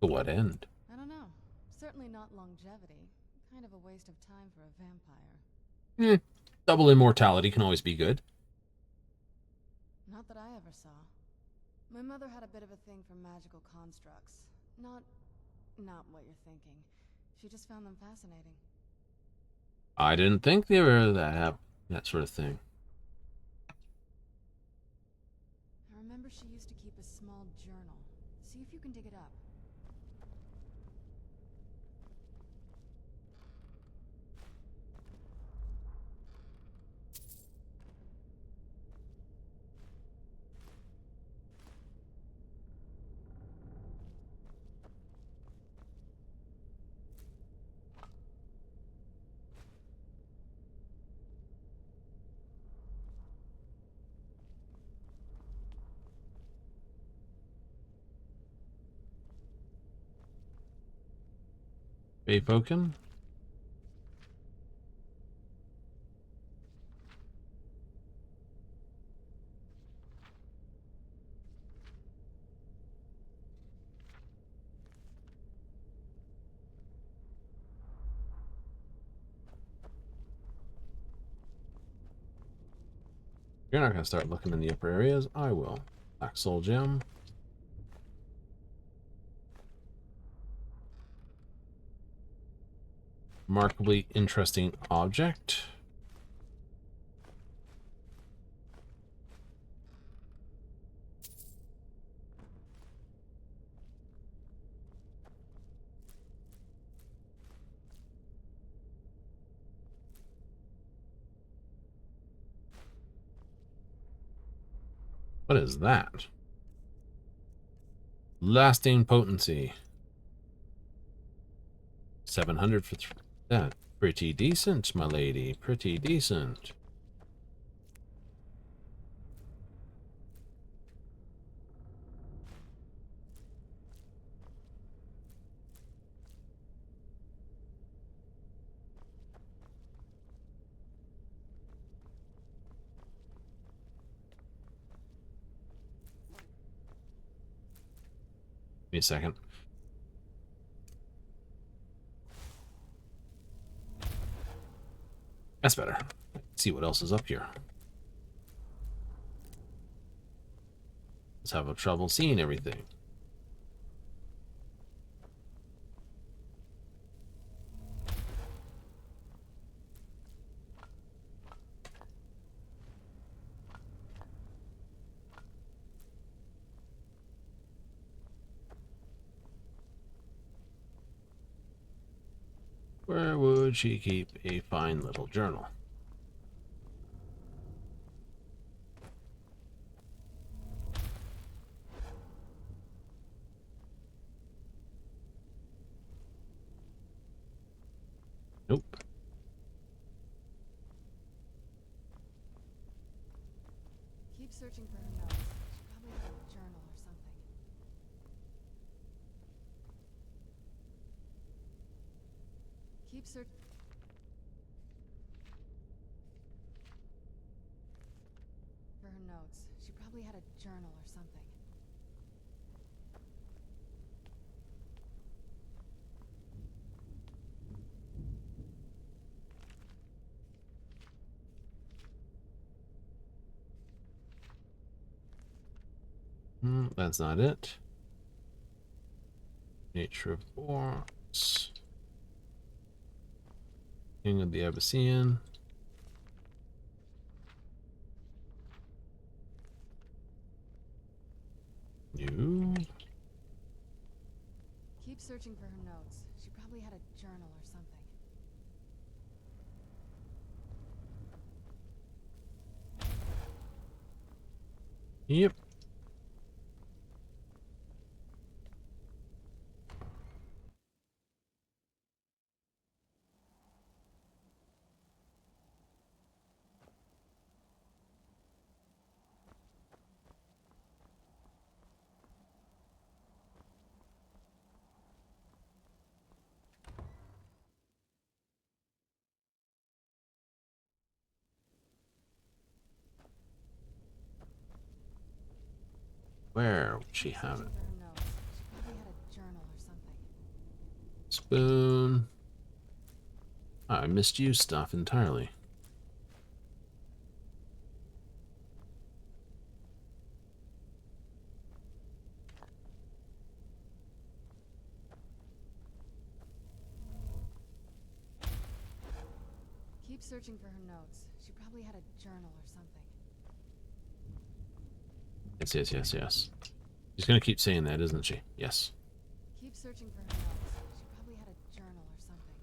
To what end? I don't know. Certainly not longevity. Kind of a waste of time for a vampire. Double immortality can always be good. Not that I ever saw. My mother had a bit of a thing for magical constructs. Not what you're thinking. She just found them fascinating. I didn't think they were that sort of thing. I remember she used to keep a small journal. See if you can dig it up. Baypoken. You're not going to start looking in the upper areas. I will. Black Soul Gem. Remarkably interesting object. What is that? Lasting potency. 700 for that. Pretty decent, my lady. Pretty decent. Give me a second. That's better. Let's see what else is up here. Let's have a trouble seeing everything. Where would she keep a fine little journal? Nope. Keep searching for her notes. She probably had a journal or something. Keep searching. For her notes. She probably had a journal or something. That's not it. Nature of Wars. King of the Abyssinian. You. Keep searching for her notes. She probably had a journal or something. Yep. Where would she have it? Spoon. I misused stuff entirely. Keep searching for her notes. She probably had a journal or something. Yes, yes, yes, yes. She's gonna keep saying that, isn't she? Yes. Keep searching for her notes. She probably had a journal or something.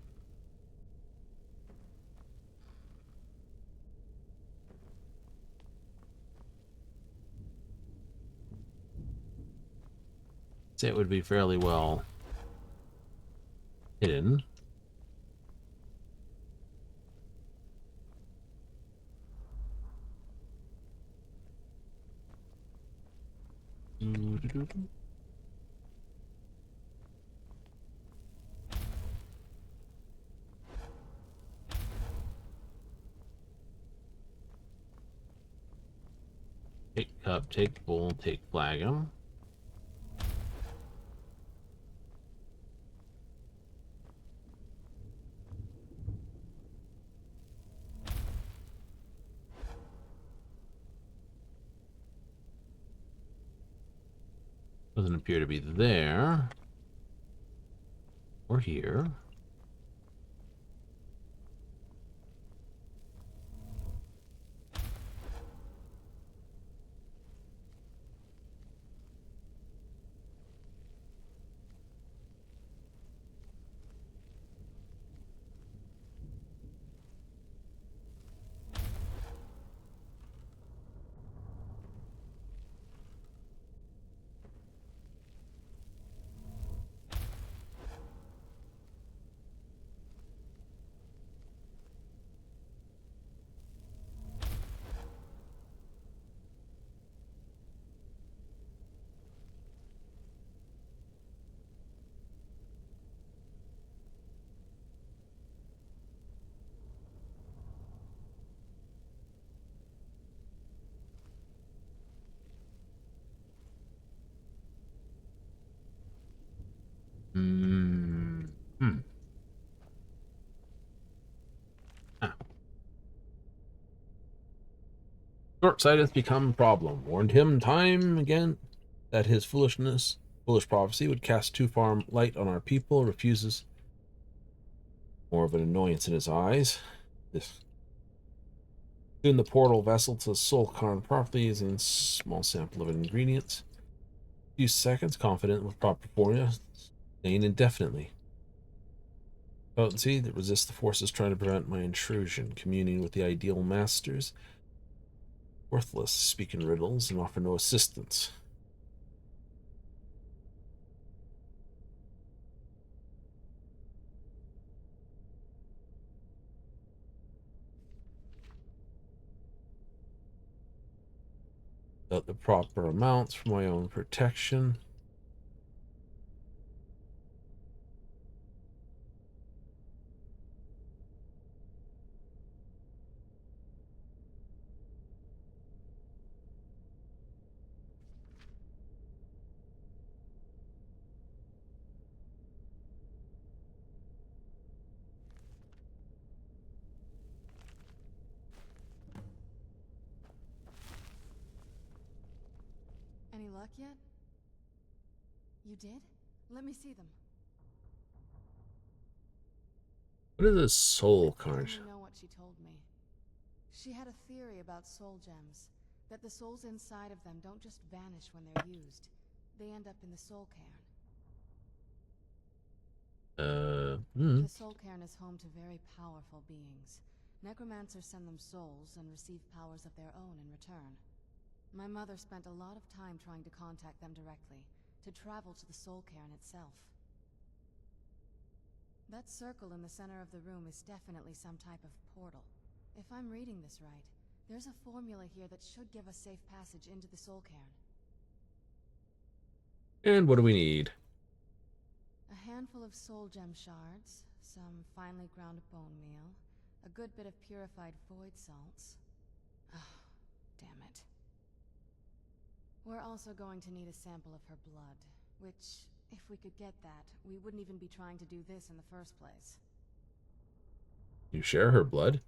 Say it would be fairly well hidden. Take cup, take bowl, take flagon. Doesn't appear to be there. Or here. Short-sighted has become a problem. Warned him time again that his foolish prophecy would cast too far light on our people. Refuses. More of an annoyance in his eyes. Soon the portal vessel to Solkarn properly is in small sample of ingredients. Few seconds, confident with proper formula, staying indefinitely. Potency that resists the forces trying to prevent my intrusion. Communing with the ideal masters. Worthless, speak in riddles, and offer no assistance. Without the proper amounts for my own protection. Any luck yet? You did? Let me see them. What is a soul card? You know what she told me. She had a theory about soul gems. That the souls inside of them don't just vanish when they're used. They end up in the soul cairn. The soul cairn is home to very powerful beings. Necromancers send them souls and receive powers of their own in return. My mother spent a lot of time trying to contact them directly, to travel to the soul cairn itself. That circle in the center of the room is definitely some type of portal. If I'm reading this right, there's a formula here that should give us safe passage into the soul cairn. And what do we need? A handful of soul gem shards, some finely ground bone meal, a good bit of purified void salts. Oh, damn it. We're also going to need a sample of her blood, which, if we could get that, we wouldn't even be trying to do this in the first place. You share her blood?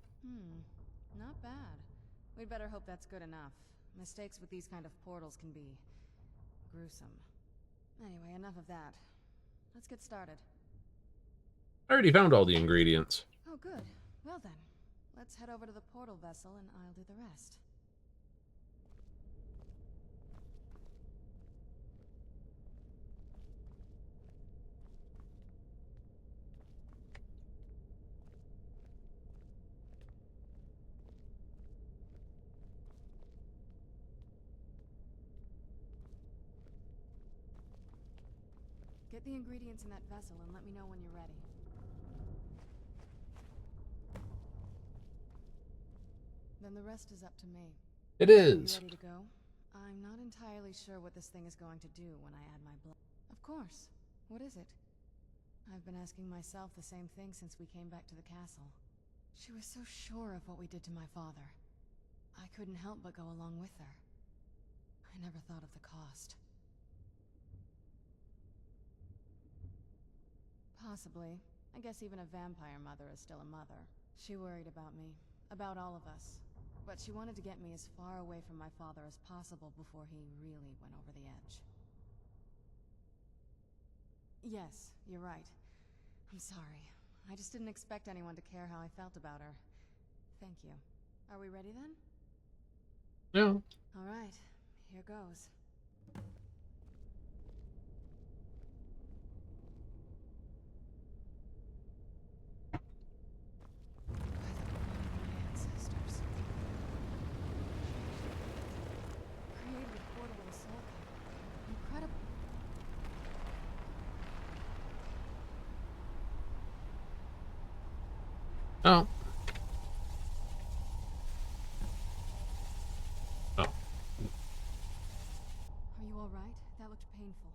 Not bad. We'd better hope that's good enough. Mistakes with these kind of portals can be gruesome. Anyway, enough of that. Let's get started. I already found all the ingredients. Oh, good. Well then, let's head over to the portal vessel and I'll do the rest. Get the ingredients in that vessel and let me know when you're ready. Then the rest is up to me. It is. You ready to go? I'm not entirely sure what this thing is going to do when I add my blood. Of course. What is it? I've been asking myself the same thing since we came back to the castle. She was so sure of what we did to my father. I couldn't help but go along with her. I never thought of the cost. Possibly. I guess even a vampire mother is still a mother. She worried about me, about all of us. But she wanted to get me as far away from my father as possible before he really went over the edge. Yes, you're right. I'm sorry. I just didn't expect anyone to care how I felt about her. Thank you. Are we ready then? Yeah. All right, here goes. Ancestors. Created a portal in a soul cave. Incredible. Oh. Oh. Are you all right? That looked painful.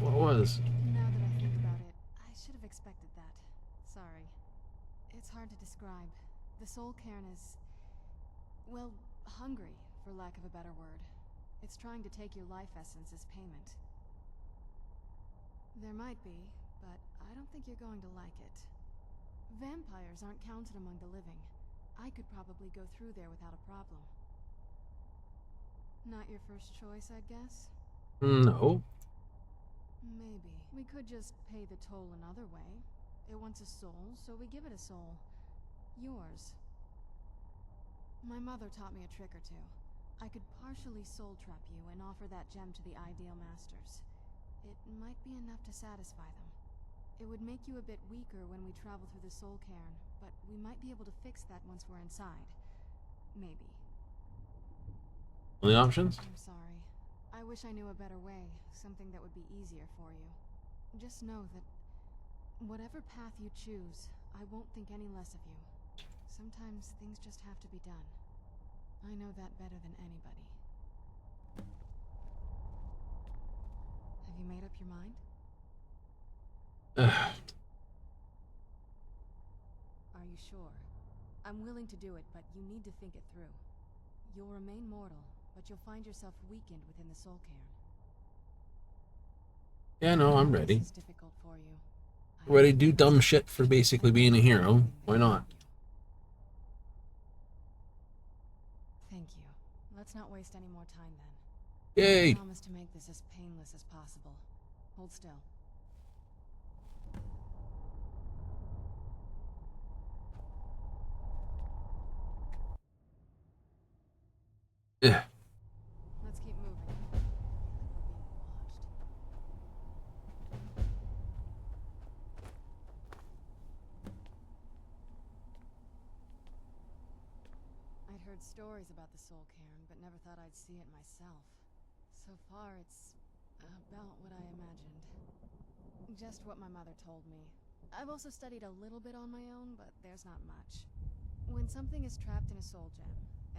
What was? Now that I think about it, I should have expected that. Sorry. It's hard to describe. The soul cairn is, well, hungry, for lack of a better word. It's trying to take your life essence as payment. There might be, but I don't think you're going to like it. Vampires aren't counted among the living. I could probably go through there without a problem. Not your first choice, I guess? No. Maybe. We could just pay the toll another way. It wants a soul, so we give it a soul. Yours. My mother taught me a trick or two. I could partially soul trap you and offer that gem to the Ideal Masters. It might be enough to satisfy them. It would make you a bit weaker when we travel through the soul cairn, but we might be able to fix that once we're inside. Maybe. Any options? I'm sorry. I wish I knew a better way, something that would be easier for you. Just know that whatever path you choose, I won't think any less of you. Sometimes things just have to be done. I know that better than anybody. Have you made up your mind? Are you sure? I'm willing to do it, but you need to think it through. You'll remain mortal, but you'll find yourself weakened within the soul cairn. Yeah, no, I'm ready. This is difficult for you. Ready to do dumb shit for basically being a hero. Why not? Thank you. Let's not waste any more time then. Yay! I promise to make this as painless as possible. Hold still. Yeah. Let's keep moving. I feel like we're being watched. I'd heard stories about the soul cairn, but never thought I'd see it myself. So far, it's about what I imagined. Just what my mother told me. I've also studied a little bit on my own, but there's not much. When something is trapped in a soul gem,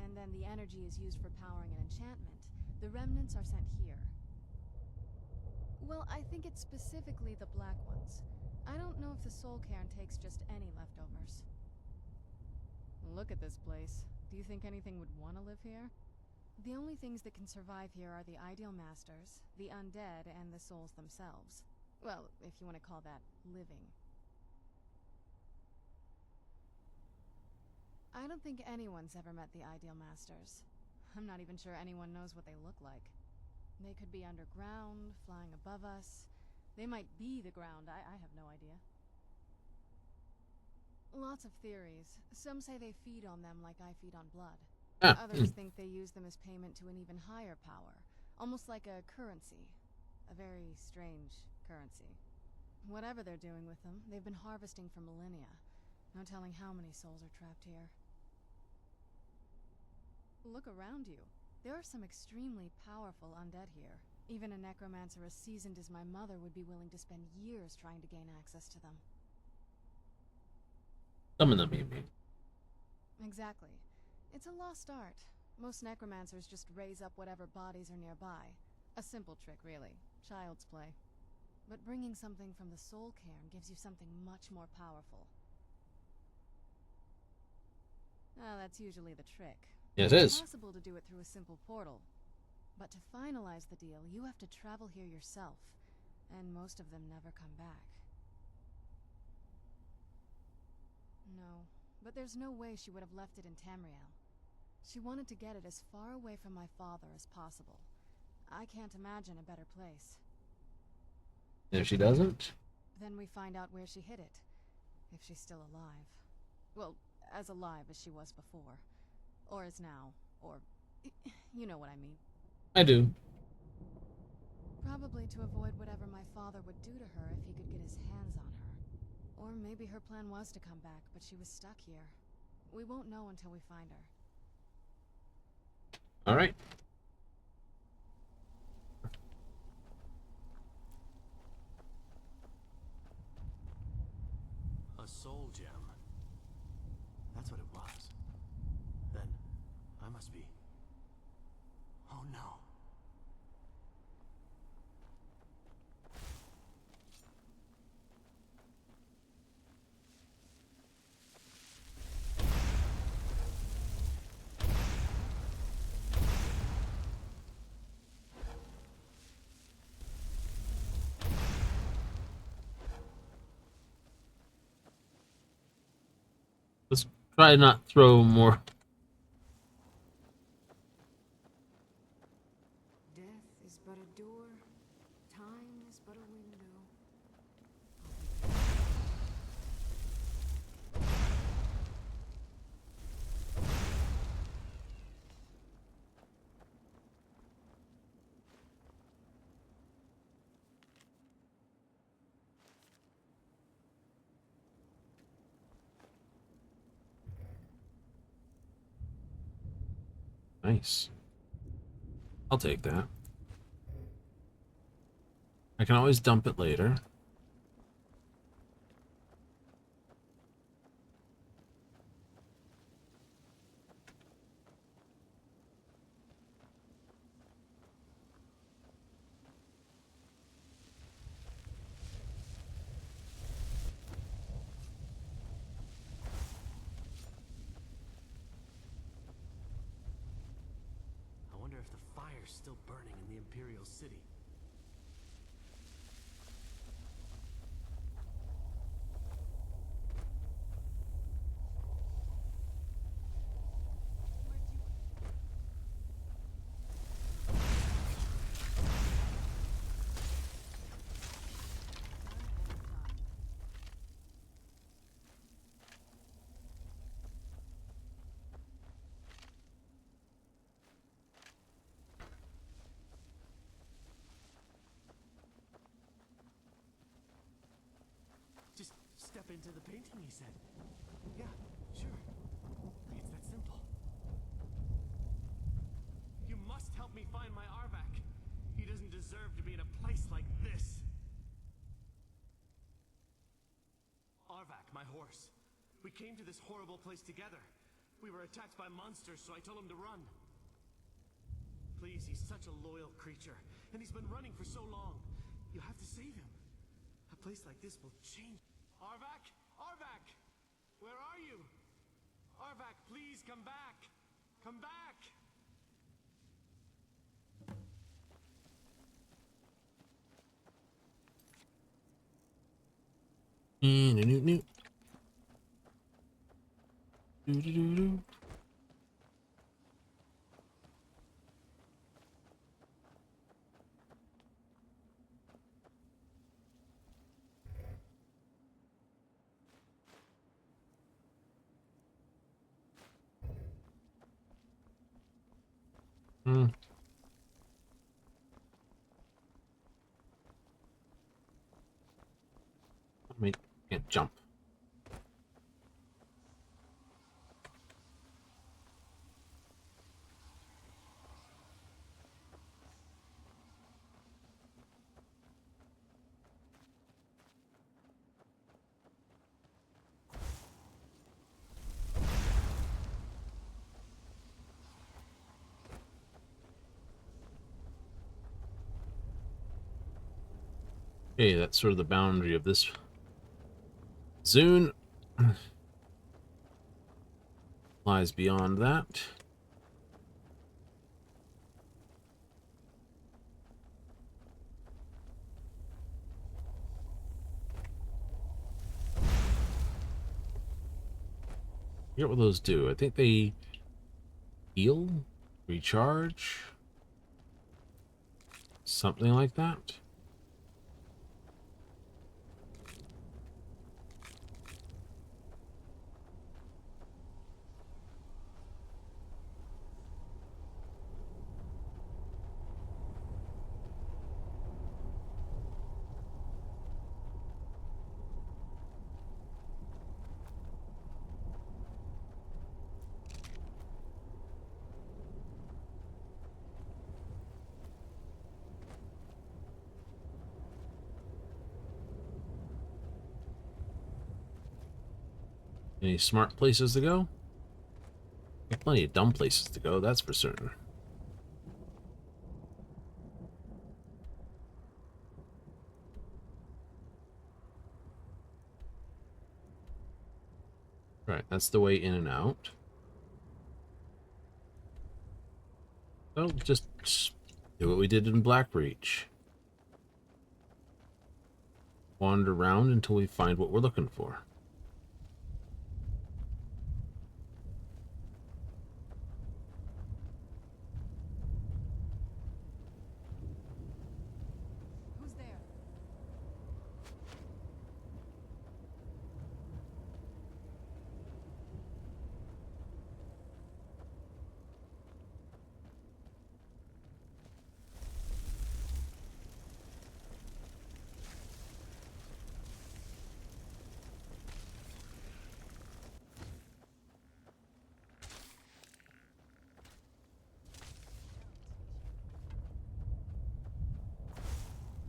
and then the energy is used for powering an enchantment, the remnants are sent here. Well, I think it's specifically the black ones. I don't know if the soul cairn takes just any leftovers. Look at this place. Do you think anything would want to live here? The only things that can survive here are the Ideal Masters, the undead, and the souls themselves. Well, if you want to call that living. I don't think anyone's ever met the Ideal Masters. I'm not even sure anyone knows what they look like. They could be underground, flying above us. They might be the ground, I have no idea. Lots of theories. Some say they feed on them like I feed on blood. Others think they use them as payment to an even higher power. Almost like a currency. A very strange currency. Whatever they're doing with them, they've been harvesting for millennia. No telling how many souls are trapped here. Look around you. There are some extremely powerful undead here. Even a necromancer as seasoned as my mother would be willing to spend years trying to gain access to them. Some of them, maybe. Exactly. It's a lost art. Most necromancers just raise up whatever bodies are nearby. A simple trick, really. Child's play. But bringing something from the soul cairn gives you something much more powerful. Well, that's usually the trick. Yes, it is. It's possible to do it through a simple portal, But to finalize the deal, you have to travel here yourself, and most of them never come back. No, but there's no way she would have left it in Tamriel. She wanted to get it as far away from my father as possible. I can't imagine a better place. If she doesn't? Then we find out where she hid it. If she's still alive. Well, as alive as she was before. Or is now. Or... you know what I mean. I do. Probably to avoid whatever my father would do to her if he could get his hands on her. Or maybe her plan was to come back, but she was stuck here. We won't know until we find her. Alright. A soul gem. That's what it was. Then, I must be... Oh no. Let's try to not throw more. Death is but a door, time is but a window. Nice. I'll take that. I can always dump it later. I wonder if the fire's still burning in the Imperial City. Just step into the painting, he said. Yeah, sure. It's that simple. You must help me find my Arvak. He doesn't deserve to be in a place like this. Arvak, my horse. We came to this horrible place together. We were attacked by monsters, so I told him to run. Please, he's such a loyal creature, and he's been running for so long. You have to save him. A place like this will change. Arvak! Arvak! Where are you? Arvak, please come back! Come back! New. Do. I can't jump. Okay, that's sort of the boundary of this zone. Lies beyond that. forget what those do. I think they heal, recharge, something like that. Any smart places to go? There's plenty of dumb places to go, that's for certain. Right, that's the way in and out. So just do what we did in Blackreach. Wander around until we find what we're looking for. Who's there?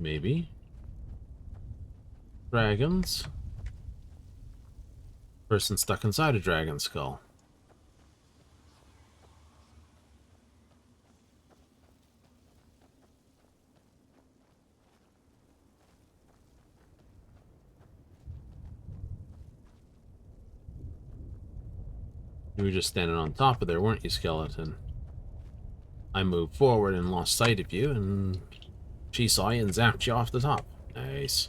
Maybe. Dragons. Person stuck inside a dragon skull. You were just standing on top of there, weren't you, skeleton? I moved forward and lost sight of you, and she saw you and zapped you off the top. Nice.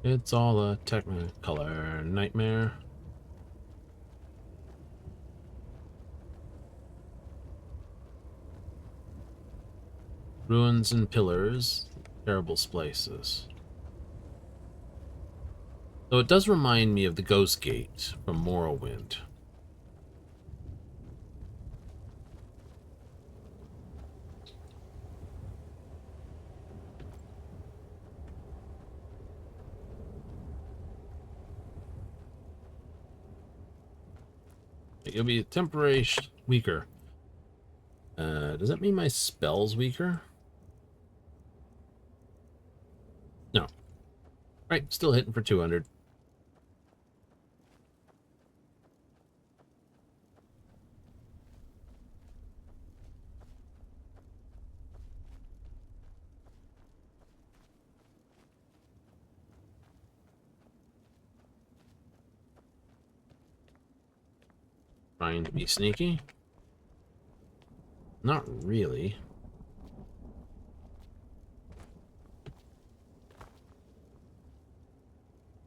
It's all a technicolor nightmare. Ruins and pillars, terrible places. So it does remind me of the Ghost Gate from Morrowind. You'll be temporary weaker. Does that mean my spell's weaker? No. Right, still hitting for 200. Trying to be sneaky. Not really.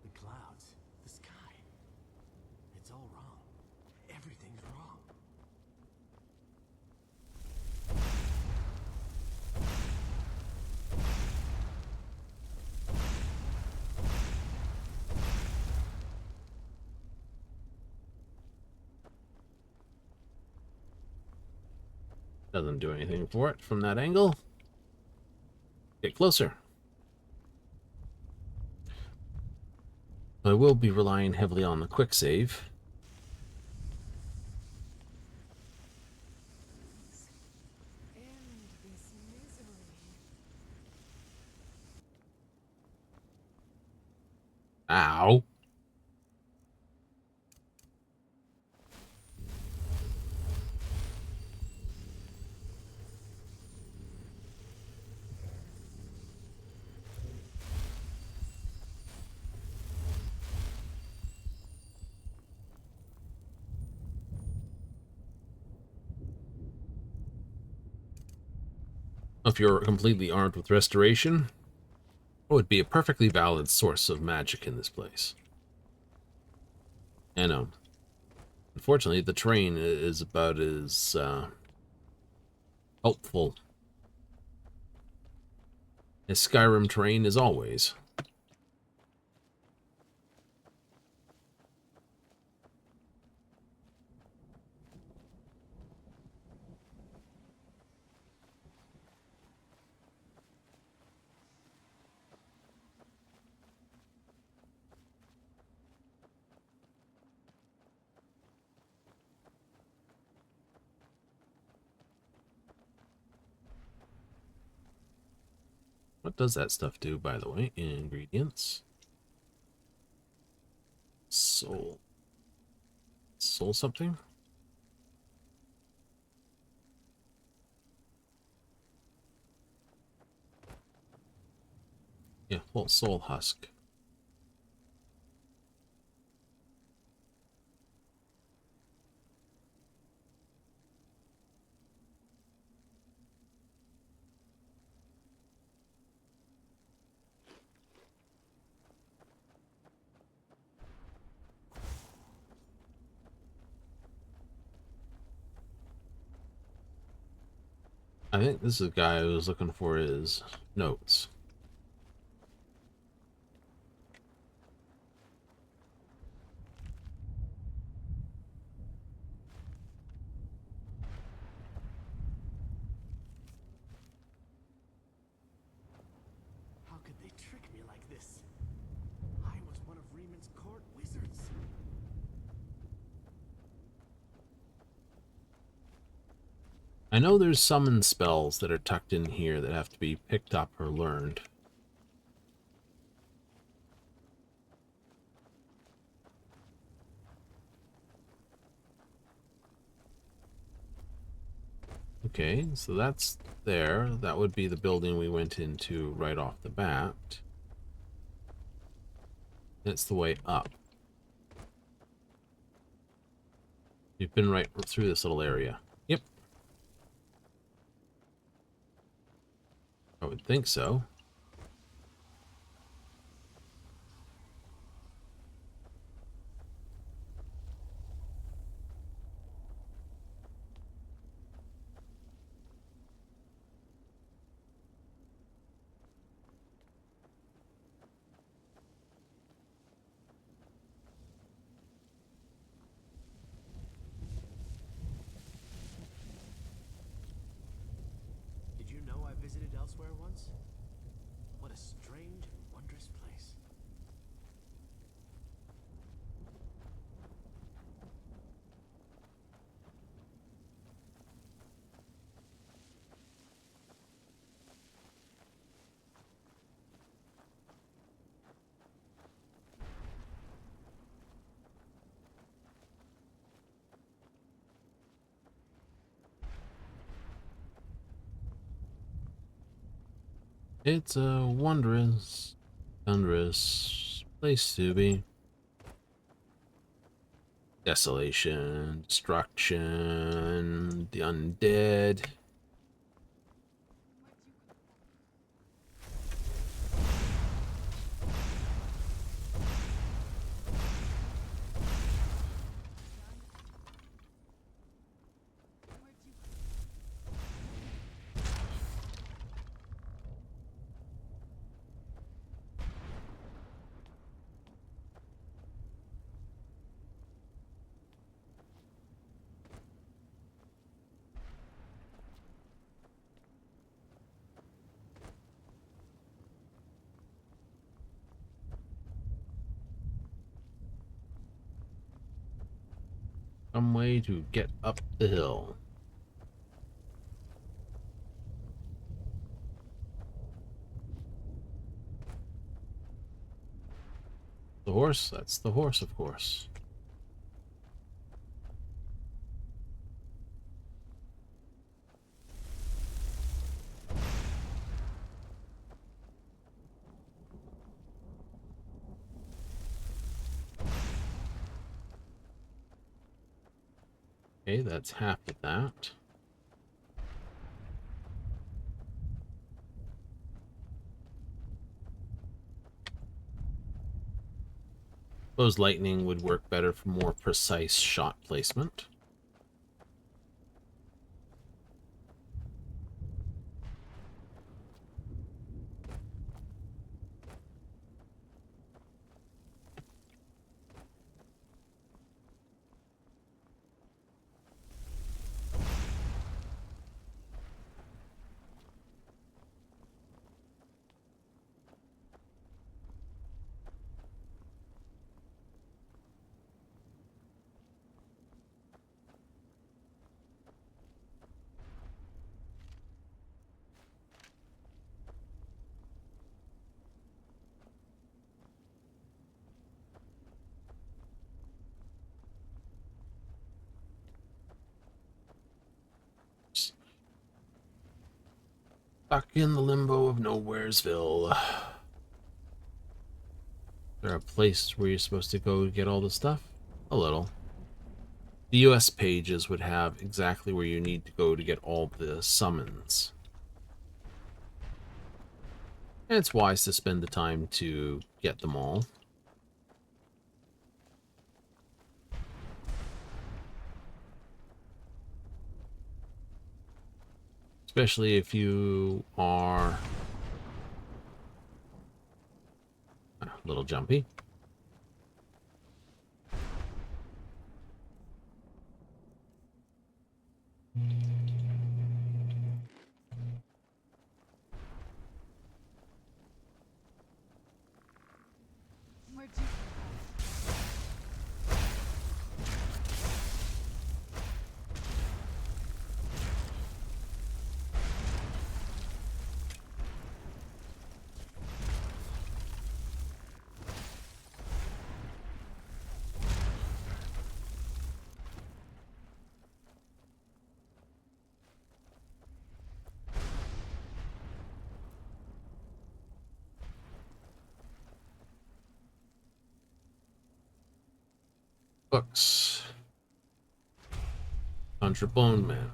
The clouds, the sky. It's all wrong. Everything's wrong. Doesn't do anything for it from that angle. Get closer. I will be relying heavily on the quick save. Ow. If you're completely armed with restoration, it would be a perfectly valid source of magic in this place. I know. Unfortunately, the terrain is about as helpful as Skyrim terrain is always. What does that stuff do, by the way? Ingredients. Soul. Soul something? Yeah, well, soul husk. I think this is the guy who was looking for his notes. How could they trick me like this? I was one of Reman's court wizards. I know there's summon spells that are tucked in here that have to be picked up or learned. Okay, so that's there. That would be the building we went into right off the bat. It's the way up. You've been right through this little area. Yep. I would think so. Did you know I visited elsewhere once? What a strange and wondrous place. It's a wondrous, wondrous place to be. Desolation, destruction, the undead. Some way to get up the hill. The horse? That's the horse, of course. Okay, that's half of that. Suppose lightning would work better for more precise shot placement. Stuck in the limbo of Nowheresville. Is there a place where you're supposed to go to get all the stuff? A little. The US pages would have exactly where you need to go to get all the summons. And it's wise to spend the time to get them all. Especially if you are a little jumpy. Where'd you Books. Contra Bone Man.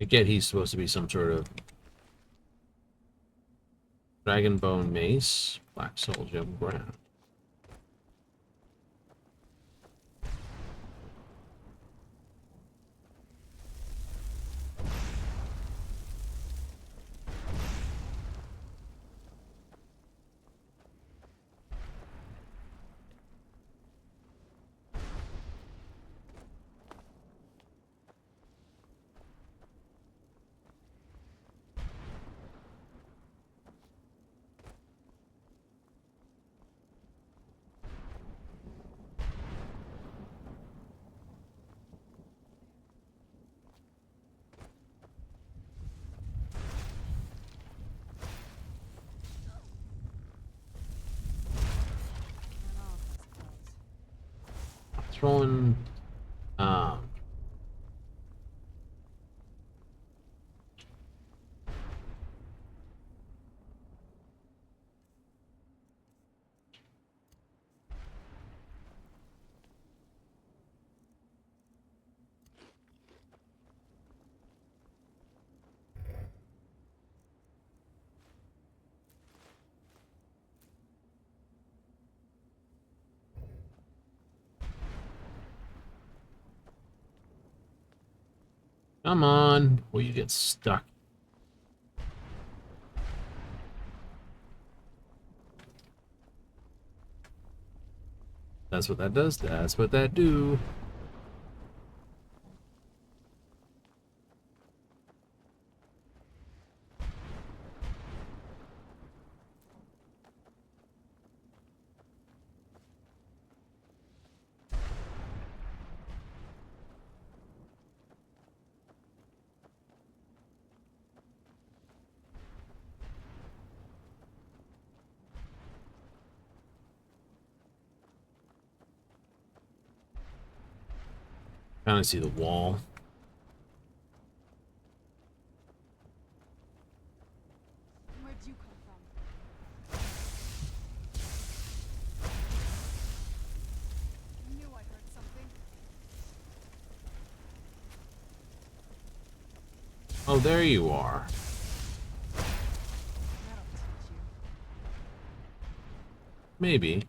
I get he's supposed to be some sort of Dragon Bone Mace, Black Soul Gem Ground. Throwing come on, before you get stuck. That's what that does. That's what that do. Kind of see the wall. Where'd you come from? I knew I heard something. Oh, there you are. That'll teach you. Maybe.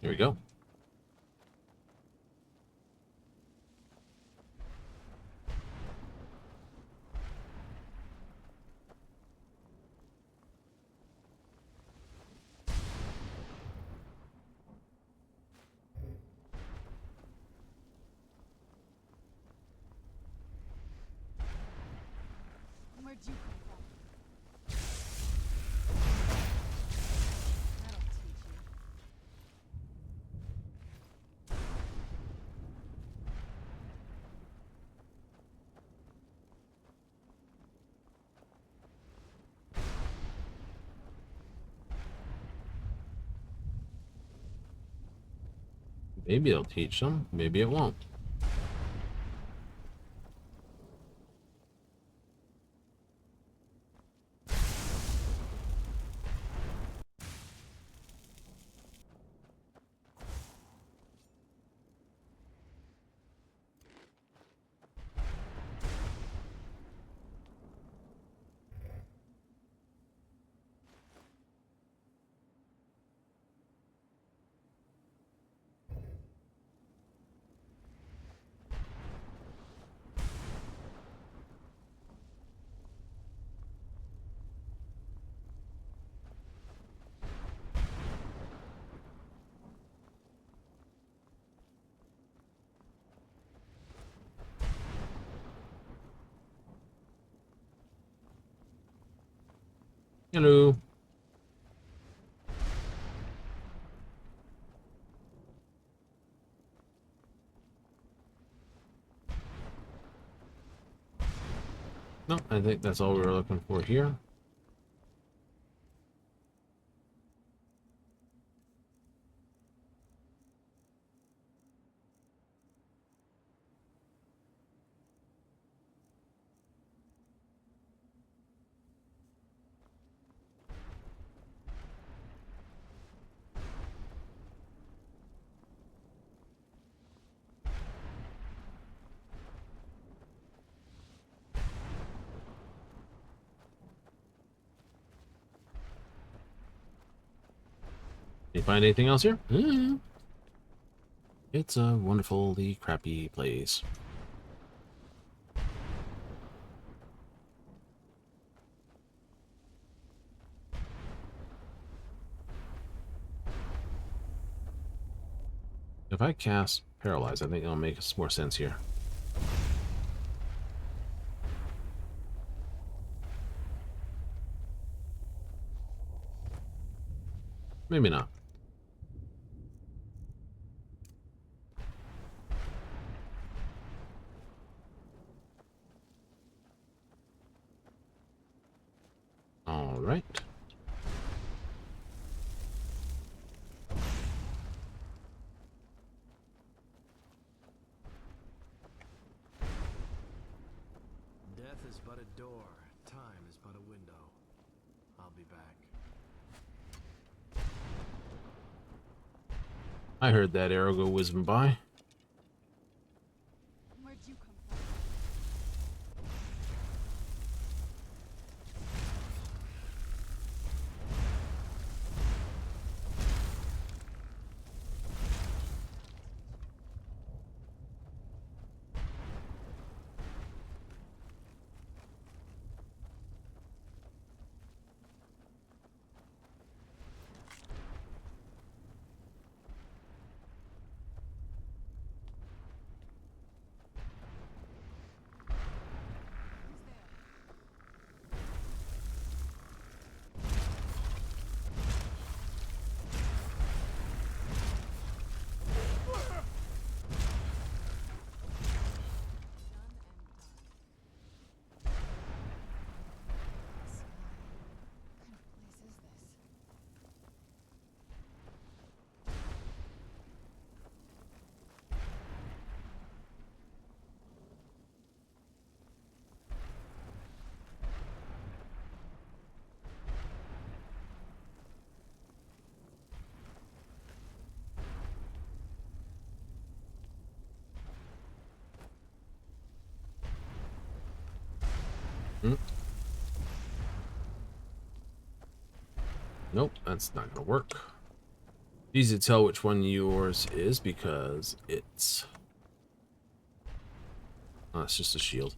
Here we go. Where'd you come from? That'll teach you. Maybe it'll teach them. Maybe it won't. Hello. No, I think that's all we were looking for here. You find anything else here? It's a wonderfully crappy place. If I cast Paralyze, I think it'll make more sense here. Maybe not. All right. Death is but a door. Time is but a window. I'll be back. I heard that arrow go whizzing by. Where'd you come from? Nope, that's not gonna work. Easy to tell which one yours is because it's... Oh, it's just a shield.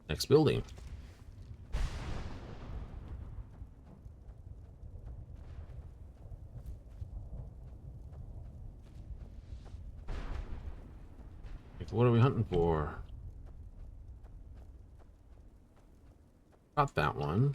Next building. Like, what are we hunting for? Got that one.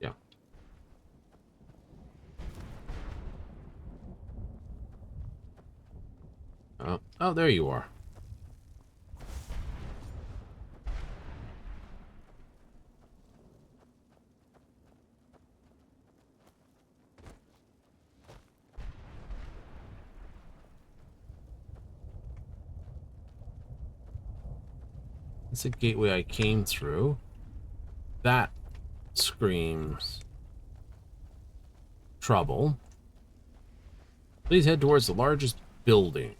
Yeah. Oh, there you are. It's a gateway I came through. That screams trouble. Please head towards the largest building.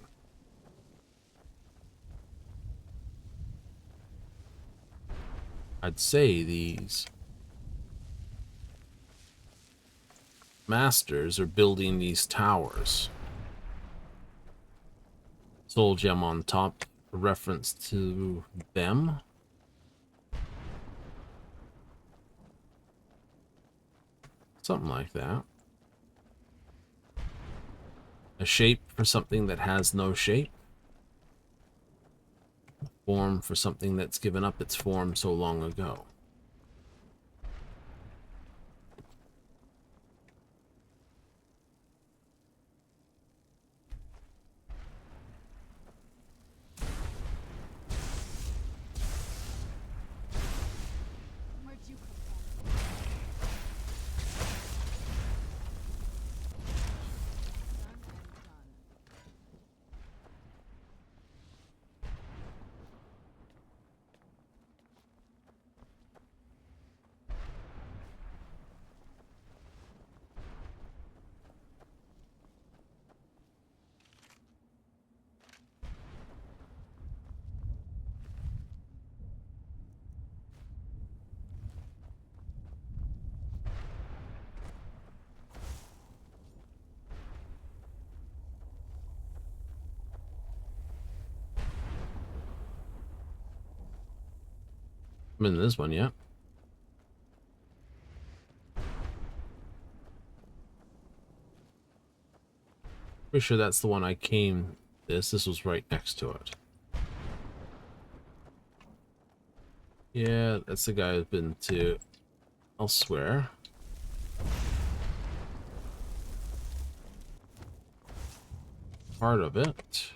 I'd say these masters are building these towers. Soul gem on top, a reference to them. Something like that. A shape for something that has no shape. Form for something that's given up its form so long ago. Where'd you come from? Done and done. I'm in this one yet. Pretty sure that's the one I came. This was right next to it. Yeah, that's the guy who's been to elsewhere. Part of it.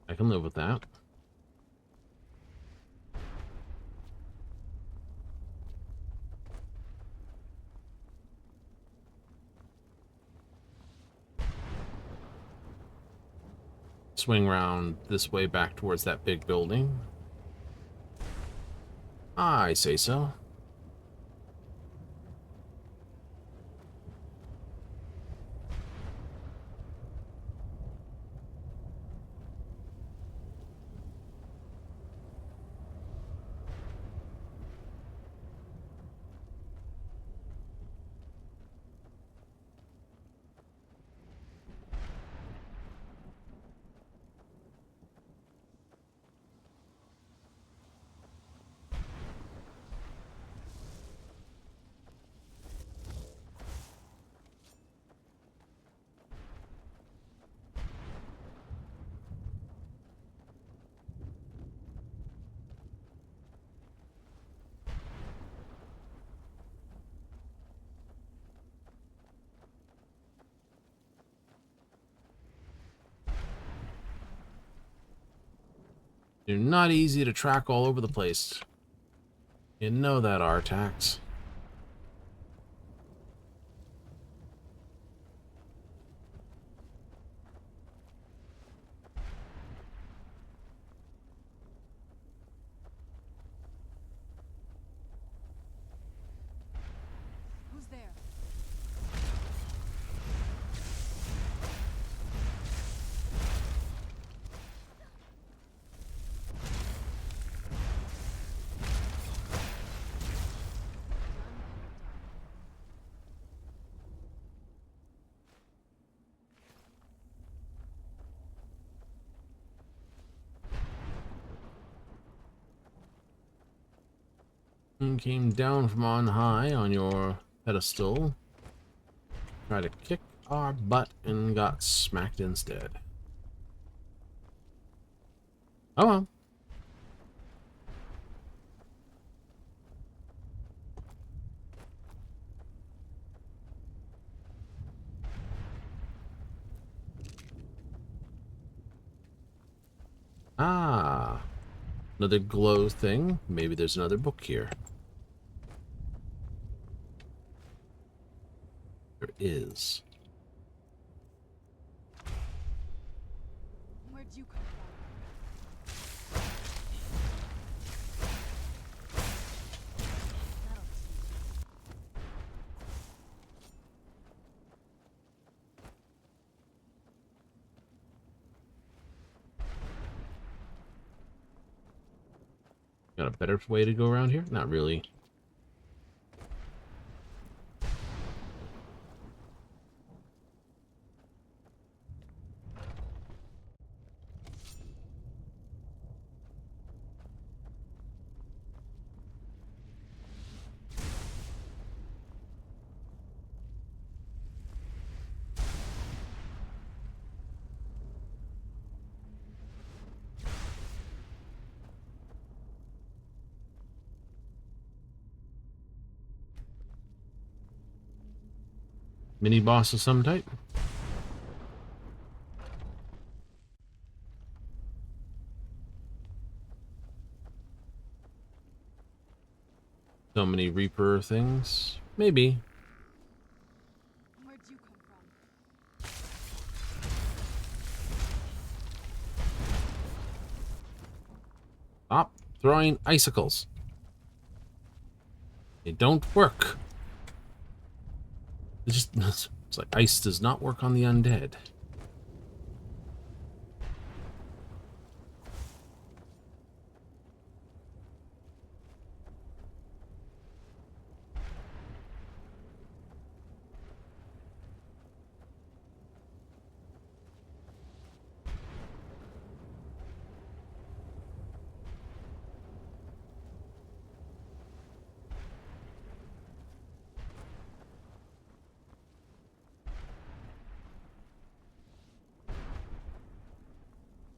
I can live with that. swing around this way back towards that big building. I say so. They're not easy to track all over the place. You know that, Artax. Who's there? And came down from on high on your pedestal. Tried to kick our butt and got smacked instead. Oh well. Ah, another glow thing. Maybe there's another book here. There is. Where'd you come from? Got a better way to go around here? Not really. Mini boss of some type. So many Reaper things. Maybe. Where'd you come from? Stop throwing icicles. They don't work. It's like ice does not work on the undead.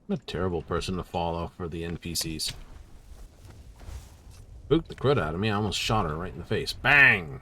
I'm a terrible person to follow for the NPCs. Spooked the crud out of me. I almost shot her right in the face. Bang!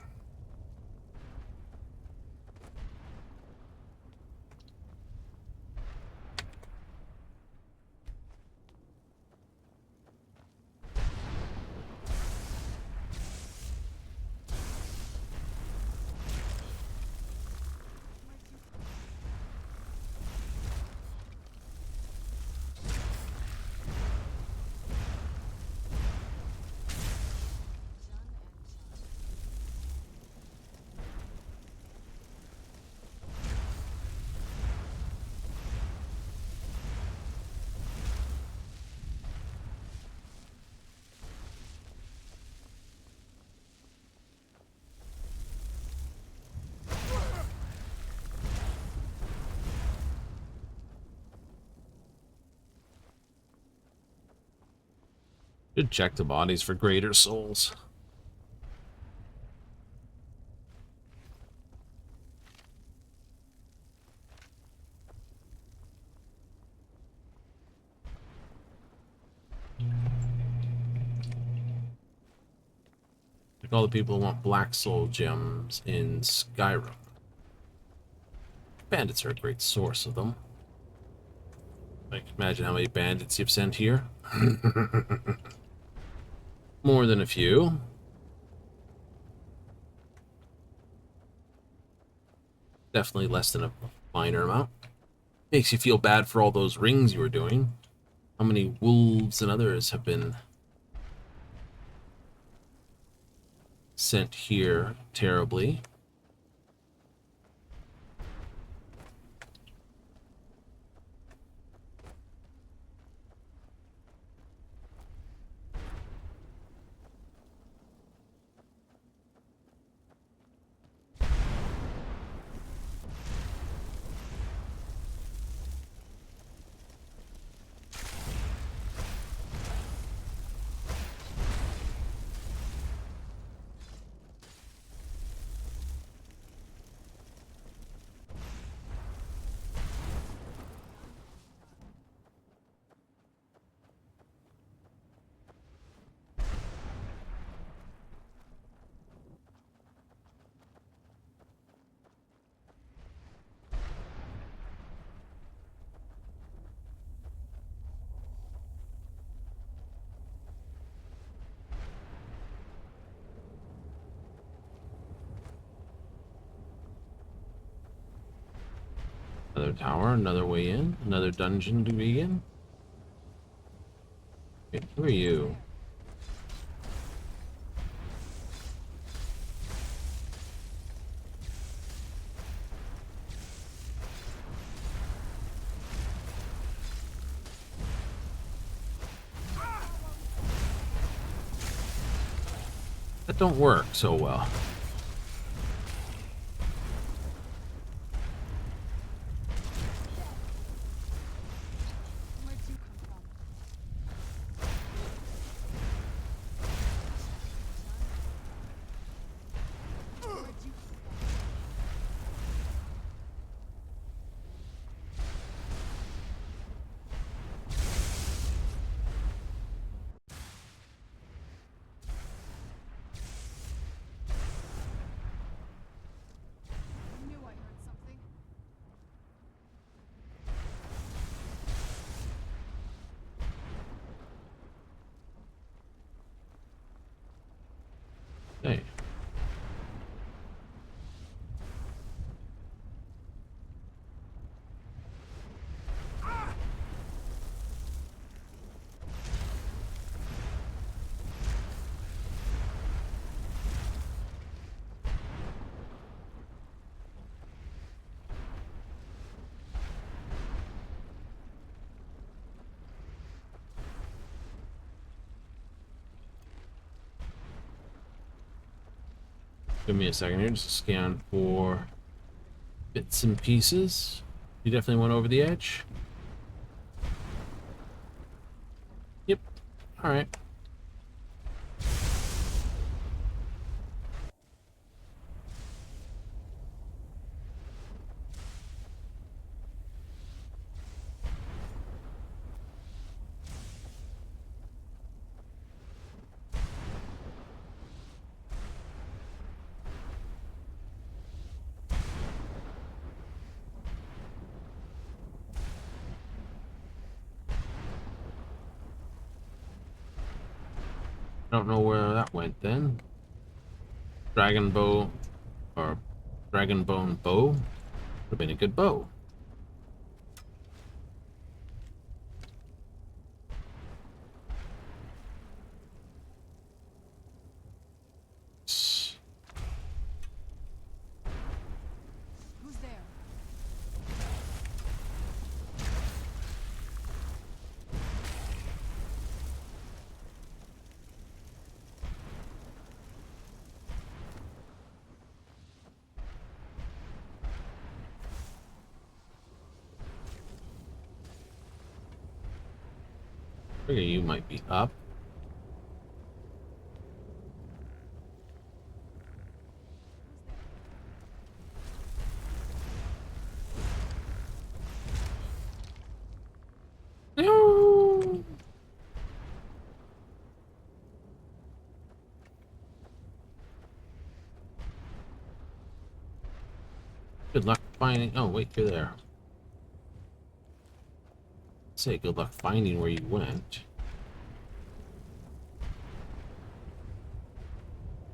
Should check the bodies for greater souls. Like all the people who want black soul gems in Skyrim. Bandits are a great source of them. Like, imagine how many bandits you've sent here. More than a few. Definitely less than a minor amount. Makes you feel bad for all those rings you were doing. How many wolves and others have been sent here terribly? Another tower, another way in, another dungeon to begin. Okay, who are you? That don't work so well. Hey. Give me a second here just to scan for bits and pieces. You definitely went over the edge. Yep. All right. Don't know where that went then. Dragon bow or dragon bone bow would have been a good bow. Who's there? Figure you might be up. finding... Oh, wait, you're there. Say good luck finding where you went.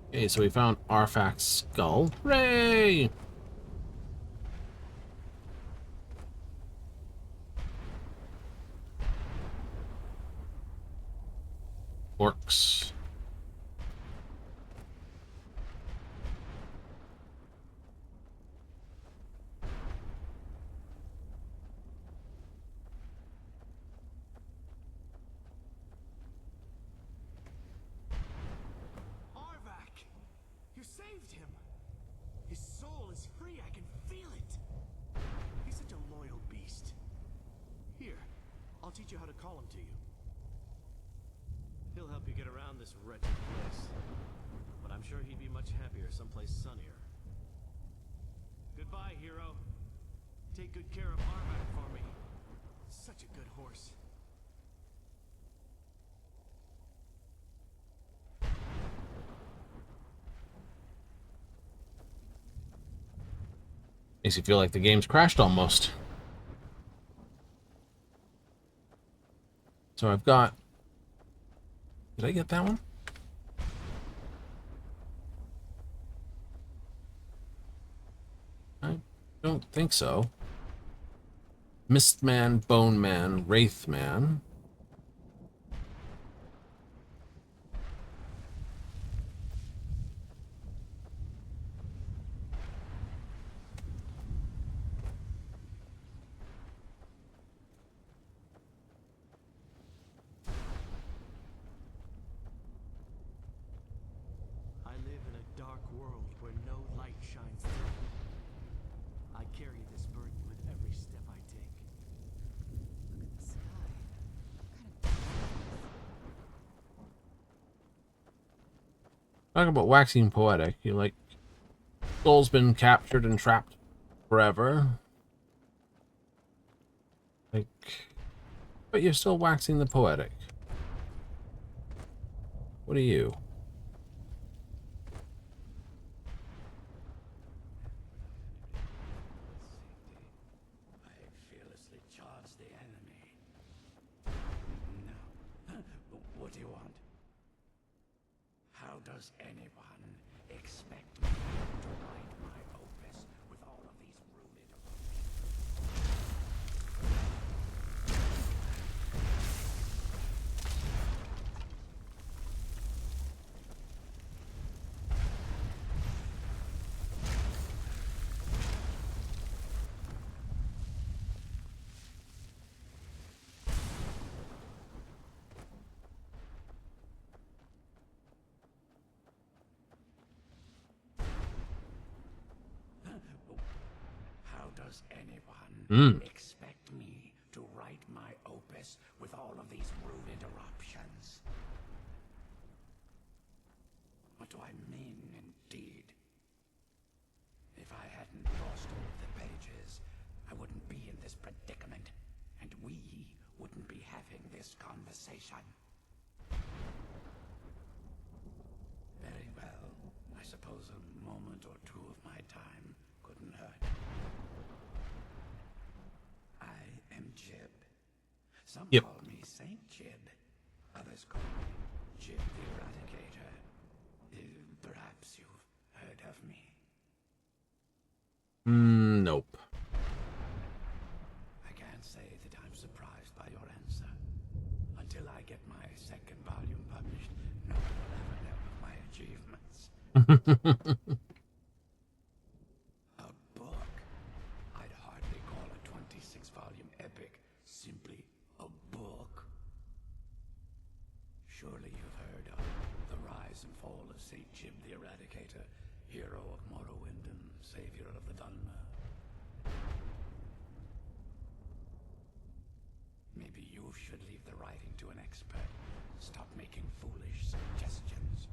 Okay, so we found Arfak's skull. Hooray! Orcs. Arvak! You saved him! His soul is free, I can feel it! He's such a loyal beast. Here, I'll teach you how to call him to you. He'll help you get around this wretched place. But I'm sure he'd be much happier someplace sunnier. Goodbye, hero. Take good care of Arvak for me. Such a good horse. Makes you feel like the game's crashed almost. So I've got... Did I get that one? I don't think so. Mistman, Bone Man, Wraith Man. I live in a dark world where no light shines through. I carry this burden with every step I take. Look at the sky. Talk about waxing poetic. You like... Soul's been captured and trapped forever. Like... But you're still waxing the poetic. What are you? I fearlessly charge the enemy. No. What do you want? How does anyone expect me to write my opus with all of these rooted... How does anyone expect me to write my opus with all of these rude interruptions? What do I mean, indeed? If I hadn't lost all of the pages, I wouldn't be in this predicament, and we wouldn't be having this conversation. Very well. I suppose a moment or two of my time couldn't hurt. I am Jib. Some call me Saint Jib. Others call me Jib the Eradicator. Perhaps you've heard of me. Nope. I can't say that I'm surprised by your answer. Until I get my second volume published, no one will ever know of my achievements. A book? I'd hardly call a 26-volume epic simply a book. Surely you've heard of the rise and fall of Saint Jib the Eradicator, hero of Morrowind and savior of the Dunmer. Maybe you should leave the writing to an expert. Stop making foolish suggestions.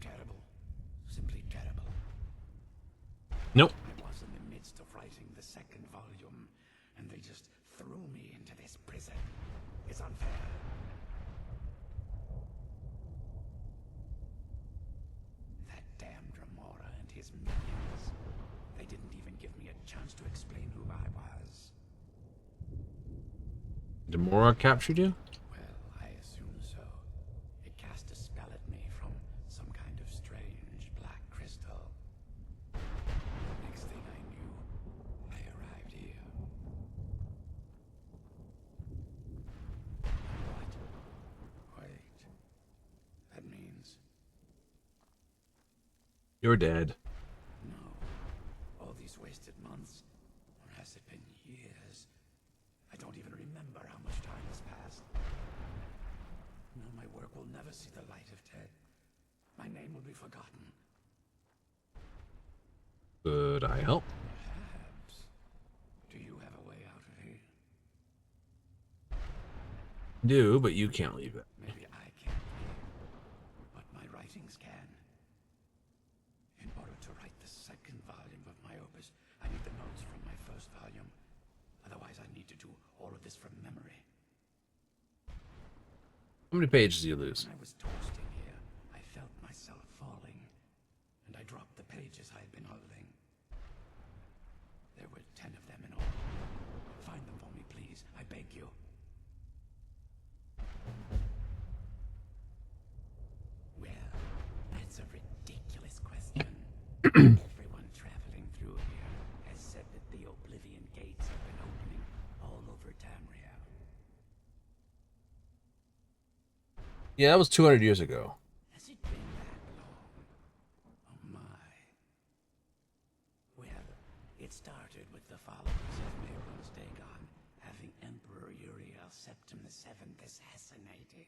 Terrible. Simply terrible. Nope. I was in the midst of writing the second volume, and they just threw me into this prison. It's unfair. That damned Remora and his minions. give me a chance to explain who I was. Demora captured you? Well, I assume so. It cast a spell at me from some kind of strange black crystal. Next thing I knew, I arrived here. What? Wait. That means... You're dead. No. All these wasted months? Or has it been years? I don't even remember how much time has passed. No, my work will never see the light of day. My name will be forgotten. Could I help? Perhaps. Do you have a way out of here? Do, but you can't leave it. Maybe I can't leave, but my writings can. In order to write the second volume of my opus, I need the notes from my first volume. Otherwise, I need to do all of this from memory. How many pages do you lose? When I was toasting here, I felt myself falling, and I dropped the pages I had been holding. There were 10 of them in all. Find them for me, please. I beg you. Well, that's a ridiculous question. Everyone traveling through here has said that the Oblivion gates have been opening all over Tamriel. Yeah, that was 200 years ago. Has it been that long? Oh my. Well, it started with the followers of Mehrunes Dagon having Emperor Uriel Septim VII assassinated.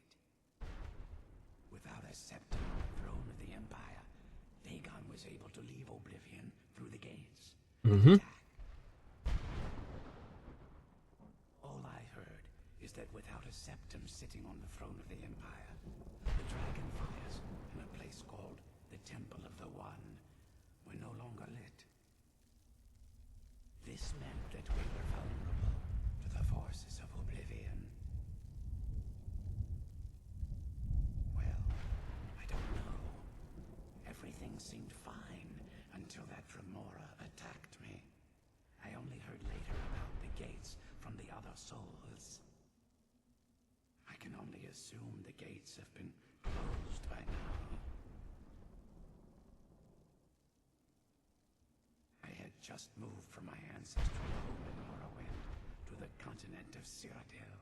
Without a septim on the throne of the Empire, Dagon was able to leave Oblivion through the gates. Mm-hmm. All I heard is that without a septim sitting on the throne of the Empire, the dragon fires in a place called the Temple of the One were no longer lit. This meant that we were vulnerable to the forces of Oblivion. Well, I don't know. Everything seemed fine until that Dremora attacked me. I only heard later about the gates from the other souls. I can only assume the gates have been closed by now. I had just moved from my ancestral home in Morrowind to the continent of Cyrodiil.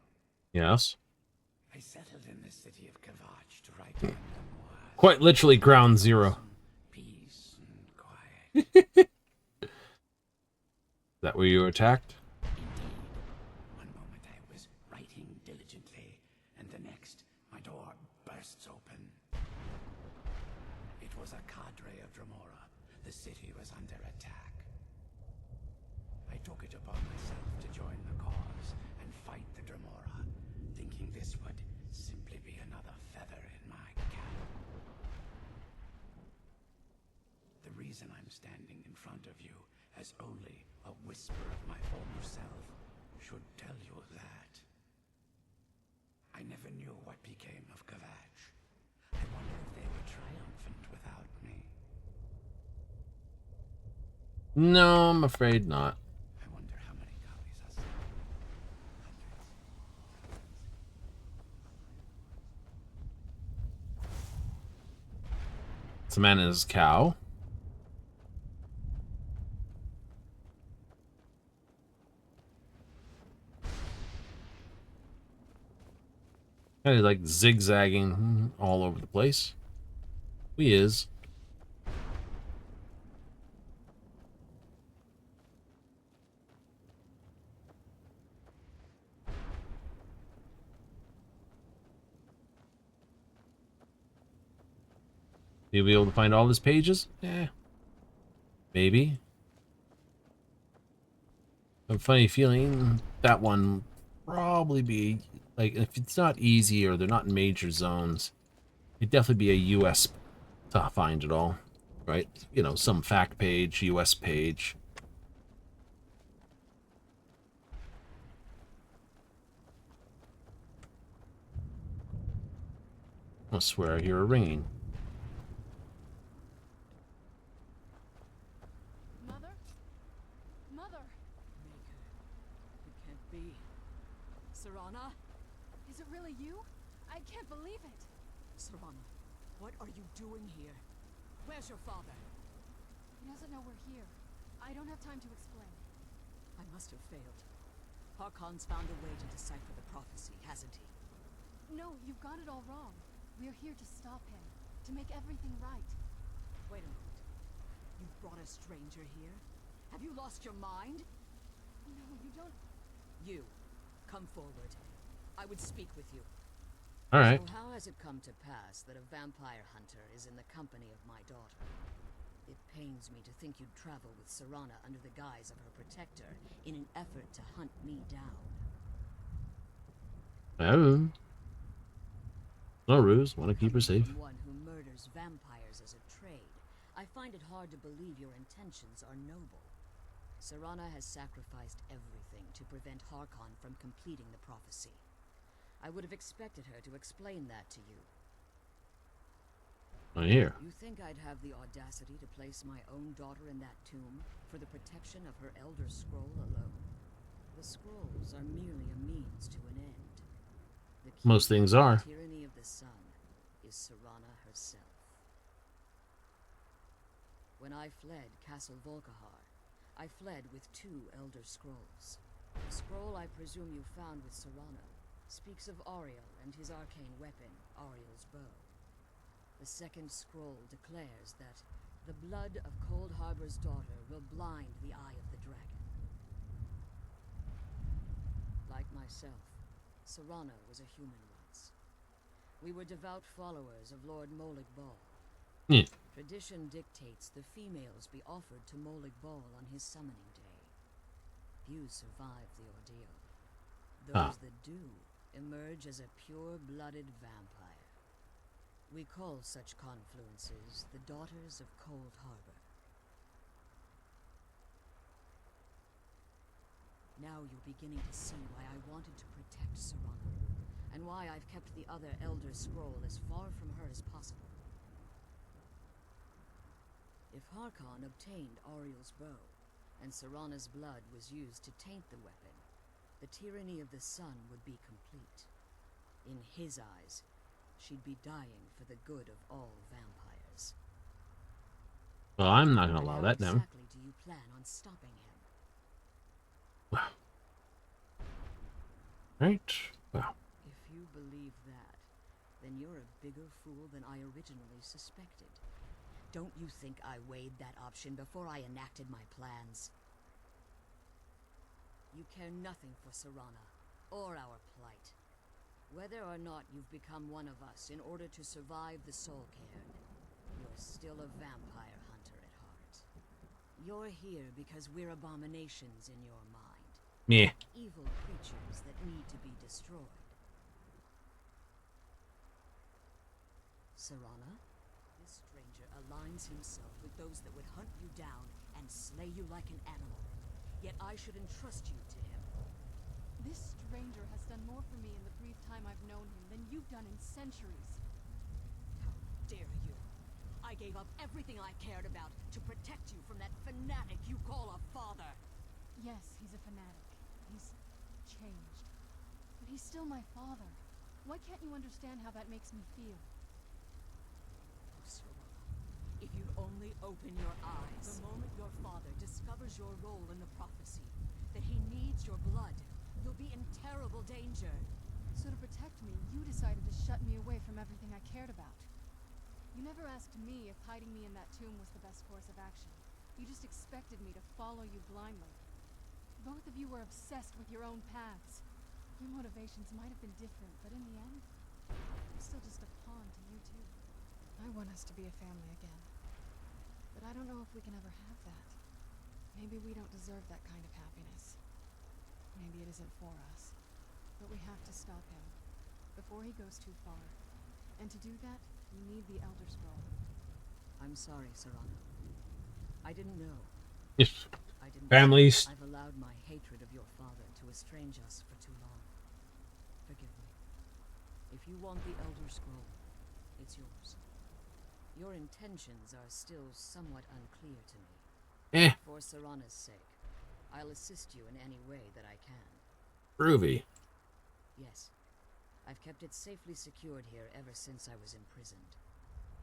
Yes. I settled in the city of Kavach to write my memoirs. Quite literally ground zero. Peace and quiet. Is that where you were attacked? Indeed. One moment I was writing diligently, and the next, my door bursts open. It was a cadre of Dremora. The city was under attack. I took it upon myself to join the cause and fight the Dremora, thinking this would simply be another feather in my cap. The reason I'm standing in front of you as only a whisper of my former self should tell you that. I never knew what became of Kavach. I wonder if they were triumphant without me. No, I'm afraid not. I wonder how many copies are sold. Samantha's cow. Kind of like zigzagging all over the place. He is. You'll be able to find all his pages? Eh. Maybe. I have a funny feeling that one probably be like, if it's not easy or they're not in major zones, it'd definitely be a US to find it all, right? You know, some fact page, US page. I swear I hear a ringing. Mother? be? Serana? Is it really you? I can't believe it. Serana, what are you doing here? Where's your father? He doesn't know we're here. I don't have time to explain. I must have failed. Harkon's found a way to decipher the prophecy, hasn't he? No, you've got it all wrong. We're here to stop him, to make everything right. Wait a minute. You brought a stranger here? Have you lost your mind? No, you don't... You, come forward. I would speak with you. All right. So how has it come to pass that a vampire hunter is in the company of my daughter? It pains me to think you'd travel with Serana under the guise of her protector in an effort to hunt me down. Oh. No ruse. Want to keep her safe. From one who murders vampires as a trade, I find it hard to believe your intentions are noble. Serana has sacrificed everything to prevent Harkon from completing the prophecy. I would have expected her to explain that to you. I hear. You think I'd have the audacity to place my own daughter in that tomb for the protection of her Elder Scroll alone? The scrolls are merely a means to an end. The key Most things to are. the tyranny of the sun is Serana herself. When I fled Castle Volkihar, I fled with 2 Elder Scrolls. The scroll I presume you found with Serana speaks of Auriel and his arcane weapon, Auriel's bow. The second scroll declares that the blood of Cold Harbor's daughter will blind the eye of the dragon. Like myself, Serana was a human once. We were devout followers of Lord Molig Bal. Yeah. Tradition dictates the females be offered to Molig Bal on his summoning day. Few survive the ordeal. Those that do emerge as a pure-blooded vampire. We call such confluences the Daughters of Cold Harbor. Now you're beginning to see why I wanted to protect Serana, and why I've kept the other Elder Scroll as far from her as possible. If Harkon obtained Auriel's bow, and Serana's blood was used to taint the weapon, the tyranny of the sun would be complete. In his eyes, she'd be dying for the good of all vampires. Well, I'm not gonna allow How that now. exactly do you plan on stopping him? Wow. Right. Wow. If you believe that, then you're a bigger fool than I originally suspected. Don't you think I weighed that option before I enacted my plans? You care nothing for Serana, or our plight. Whether or not you've become one of us in order to survive the Soul Cairn, you're still a vampire hunter at heart. You're here because we're abominations in your mind. Yeah. Evil creatures that need to be destroyed. Serana? This stranger aligns himself with those that would hunt you down and slay you like an animal. Yet I should entrust you to him. This stranger has done more for me in the brief time I've known him than you've done in centuries. How dare you? I gave up everything I cared about to protect you from that fanatic you call a father. Yes, he's a fanatic. He's changed. But he's still my father. Why can't you understand how that makes me feel? Oh, Serana, if you'd only open your eyes. The moment your father discovers your role in the prophecy, that he needs your blood, you'll be in terrible danger. So to protect me, you decided to shut me away from everything I cared about. You never asked me if hiding me in that tomb was the best course of action. You just expected me to follow you blindly. Both of you were obsessed with your own paths. Your motivations might have been different, but in the end, I'm still just a pawn to you two. I want us to be a family again. But I don't know if we can ever have that. Maybe we don't deserve that kind of happiness. Maybe it isn't for us. But we have to stop him before he goes too far. And to do that, we need the Elder Scroll. I'm sorry, Serana. I didn't know. Yes. I didn't Families. I've allowed my hatred of your father to estrange us for too long. Forgive me. If you want the Elder Scroll, it's yours. Your intentions are still somewhat unclear to me. For Serana's sake, I'll assist you in any way that I can. Groovy. Yes. I've kept it safely secured here ever since I was imprisoned.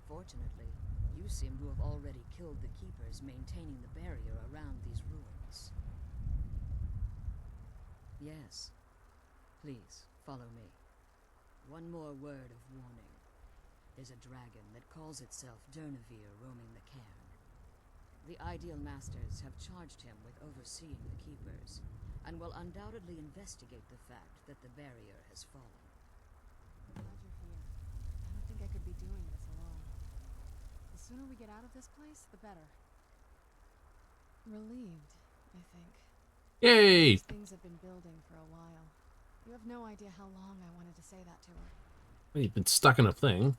Fortunately, you seem to have already killed the keepers maintaining the barrier around these ruins. Yes. Please, follow me. One more word of warning. There's a dragon that calls itself Durnevere roaming the cairn. The Ideal Masters have charged him with overseeing the keepers, and will undoubtedly investigate the fact that the barrier has fallen. I'm glad you're here. I don't think I could be doing this alone. The sooner we get out of this place, the better. Relieved, I think. Yay! These things have been building for a while. You have no idea how long I wanted to say that to her. Well, you've been stuck in a thing.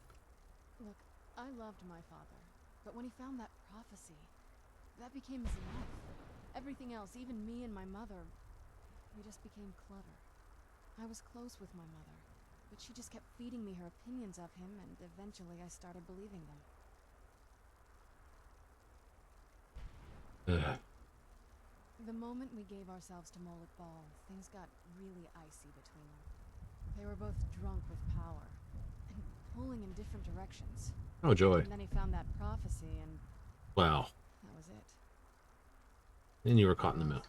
Look, I loved my father, but when he found that prophecy, that became his life. Everything else, even me and my mother, we just became clutter. I was close with my mother, but she just kept feeding me her opinions of him, and eventually I started believing them. Ugh. The moment we gave ourselves to Moloch Ball, things got really icy between them. They were both drunk with power, and pulling in different directions. Oh, joy. And then he found that prophecy, and Wow. that was it. Then you were caught in the middle.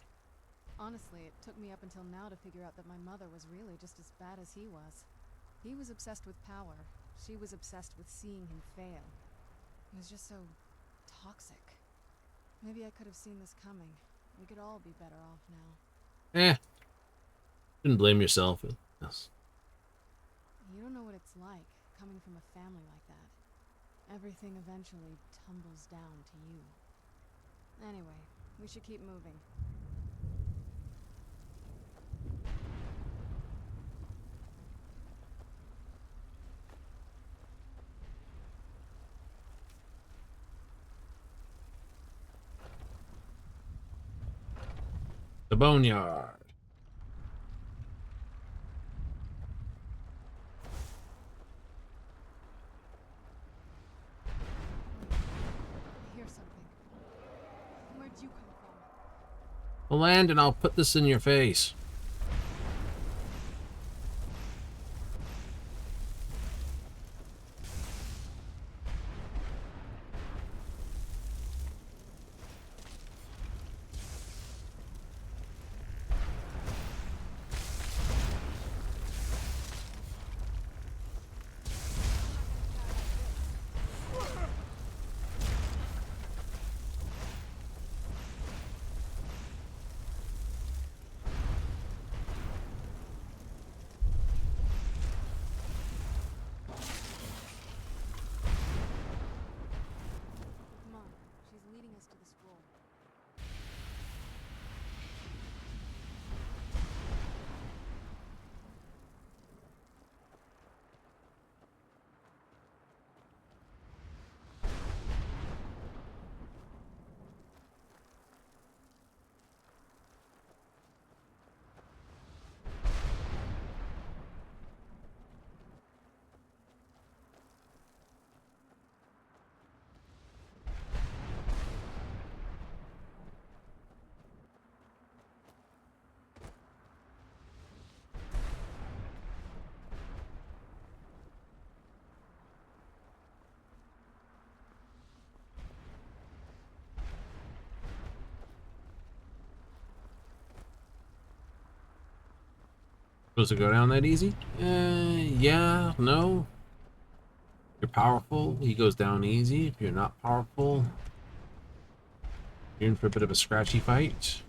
Honestly, it took me up until now to figure out that my mother was really just as bad as he was. He was obsessed with power. She was obsessed with seeing him fail. It was just so toxic. Maybe I could have seen this coming. We could all be better off now. Shouldn't blame yourself. Yes. You don't know what it's like, coming from a family like that. Everything eventually tumbles down to you. Anyway, we should keep moving. The boneyard. I hear something. Where'd you come from? Well, land and I'll put this in your face. Come on, she's leading us to the scroll. Supposed to go down that easy? Yeah, no. If you're powerful, he goes down easy. If you're not powerful, you're in for a bit of a scratchy fight.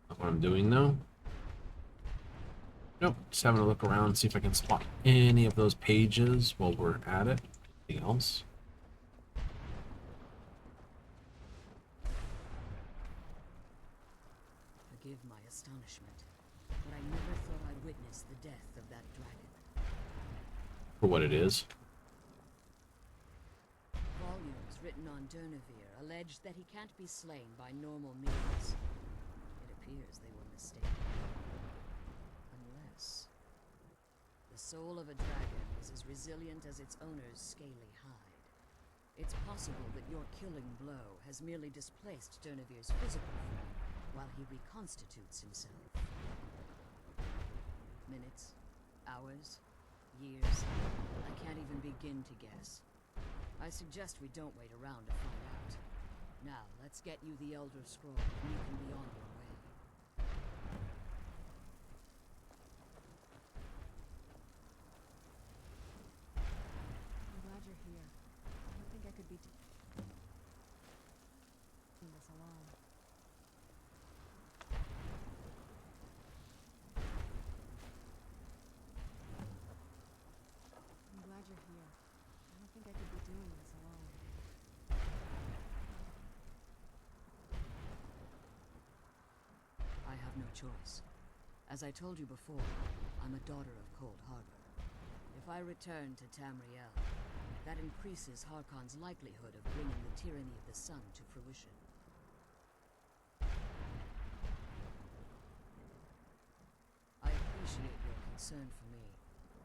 Not what I'm doing though. Nope, just having a look around, see if I can spot any of those pages while we're at it. Anything else? Forgive my astonishment, but I never thought I'd witness the death of that dragon. For what it is. Volumes written on Durnevere allege that he can't be slain by normal means. It appears they were mistaken. Unless the soul of a dragon is as resilient as its owner's scaly hide. It's possible that your killing blow has merely displaced Dernevir's physical form while he reconstitutes himself. Minutes, hours, years, I can't even begin to guess. I suggest we don't wait around to find out. Now, let's get you the Elder Scroll, and you can be on your way. I'm glad you're here. I don't think I could be doing this alone. I'm glad you're here. I don't think I could be doing this alone. I have no choice. As I told you before, I'm a daughter of Cold Harbor. If I return to Tamriel, that increases Harkon's likelihood of bringing the tyranny of the sun to fruition. I appreciate your concern for me,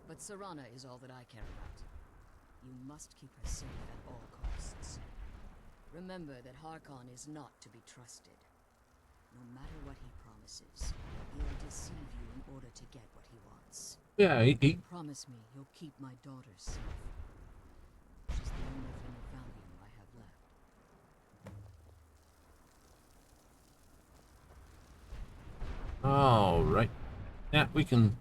but Serana is all that I care about. You must keep her safe at all costs. Remember that Harkon is not to be trusted. No matter what he promises, he'll deceive you in order to get what he wants. Yeah, he... Promise me you'll keep my daughter safe. She's the only thing of value I have left. All right. Yeah, we can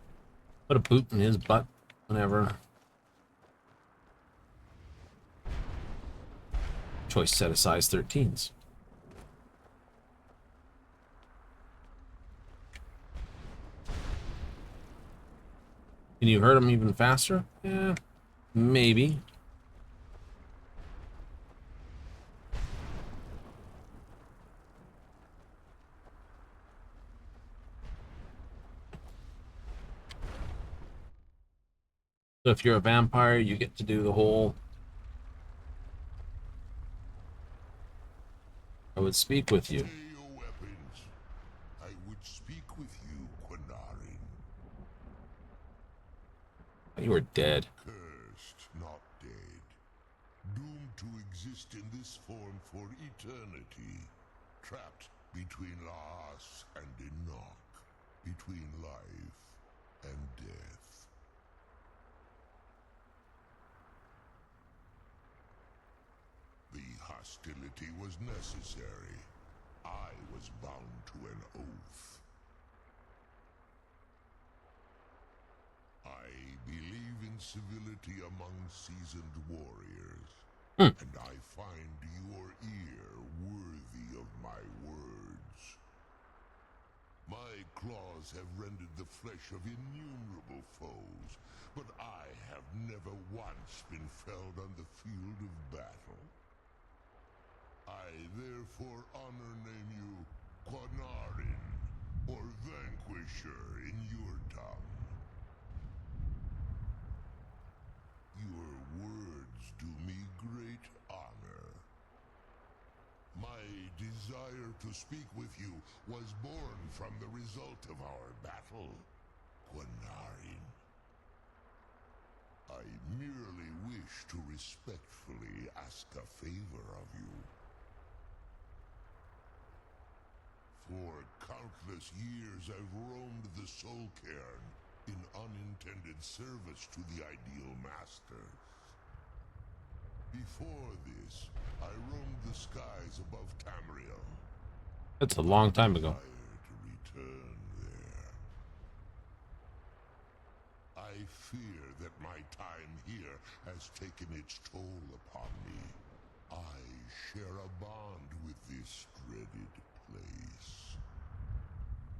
put a boot in his butt whenever. Choice set of size 13s. Can you hurt him even faster? Yeah, maybe. So if you're a vampire, you get to do the whole... I would speak with you. Stay your weapons. I would speak with you, Quinarin. You are dead. Cursed, not dead. Doomed to exist in this form for eternity. Trapped between Laas and Enoch. Between life and death. The hostility was necessary. I was bound to an oath. I believe in civility among seasoned warriors, and I find your ear worthy of my words. My claws have rended the flesh of innumerable foes, but I have never once been felled on the field of battle. I therefore name you Quinarin, or Vanquisher in your tongue. Your words do me great honor. My desire to speak with you was born from the result of our battle, Quinarin. I merely wish to respectfully ask a favor of you. For countless years I've roamed the Soul Cairn in unintended service to the Ideal Masters. Before this, I roamed the skies above Tamriel. That's a long time ago. To return there. I fear that my time here has taken its toll upon me. I share a bond with this dreaded place.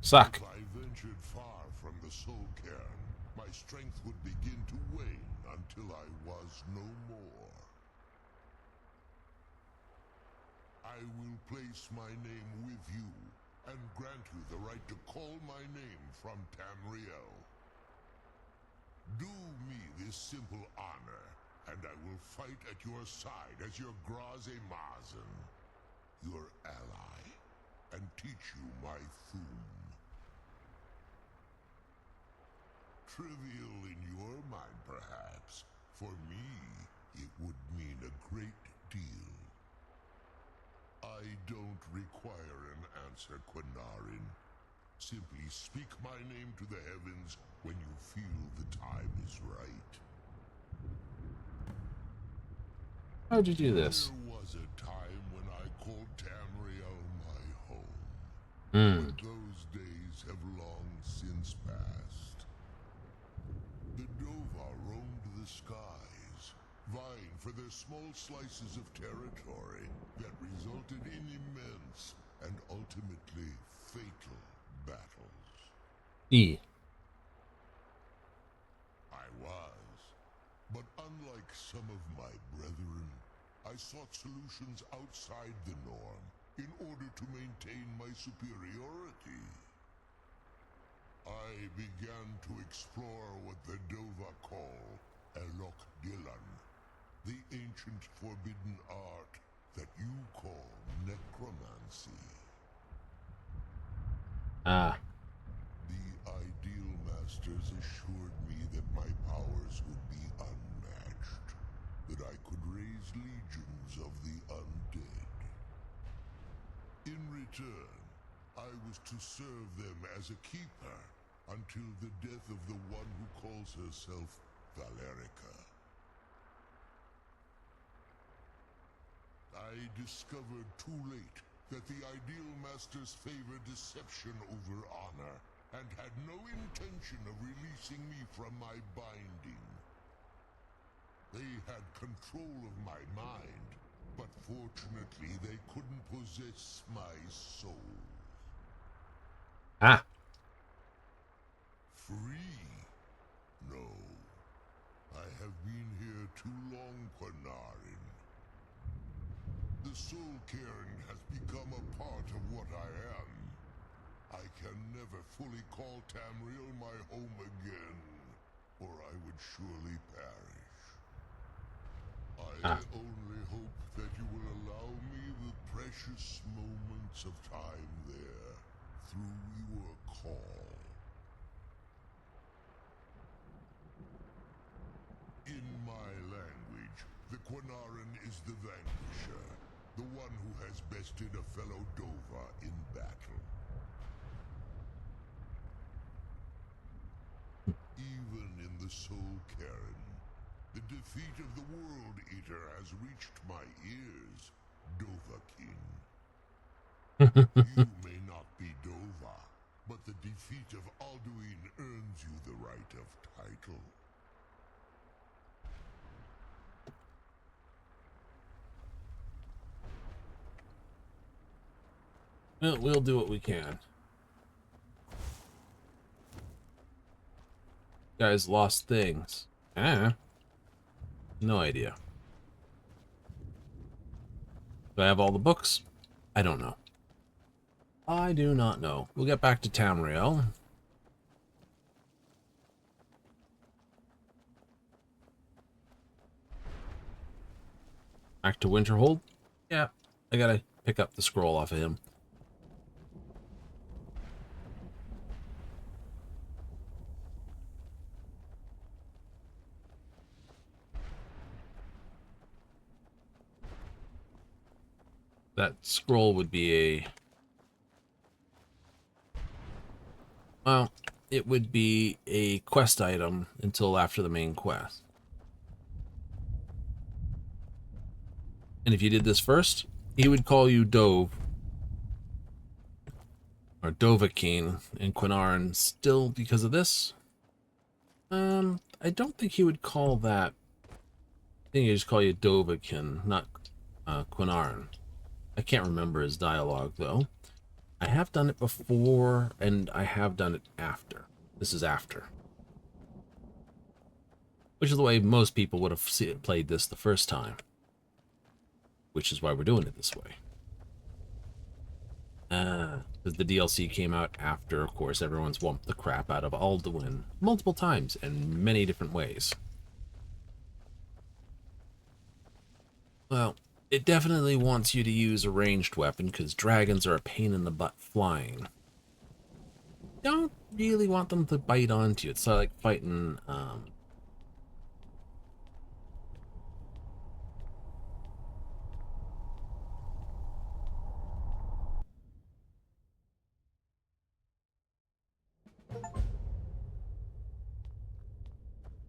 Suck. If I ventured far from the Soul Cairn, my strength would begin to wane until I was no more. I will place my name with you, and grant you the right to call my name from Tamriel. Do me this simple honor, and I will fight at your side as your Graze Mazen, your ally, and teach you my Thum. trivial in your mind, perhaps. For me, it would mean a great deal. I don't require an answer, Quinarin. Simply speak my name to the heavens when you feel the time is right. How'd you do this? There was a time when I called Tamriel my home. But those days have long since passed. The Dova roamed the skies, vying for their small slices of territory that resulted in immense and ultimately fatal battles. I was, but unlike some of my brethren, I sought solutions outside the norm in order to maintain my superiority. I began to explore what the Dova call Elok Dilan, the ancient forbidden art that you call necromancy. The Ideal Masters assured me that my powers would be unmatched, that I could raise legions of the undead. In return, I was to serve them as a keeper until the death of the one who calls herself Valerica. I discovered too late that the Ideal Masters favor deception over honor, and had no intention of releasing me from my binding. They had control of my mind, but fortunately they couldn't possess my soul. Free? No. I have been here too long, Quinarin. The Soul Cairn has become a part of what I am. I can never fully call Tamriel my home again, or I would surely perish. I only hope that you will allow me the precious moments of time there, through your call. In my language, the Quinarin is the vanquisher, the one who has bested a fellow Dova in battle. Even in the Soul Cairn, the defeat of the World Eater has reached my ears, Dova King. You may not be Dova, but the defeat of Alduin earns you the right of title. Well, we'll do what we can. Guys lost things. No idea. Do I have all the books? I don't know. I do not know. We'll get back to Tamriel. Back to Winterhold? Yeah, I gotta pick up the scroll off of him. That scroll would be a... Well, it would be a quest item until after the main quest. And if you did this first, he would call you Dove. Or Dovahkiin in Quinarin still because of this. I don't think he would call that... I think he'd just call you Dovahkiin, not Quinarin. I can't remember his dialogue, though. I have done it before, and I have done it after. This is after. Which is the way most people would have played this the first time. Which is why we're doing it this way. Because the DLC came out after, of course, everyone's whumped the crap out of Alduin multiple times in many different ways. Well, it definitely wants you to use a ranged weapon because dragons are a pain in the butt flying. don't really want them to bite onto you. It's sort of like fighting,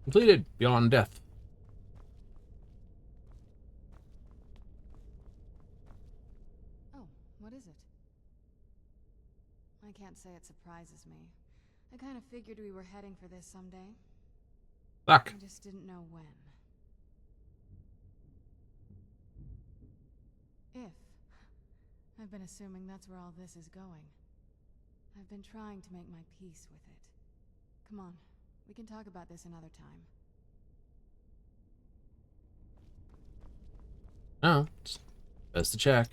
completed beyond death. Oh, what is it? I can't say it surprises me. I kind of figured we were heading for this someday. Fuck. I just didn't know when. If. I've been assuming that's where all this is going. I've been trying to make my peace with it. Come on, we can talk about this another time. Oh, it's best to check.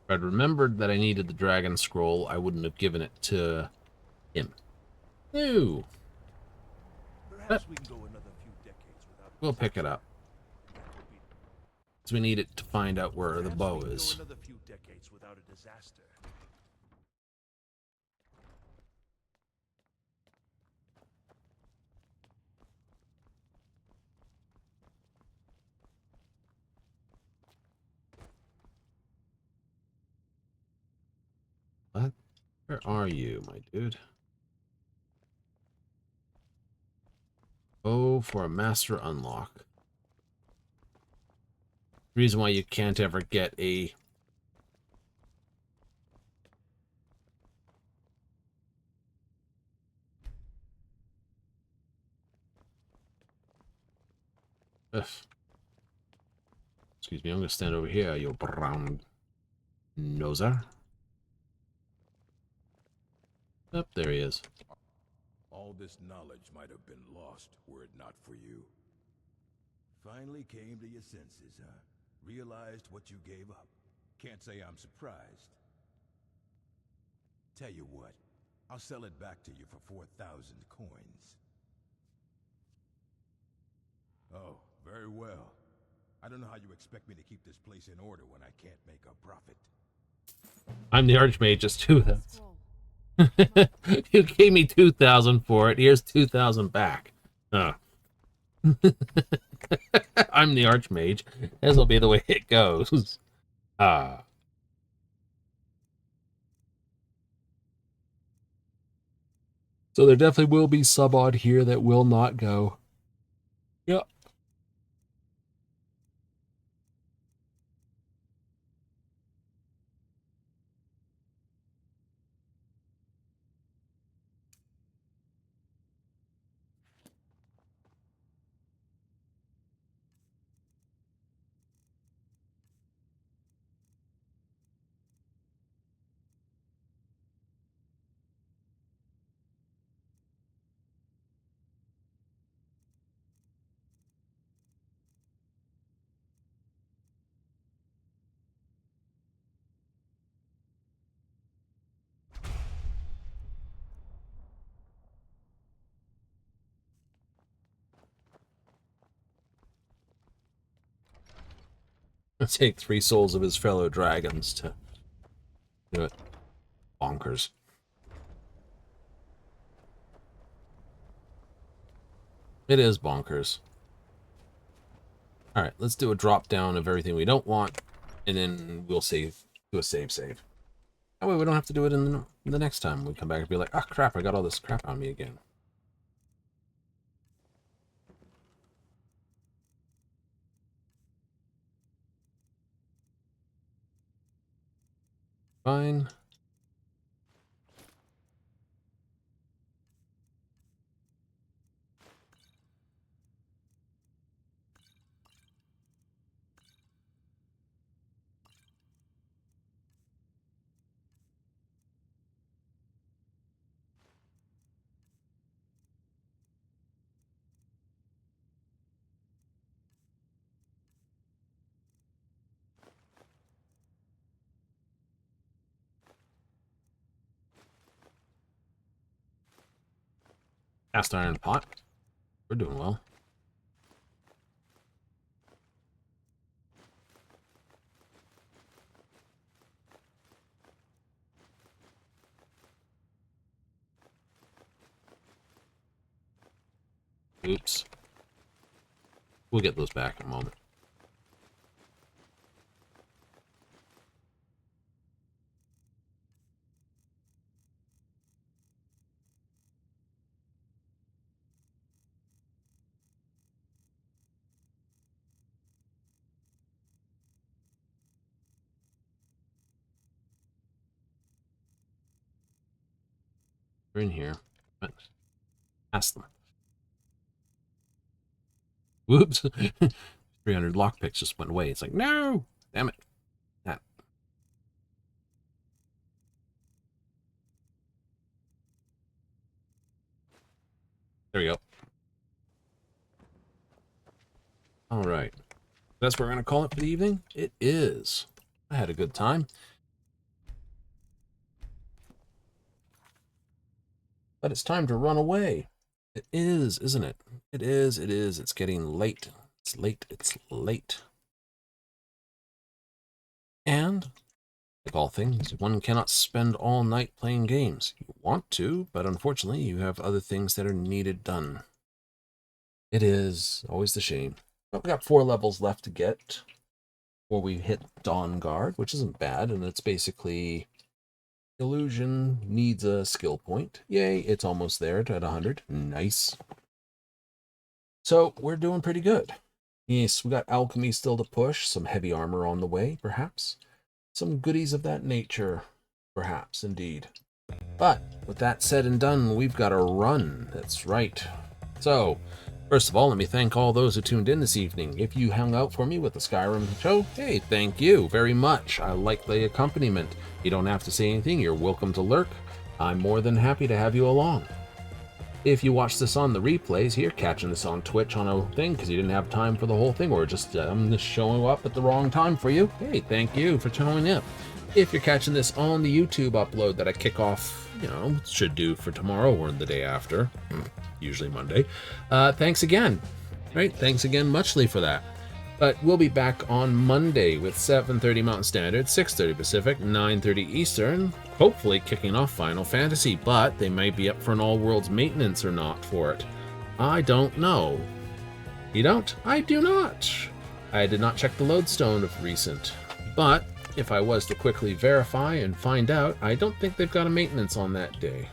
If I'd remembered that I needed the dragon scroll, I wouldn't have given it to him. No. Perhaps we can go another few decades without We'll pick it up. Because we need it to find out where the bow is. another few decades without a disaster. What? Where are you, my dude? Oh, for a master unlock. The reason why you can't ever get a... Ugh. Excuse me, I'm going to stand over here, you brown noser. Up there he is. All this knowledge might have been lost were it not for you. Finally came to your senses, huh? Realized what you gave up. Can't say I'm surprised. Tell you what, I'll sell it back to you for 4,000 coins. Oh, very well. I don't know how you expect me to keep this place in order when I can't make a profit. I'm the Archmage, just 2,000. You gave me 2,000 for it. Here's 2,000 back. Oh. I'm the Archmage. This will be the way it goes. Ah. So there definitely will be sub-odd here that will not go. Yep. It'll take 3 souls of his fellow dragons to do it. Bonkers. It is bonkers. Alright, let's do a drop down of everything we don't want, and then we'll do a save. That way we don't have to do it in the next time we come back and be like, ah, crap, I got all this crap on me again. Fine. Cast iron pot. We're doing well. Oops. We'll get those back in a moment. They're in here. Ask them. Whoops. 300 lockpicks just went away. It's like, no! Damn it. That. There we go. Alright. That's what we're going to call it for the evening? It is. I had a good time. But it's time to run away. It is, isn't it? It is, it is. It's getting late. It's late, it's late. And, like all things, one cannot spend all night playing games. You want to, but unfortunately you have other things that are needed done. It is always the shame. But we got 4 levels left to get before we hit Dawn Guard, which isn't bad, and it's basically illusion needs a skill point. Yay, it's almost there at 100. Nice. So we're doing pretty good. Yes, we got alchemy still to push, some heavy armor on the way, perhaps. Some goodies of that nature, perhaps, indeed. But with that said and done, we've got to run. That's right. So, first of all, let me thank all those who tuned in this evening. If you hung out for me with the Skyrim show, hey, thank you very much. I like the accompaniment. You don't have to say anything. You're welcome to lurk. I'm more than happy to have you along. If you watch this on the replays, you're catching this on Twitch on a thing because you didn't have time for the whole thing, or just I'm just showing up at the wrong time for you. Hey, thank you for showing up. If you're catching this on the YouTube upload that I kick off, should do for tomorrow or the day after, usually Monday, thanks again. Right? Thanks again, muchly for that. But we'll be back on Monday with 7:30 Mountain Standard, 6:30 Pacific, 9:30 Eastern, hopefully kicking off Final Fantasy, but they might be up for an All Worlds maintenance or not for it. I don't know. You don't? I do not. I did not check the lodestone of recent, but if I was to quickly verify and find out, I don't think they've got a maintenance on that day.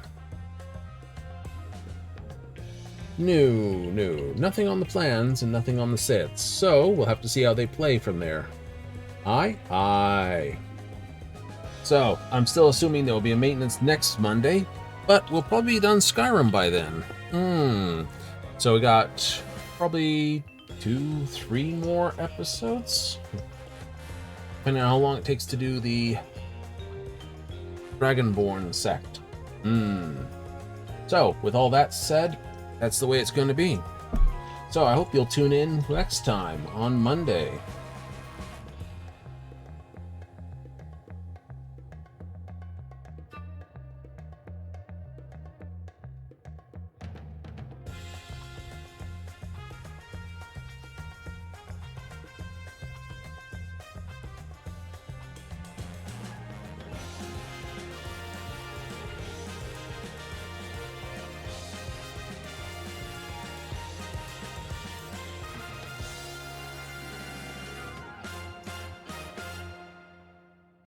No, nothing on the plans and nothing on the sets, so we'll have to see how they play from there. Aye. So, I'm still assuming there will be a maintenance next Monday, but we'll probably be done Skyrim by then. So we got probably 2-3 more episodes, depending on how long it takes to do the Dragonborn sect. So, with all that said, that's the way it's going to be. So I hope you'll tune in next time on Monday.